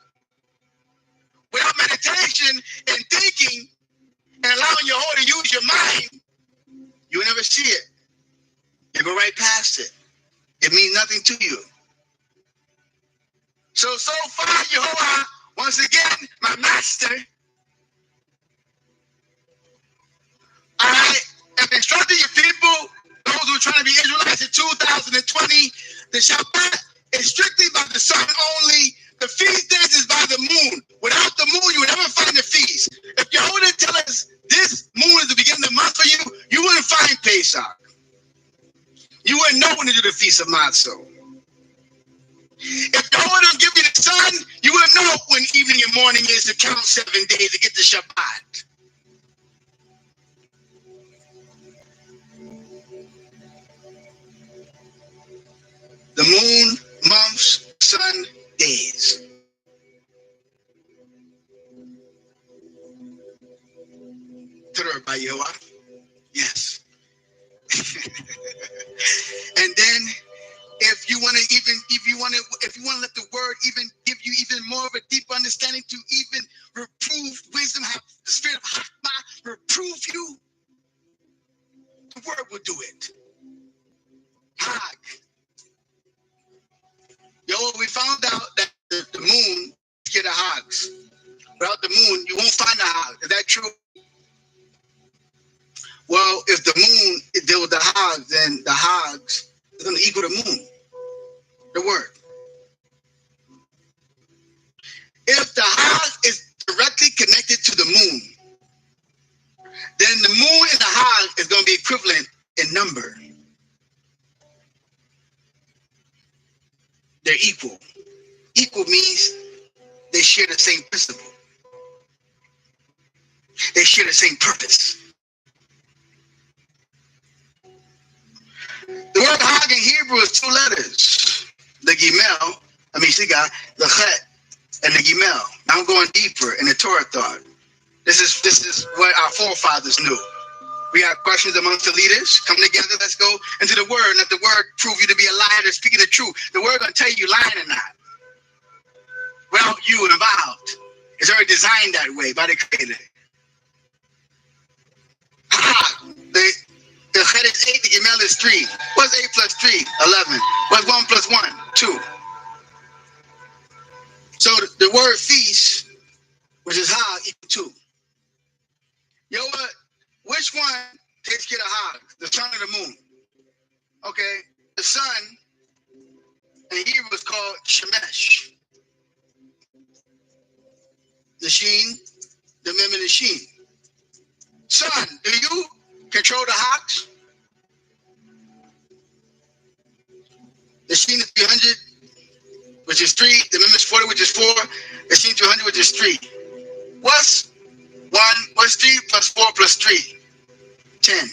Without meditation and thinking and allowing your heart to use your mind, you will never see it. You go right past it. It means nothing to you. So far, Jehovah, once again, my master, I am instructing your people, those who are trying to be Israelites in 2020, the Shabbat is strictly by the sun only. The feast days is by the moon. Without the moon, you would never find the feast. If Jehovah didn't tell us this moon is the beginning of the month for you, you wouldn't find Pesach. You wouldn't know when to do the Feast of Matzah. If Jehovah didn't give you the sun, you wouldn't know when evening and morning is to count 7 days to get the Shabbat. The moon, months, sun, days. Torah by Yehovah. Yes. And then if you want to let the word even give you even more of a deep understanding to even reprove wisdom, have the spirit of Chachma reprove you, the word will do it. Hag. We found out that the moon get the hogs. Without the moon, you won't find the hogs. Is that true? Well, if the moon deal with the hogs, then the hogs are going to equal the moon. The word. If the hog is directly connected to the moon, then the moon and the hog is going to be equivalent in number. They're equal. Equal means they share the same principle. They share the same purpose. The word hag in Hebrew is 2 letters. The gimel, the chet, and the gimel. I'm going deeper in the Torah thought. This is what our forefathers knew. We have questions amongst the leaders. Come together, let's go into the word. And let the word prove you to be a liar, to speaking the truth. The word gonna tell you lying or not. Without you involved. It's already designed that way by the Creator. The head is 8, the Gemel is 3. What's 8 plus 3? 11. What's 1 plus 1? 2. So the word feast, which is Hag, equal 2. Which one takes care of Hag? The sun or the moon? Okay, the sun in Hebrew is called Shemesh. The Sheen, the Mem and the Sheen. Sun, do you control the Hags? The Sheen is 300, which is 3. The Mem is 40, which is 4. The Sheen 200, which is 3. What's 3 plus 4 plus 3? 10.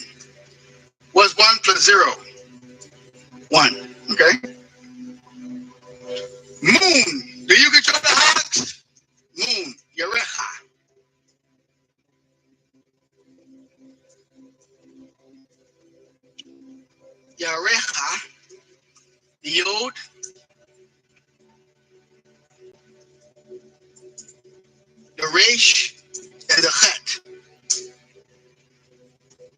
What's 1 plus 0? 1. Okay. Moon. Do you control the Hags? Moon. Yerecha. Yerecha. The Yod. The Resh. And the Chet.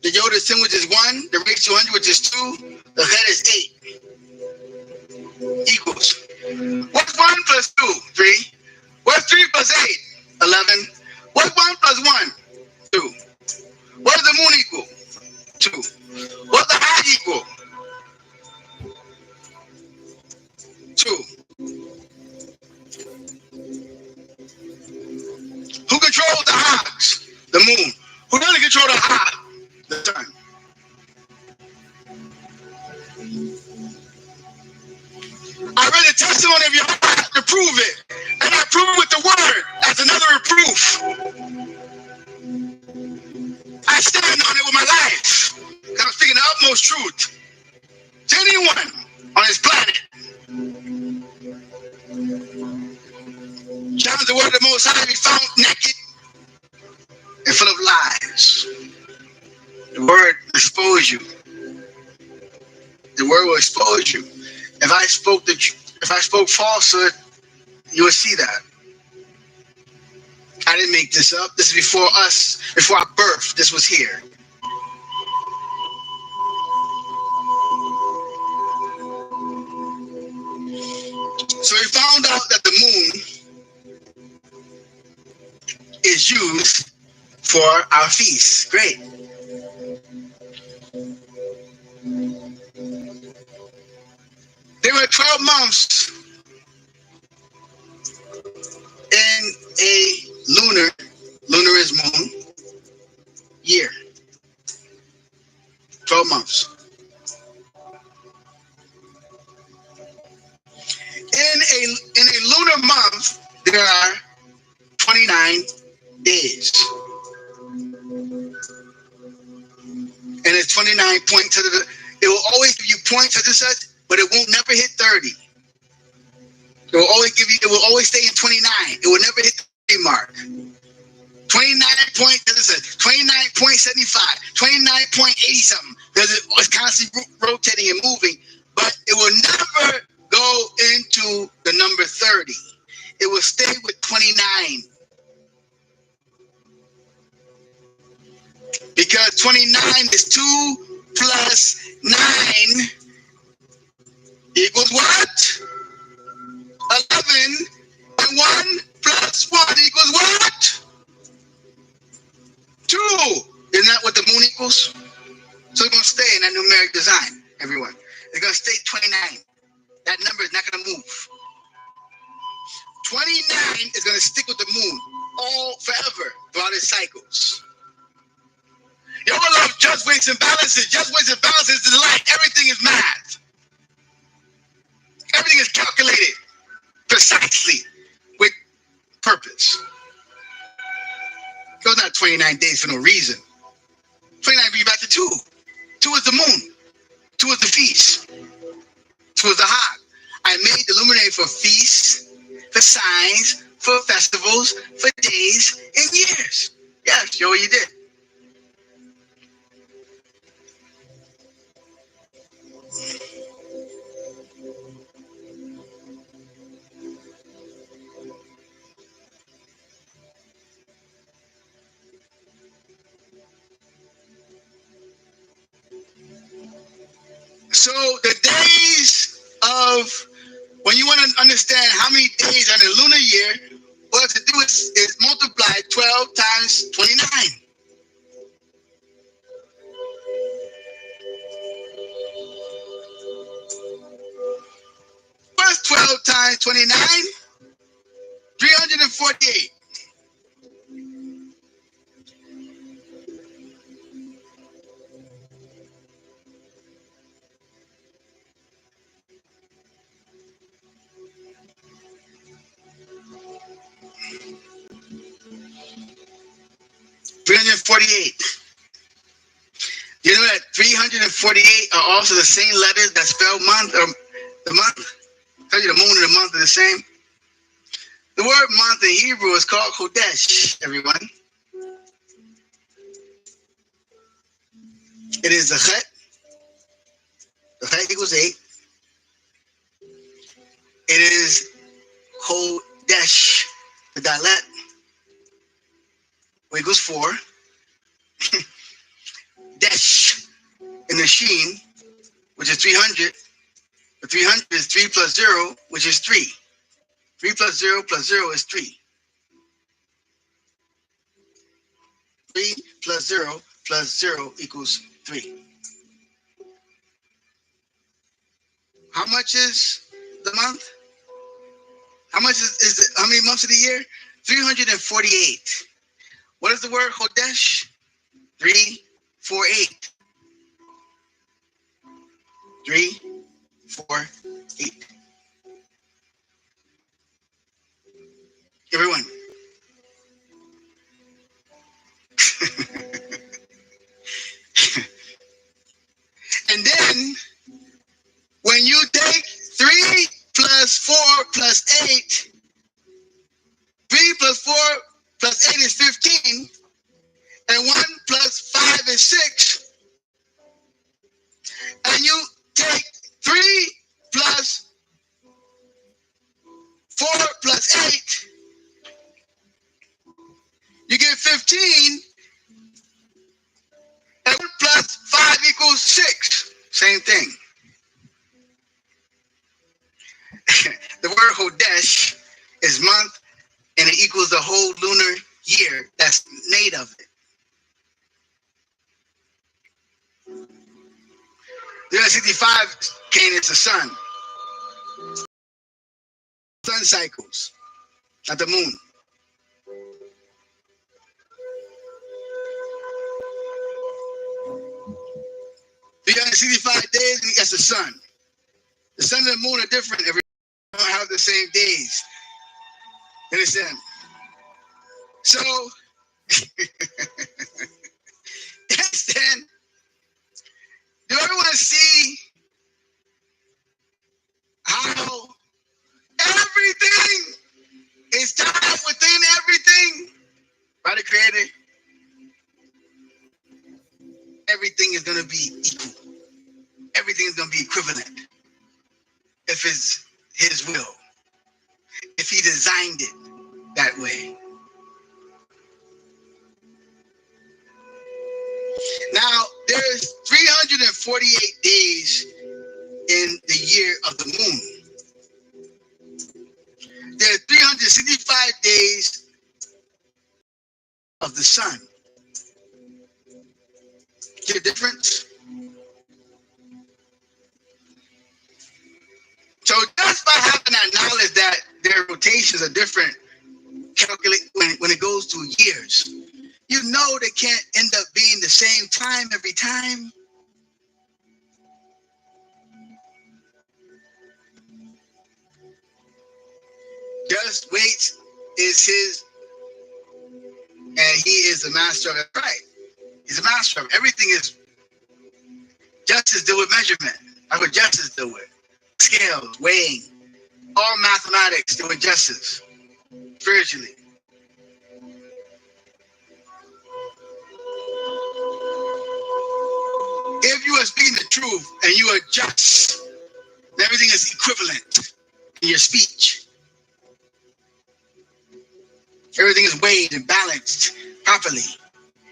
The Yod is 10, which is 1. The Resh 200, which is 2. The Chet is 8. Equals. What's 1 plus 2? 3. What's 3 plus 8? 11. What's 1 plus 1? 2. What does the moon equal? 2. What's the Hag equal? 2. Who controls the Hags? The moon. Who doesn't control the Hag? The sun. I read the testimony of your heart to prove it. And I prove it with the word as another proof. I stand on it with my life. I'm speaking the utmost truth to anyone on this planet. Challenge the word of the Most High to be found naked and full of lies. The word will expose you. The word will expose you. If I spoke falsehood, you would see that. I didn't make this up. This is before our birth. This was here. So we found out that the moon is used for our feast. Great. There were 12 months in a lunar is moon, year. 12 months. In a lunar month, there are 29 days. And it's 29 points. It will always give you points such and such, but it won't never hit 30. It will always stay in 29. It will never hit the 30 mark. 29.75, 29.80 something. It's constantly rotating and moving, but it will never go into the number 30. It will stay with 29. Because 29 is 2 plus 9 equals what? 11. And 1 plus 1 equals what? 2. Isn't that what the moon equals? So it's going to stay in that numeric design, everyone. It's going to stay 29. That number is not going to move. 29 is going to stick with the moon all forever throughout its cycles. Y'all love just weights and balances. Just weights and balances is light. Everything is math. Everything is calculated precisely with purpose. Those not 29 days for no reason. 29 brings you back to 2. 2 is the moon. 2 is the feast. 2 is the Hag. I made the luminary for feasts, for signs, for festivals, for days and years. Yes, Joey, you did. So the days of, when you want to understand how many days are in a lunar year, what you have to do is multiply 12 times 29. What's 12 times 29? 348. You know that 348 are also the same letters that spell month or the month? Tell you the moon and the month are the same. The word month in Hebrew is called Kadosh, everyone. It is a chet. The chet equals 8. It is Kadosh, the dalet, which equals 4. Dash in the sheen, which is 300. The 300 is 3 plus 0, which is 3. 3 plus 0 is 3. 3 plus 0 equals 3. How much is the month? How much is it, how many months of the year? 348. What is the word Chodesh? 348. 348. Everyone. And then when you take 3 plus 4 plus 8, 3 plus 4 plus 8 is 15, and 1 plus 5 is 6, and you take 3 plus 4 plus 8, you get 15, and 1 plus 5 equals 6. Same thing. The word Chodesh is month, and it equals the whole lunar year that's made of it. 365 Cain is the sun. Sun cycles, not the moon. You got 65 days, and that's the sun. The sun and the moon are different. Every don't have the same days. You understand? So, understand? Do everyone see how everything is tied within everything by the Creator? Everything is going to be equal. Everything is going to be equivalent if it's His will, if He designed it that way. Now, there's 348 days in the year of the moon. There are 365 days of the sun. Get a difference? So just by having that knowledge that their rotations are different, calculate when it goes to years, you know they can't end up being the same time every time. Just wait is His, and He is the master of it. Right. He's a master of it. Everything is justice deal with measurement. That's what justice deal with. Scales, weighing, all mathematics deal with justice spiritually. If you are speaking the truth and you are just, everything is equivalent in your speech. Everything is weighed and balanced properly.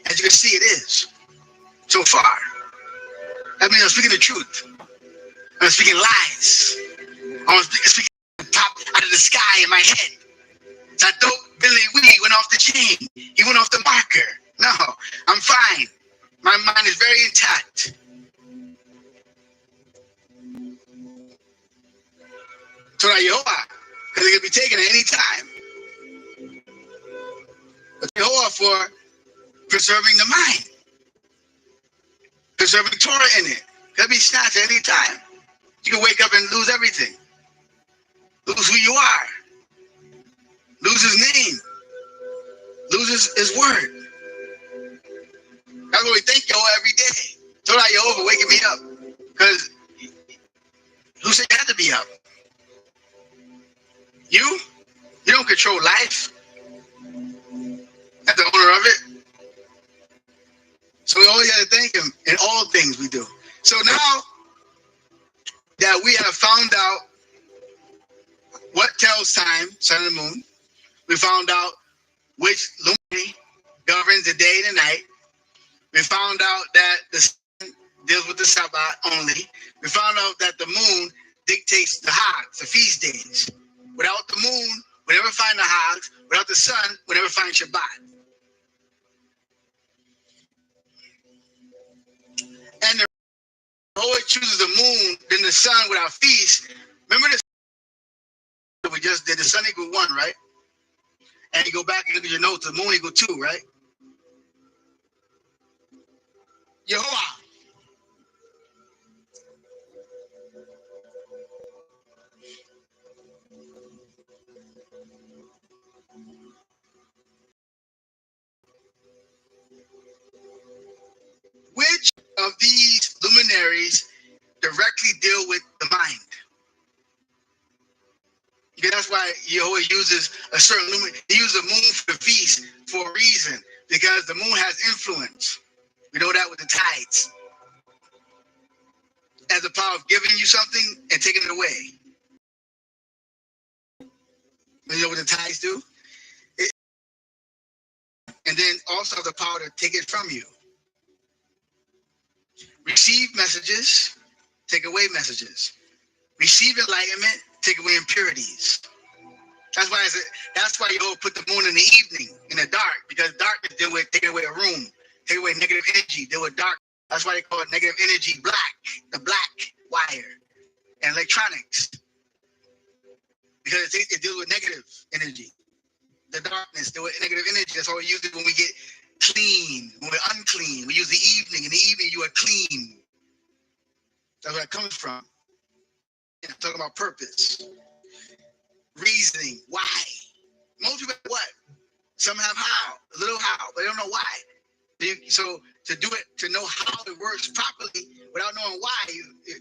As you can see, it is so far. That means I'm speaking the truth. I'm speaking lies. I'm speaking pop out of the sky in my head. So I thought Billy Wee went off the chain. He went off the marker. No, I'm fine. My mind is very intact. So now Yehovah, because it can be taken at any time. But Yehovah for preserving the mind, preserving Torah in it. It can be snatched at any time. You can wake up and lose everything. Lose who you are. Lose his name. Lose his word. That's what we thank Yehovah every day. So that Yehovah waking me up. Because who said you had to be up? You? You don't control life. That's the owner of it. So we always got to thank him in all things we do. So now that we have found out what tells time, sun and moon, we found out which luminary governs the day and the night. We found out that the sun deals with the Shabbat only. We found out that the moon dictates the Hags, the feast days. Without the moon, we never find the Hags. Without the sun, we never find Shabbat. And the always chooses the moon than the sun with our feast. Remember this we just did, the sun equal 1, right? And you go back and look at your notes, the moon equal 2, right? Yehovah. Which of these luminaries directly deal with the mind? Because that's why Yehovah uses a certain luminary. He uses the moon for the feast for a reason. Because the moon has influence. We know that with the tides. It has the power of giving you something and taking it away. You know what the tides do? And then also have the power to take it from you. Receive messages, take away messages. Receive enlightenment, take away impurities. That's why you put the moon in the evening, in the dark, because darkness deal with taking away a room, take away negative energy, deal with dark. That's why they call it negative energy black, the black wire, and electronics. Because it deals with negative energy. The darkness deal with negative energy. That's why we use it when we get clean, when we're unclean. We use the evening. In the evening, you are clean. That's where it comes from. I'm talking about purpose, reasoning, why. Most people have what? Some have how, a little how, but they don't know why. So to do it, to know how it works properly without knowing why,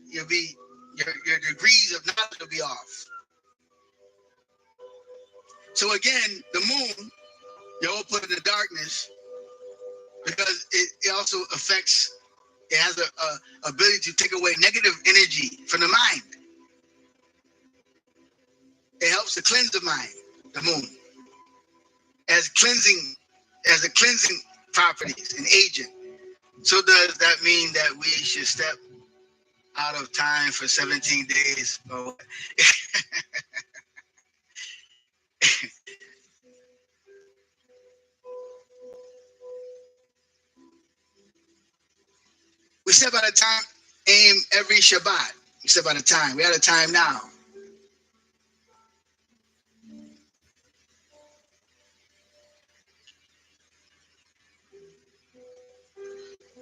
you'll be your degrees of knowledge will be off. So again, the moon, you'll put in the darkness because it also affects. It has a ability to take away negative energy from the mind. It helps to cleanse the mind, the moon. As a cleansing properties, an agent. So does that mean that we should step out of time for 17 days? Or what? We step out of time, aim every Shabbat. We step out of time. We're out of time now.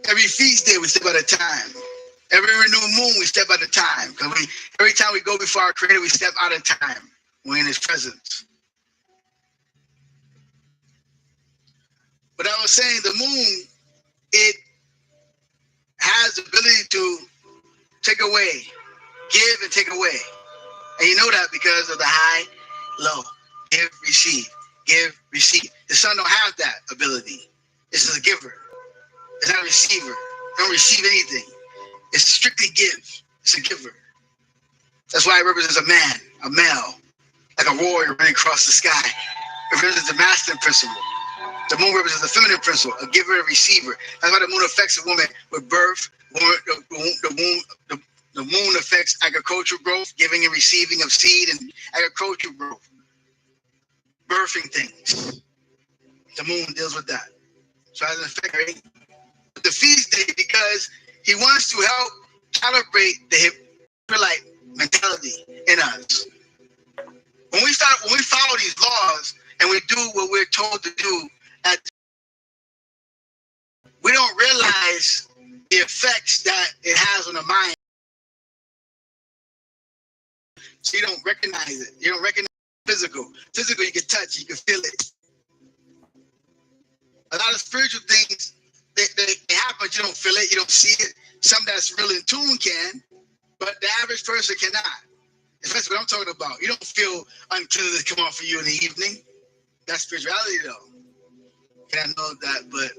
Every feast day, we step out of time. Every renewed moon, we step out of time. Because every time we go before our Creator, we step out of time. We're in His presence. But I was saying, the moon, it has the ability to take away, give and take away. And you know that because of the high, low, give, receive, give, receive. The sun don't have that ability. It's just a giver. It's not a receiver. It don't receive anything. It's strictly give. It's a giver. That's why it represents a man, a male, like a warrior running across the sky. It represents the masculine principle. The moon represents the feminine principle, a giver and receiver. That's why the moon affects a woman with birth, the The moon affects agricultural growth, giving and receiving of seed and agricultural growth, birthing things. The moon deals with that. So it has an effect, right? The feast day, because he wants to help calibrate the Israelite mentality in us. When we follow these laws and we do what we're told to do, we don't realize the effects that it has on the mind. So you don't recognize it. You don't recognize physical. Physical, you can touch, you can feel it. A lot of spiritual things, they happen, but you don't feel it, you don't see it. Some that's real in tune can, but the average person cannot. That's what I'm talking about. You don't feel uncleanness come off of you in the evening. That's spirituality, though. And I know that, but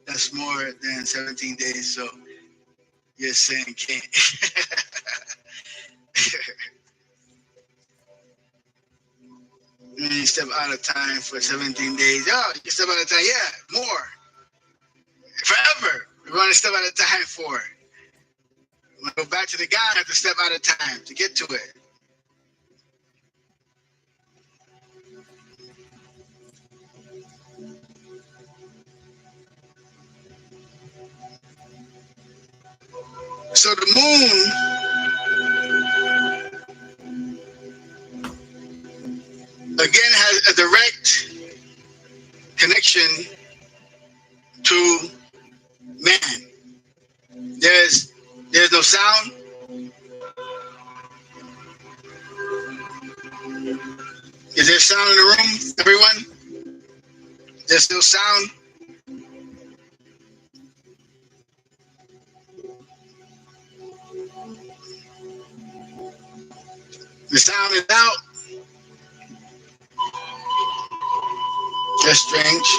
that's more than 17 days, so you're saying can't. You step out of time for 17 days. Oh, you step out of time, yeah, more. Forever. We're going to step out of time for it. When I go back to the God, I have to step out of time to get to it. So the moon again has a direct connection to man. There's no sound. Is there sound in the room, everyone? There's no sound. The sound is out. That's strange.